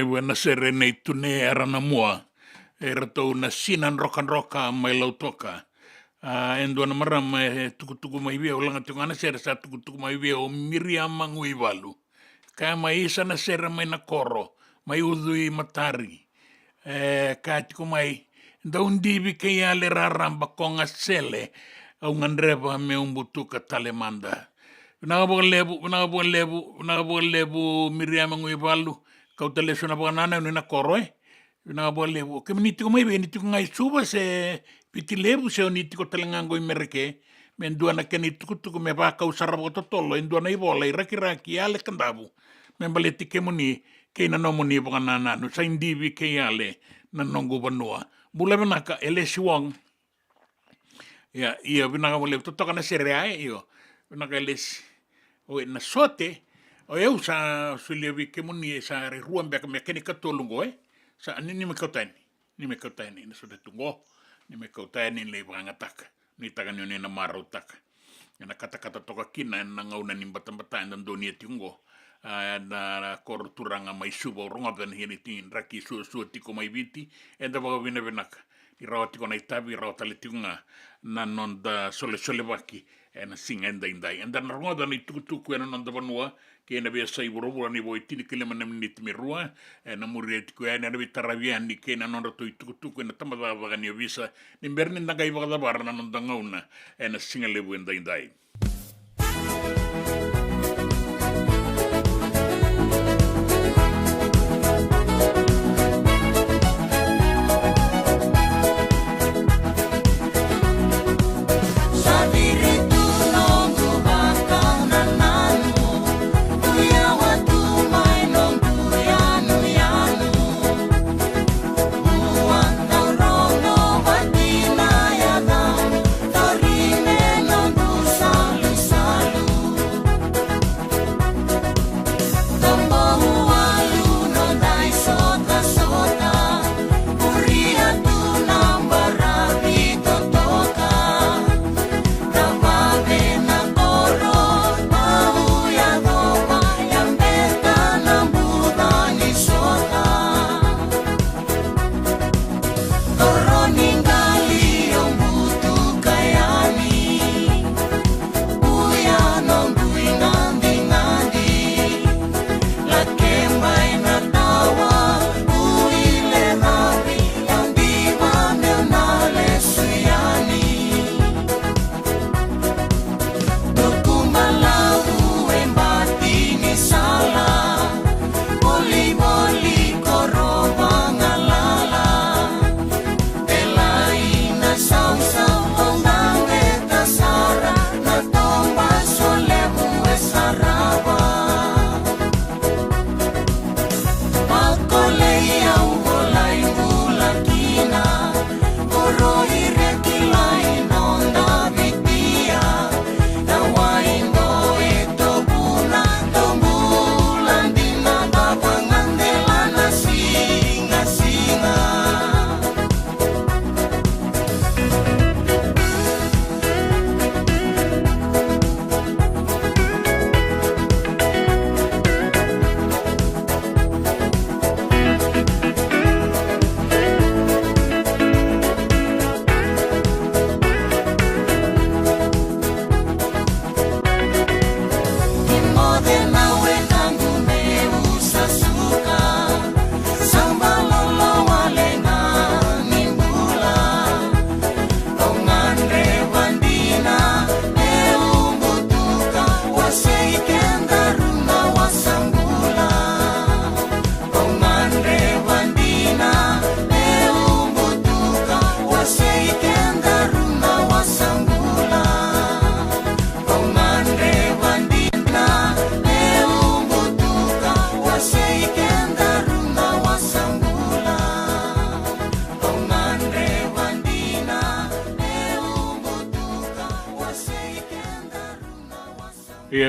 lewe na sere nei tune arana mua. E ratou na sinan roka mai lautoka. Endo na marama e tukutuku mai via o langa tungana sere sa tukutuku mai via o Miriam Ngui Walu. Ka mai isa na sere mai na koro, mai udui matari. Ka tiku mai, da undivi ke ia le raramba konga sele, au ngandreba me umbutuka talemanda. Vinaga lebu Miriam Ngui Walu, kau tele suna banana ni na koro Vinaga lebu. Ke minitiku mai ve nitiku ngai suba se piti lebu se nitiku talengango i mereke. Menduana ke nituku me va usara totolo, enduana i vola i raki ale kandabu. Membaleti ke muni ke na no muni banana no sa indivi ke ale na nongo banua. Bula benaka ele siwang. Ya, ia vinaga lebu totoka na serea io. Vinaga les o na sote o eu sa sulevi ke muni sa re ruambia me ke ni katolungo sa ni me kautani na sote tungo ni me kautani le branga taka ni taka ni na maro taka na kata toka kina na ngauna ni batambata na doni tungo na kor turanga mai subo ronga ben hini tin raki su tiko mai viti e da baga vina venaka i rawa tiko na itabi rawa tale tikunga na non da sole waki e na singa indai enda na ronga da ni tuku e na non da vanua ke na vea sai burubura ni voi tini kile mana miniti me rua e na muri tiko e na revi taravia ni ke na non da toi tuku e na tamada vaga ni visa ni berni nanga i vaga da bara na non da ngauna e na singa lebu indai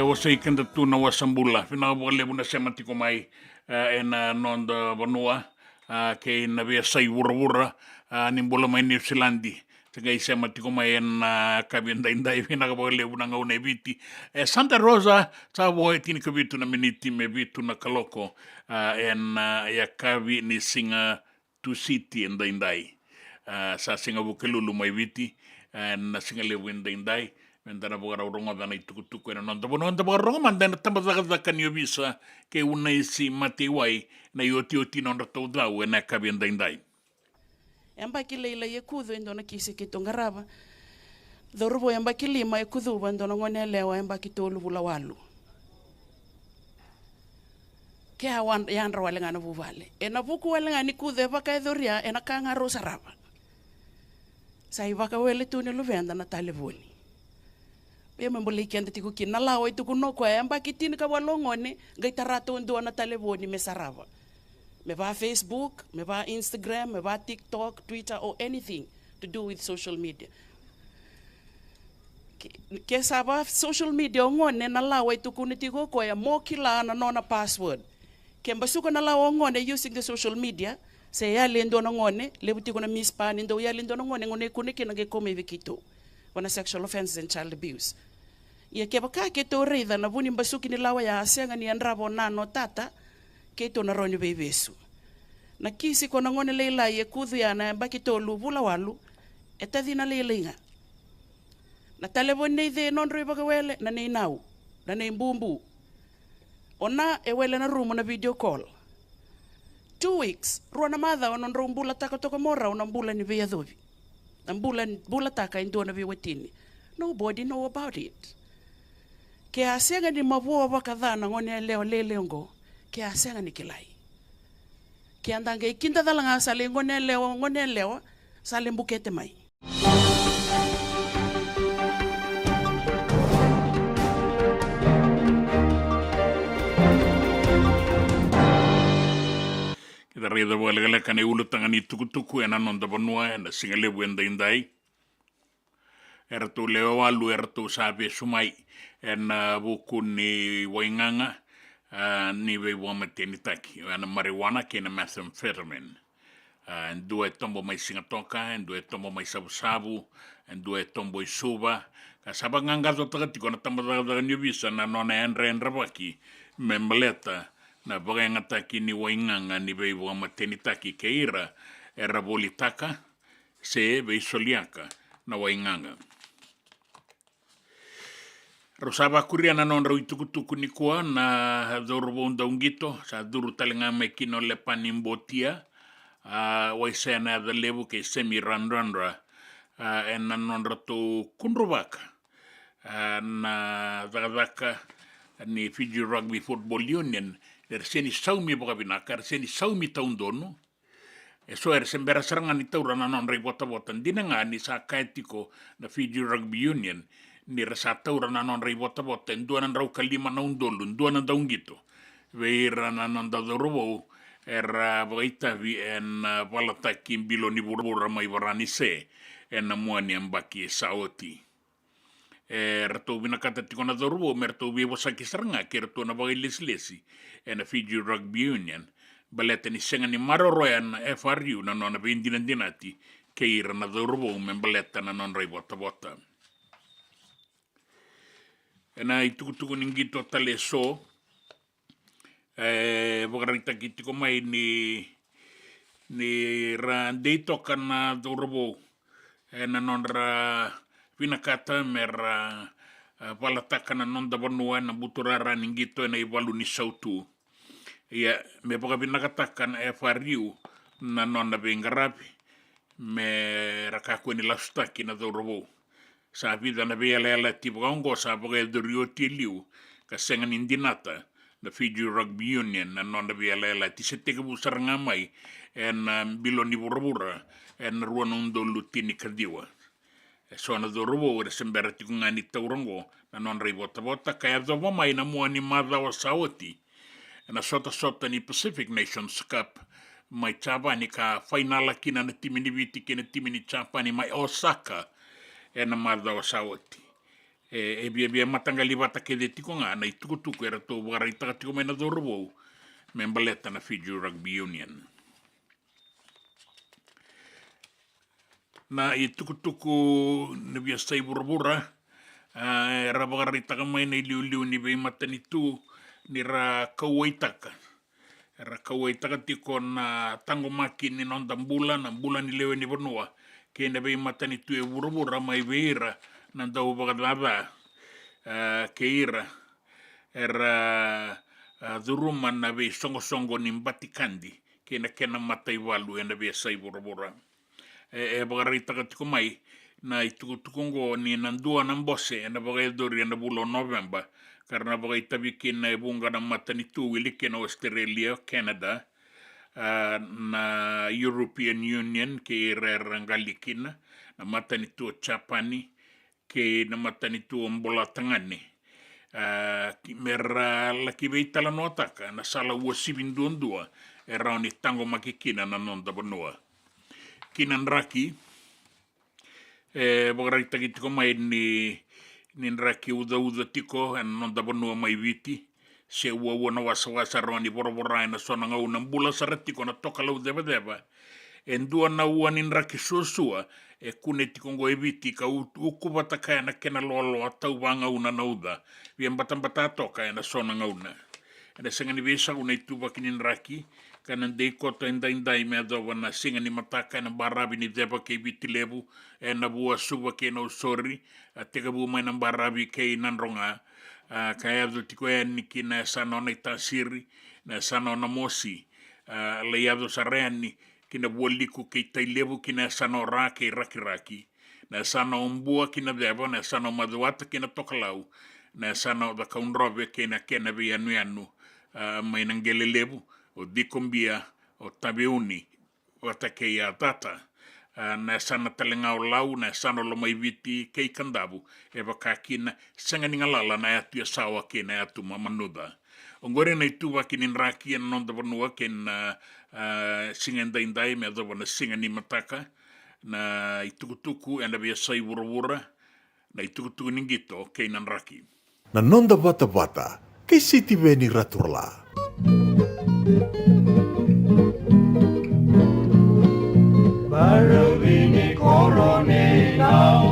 o sei kenda tuna wa sambula fina wa le buna sematiko mai na non da vanua ke na vea sai wura ni bola mai New Zealandi Tega isa matiko mai na kabinda inda ivina ka pagale unanga una viti. Santa Rosa sa voi tini ka vitu na miniti me vitu na kaloko ya kavi ni singa tu city inda indai. Sa singa bukelulu mai viti na singa lewu inda indai. Mendana bogara uronga dana itukutuku ena nonta bononta bogara ronga mandana tamba zaka ni obisa ke una isi mate wai na yoti nonta tau dau ena kavi inda indai. Yamba kileila ye kudhu indona kisi kitongarava. Dhorubo yamba kilima ye kudhu bandona ngone lewa yamba kitolu bula walu. Ke hawan yandra wale ngana buvale. Ena buku wale ngani kudhu eva ka edhoria ena ka ngaro sarava. Sa ivaka wele tuni luvenda na talevoni. Pia membole ikianda tiku kina lawa itu kuno kwa yamba kitini ka walongone gaitarato ndo na talevoni mesarava. Me va Facebook, me va Instagram, me va TikTok, Twitter, or anything to do with social media. Ke saba social media ngone na lawa itu kunitigo ko ya mokila na nona password. Ke mbasuko na lawa ngone using the social media, se ya lendo na ngone, lebutiko na mispani ndo ya lendo na ngone kunike na gekome vikito. Wana sexual offenses and child abuse. Ia ke baka ke to reida na buni mbasuki ni lawa ya asenga ni andrabo nano tata. Keito na roni bebesu. Na kisi kona ngone leila ye kudhu ya na baki tolu bula walu, etadina leilinga. Na talebon nei de non roi baka wele na nei nau, na nei mbumbu. Ona e wele na rumo na video call. 2 weeks, ruana madha onon rumbula taka toka mora ona mbula ni vea dhovi. Na mbula taka indo na viwetini. Nobody know about it. Ke asenga ni mabua baka dhana ngone leo leleongo. Ke asenga ni kilai. Ke andanga ikinta dalanga sale ngone lewa sale mbukete mai. Kita reda wale kane ulutanga ni tukutuku ena nonda bonua ena singale wenda indai. Ertu leo walu ertu sabe sumai ena buku ni wainganga. Ni we wamate ni taki ana marijuana ke na methamphetamine ndo e tombo mai singatoka ndo e tombo mai sabu ndo e tombo isuba ka sabanga to takati kona tamba da ni visa na nonaendre baki membleta na boga taki ni wainganga ni we wamate ni taki keira era bolitaka se ve soliaka na wainganga. Rosaba kuriana non ro itukutuku ni kua na dorbo undongito sa duru talenga mekino le panimbotia waisena the level ke semi randra en non roto kunrobaka na dagaka ni Fiji Rugby Football Union der seni saumi boka binaka seni saumi taundono eso sembera serangan ni taurana non ribota botan dinanga ni sa kaitiko na Fiji Rugby Union ni resata urana non ribota bota nduana rau kalima na undolu nduana daungito veira na non da robo era baita vi en valata kimbilo ni burbura mai varani se en muani ambaki saoti erto binakata tikona robo merto vivo saki seranga kerto na bagai leslesi en Fiji Rugby Union baleta ni senga ni maroroyan FRU na non dinati keira na robo membaleta na non ribota bota. Ena itukutuku ningito tale so bogarita kitiko mai ni randeito kana dorobo ena non ra pinakata mera palataka na non da bonua na buturara ningito ena iwalu ni sautu ia me boga pinakata kana FRU na non na bengarapi me rakaku ni lastaki na dorobo sa vida na vela tipo ongo sa boga de rio tiliu ka sengan indinata na Fiji Rugby Union na non na vela ti sete ke busaranga mai en biloni burbura en ruanundo lutini kadiwa so na do rubo de sembera ti ngani taurongo na non ribota bota ka do mai na mo ni madha wa saoti na sota ni Pacific Nations Cup mai chaba ni ka final kina na timini viti kina timini chapa ni mai Osaka ena madha o saoti. Bia matangali wata ke de tiko nga na itukutuku era to waraita tiko mena dorobo membaleta na Fiji Rugby Union. na i tukutuku na via sai burabura ra bagaritaka mai na liu ni vei matani tu ni ra kauaitaka. Ra kauaitaka tiko na tango maki ni nonda mbula na mbula ni lewe ni vanua ke na vei matani tu e burabura mai veira na dau bagadava ke ira era duruma na vei songo ni mbatikandi ke na kena matai walu e na vei sai burabura. E bagaritaka tiko mai na itukutukungo ni nandua ng bose na bagaidori na bulo November karena bagaitabikin na bunga ng matani tu wiliki na Australia, Canada na European Union ke rerangalikin na matani tu Japani ke na matani tu mbola tangani mera laki veitala notaka na sala ua sibindua era ni tango makikina na nonda banua kinan raki bagarita tiko mai ni raki uda tiko en nonda banua mai viti se ua na wasa roni borobora na sona ngau na mbula saratiko na toka lau deva en dua na ua nin raki susua e kune tiko ngo eviti ka ukubata kaya na kena lolo atau wanga una nauda vien batambata toka na sona ngauna ena sengani vesa una ituba kinin raki kanan dei kota indai me adova na singa ni mataka na barabi ni deba ke viti lebu e na bua suba ke no sorry teka bu mai na barabi ke nanronga kaya adu tiko e niki na sano na itasiri na sano na mosi le adu sareni kina buoliku ke tai lebu kina sano ra ke raki na sano umbua kina deba na sano maduata kina tokalau na sano da kaunrobe kina kena vi anu mai nangele lebu o dikombia o tabeuni o take ya tata na sana talenga o lau na sana lo mai viti kei kandabu e bakakina sangani ngalala na atu ya sawa ke na atu mamanuda ongore na itu wakinin raki en nonda vanua ken singenda indai me ado na singani mataka na itukutuku enda via sai wura na itukutuku ningito ke nan raki na nonda bata kei siti veni raturla Baravini korone nau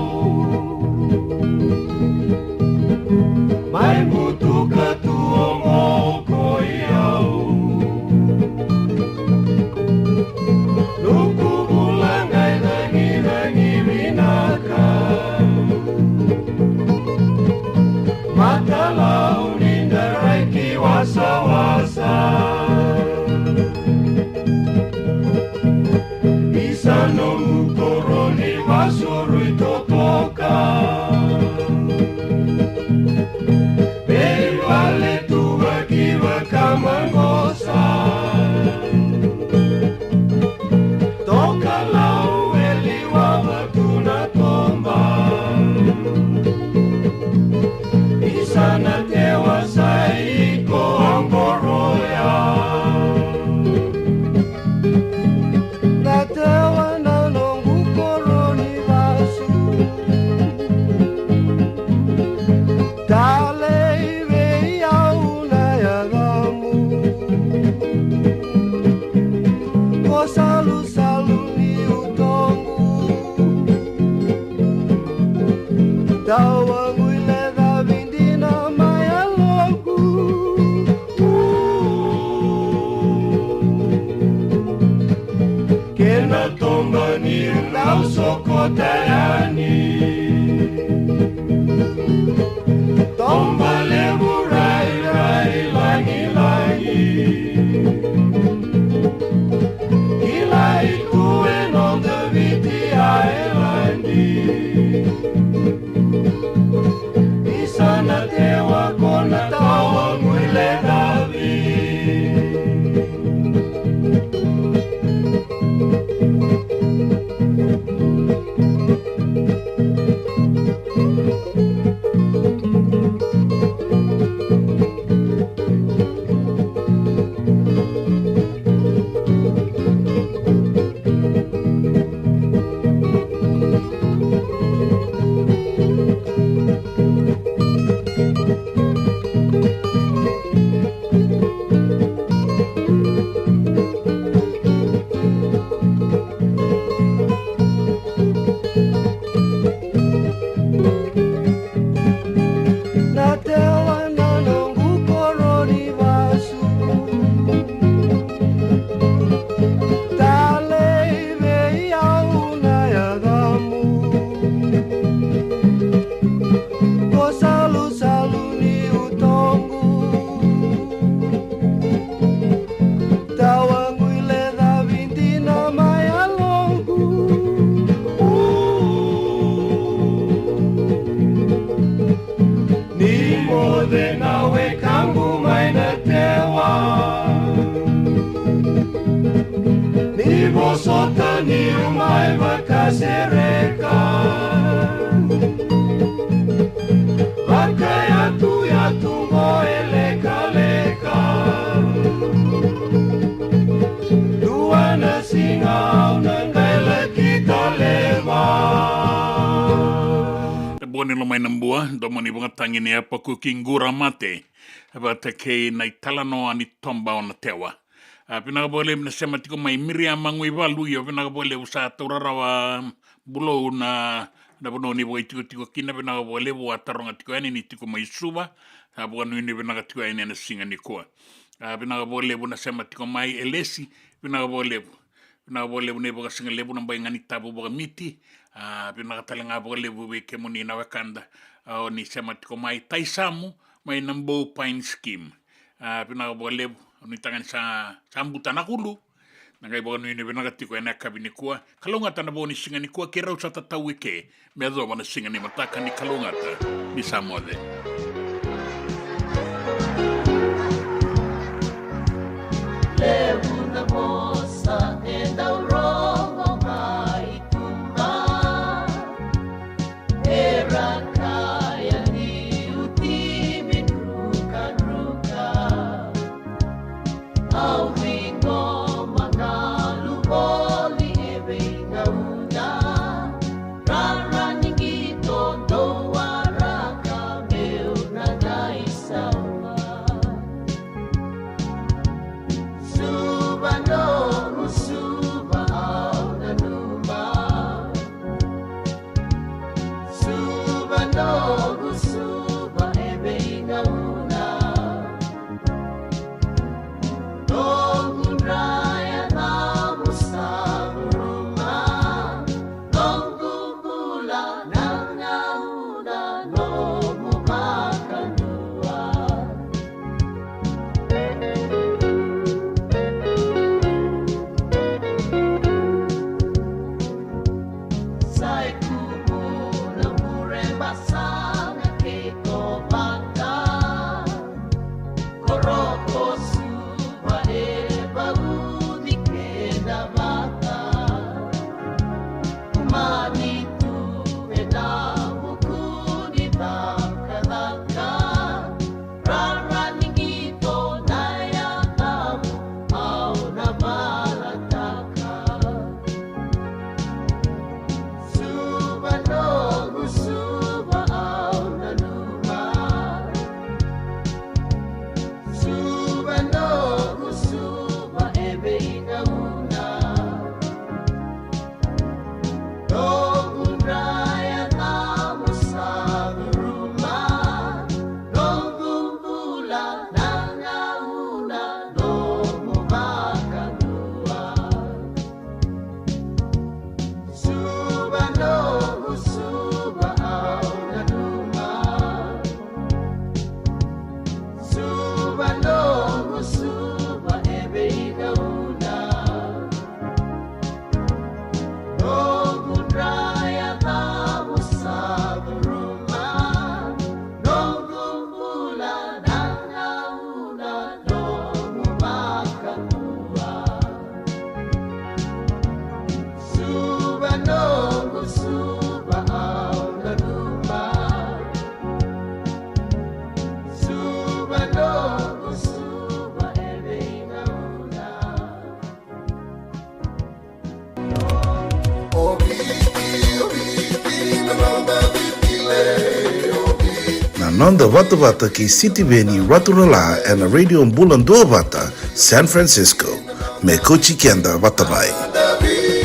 Mai butu katuongo koiau Luku bulangai rangi vinaka Matalau nindarai kiwasa-wasa Isano mukoroni masuru itotoka Peivale tuwa kiwa kama ngosa Toka lau eliwa watuna tomba Isana tewa saiko amboroya Sokotayani Tomba lebu rai langi Kila itu enon de viti aelandi Isana tewa kona tawa muile davi Vosota ni umai vakasereka Vakaya tu mo eleka Dua na singau na kaila kita lema Boni lo mai nambua, domoni bunga tangi ni apa kuking gura mate. Abata kei nai talano ani tomba ona tewa. Pinaga bole na sema tiko mai Miriam mangui walu yo pinaga bole usa taurarawa bulo na bono ni boi tiko kina pinaga bole wa taronga tiko ani ni tiko mai suba. Buka nui ni pinaga tiko ani na singa ni koa. Pinaga bole na sema tiko mai elesi pinaga bole ne boka singa lebu na bai ngani tabu boka miti. Pinaga talenga boka lebu we kemuni na wakanda. O ni sema tiko mai taisamu mai nambo pine scheme. Pinaga boka lebu ni tangan sa sambutan akulu. Nangai boka nui ni pinaga tiko ena kabini kua. Kalongata na boka ni singa ni kua kera usata tau ike. Meazo wana singa ni mataka ni kalongata ni Samoa. Levu na moça e da urongo mai tumba Era kaya ni utimi ruka Au vingo magalu boli e venga una Rara ningito do waraka meu na daisawa Suba au na numa Suba ebe inga una Nongun raya na musabu ruma Nongun bula nanga una Nomu makanua Sai kumu na muremba sana ke kobaka Koroko suba e baudi ke da bata Umani tu e da mukuni da kadaka Rara ningito na ya tamu au na malataka Suba nogu suba au na numa Suba nogu suba ebe ina una Nogu raya tamu sabu ruma Nogu bula nanga una Nomu makanua Suba nogu suba au na numa Suba nogu suba ebe ina una Nogu raya tamu sabu ruma Nogu bula nanga una Nomu makanua Suba nogu suba au na numa Suba nogu suba ebe ina una Na nonda wata ki City Veni Raturala and a radio Mbulan Dua Wata, San Francisco. Me kochi kenda wata mai.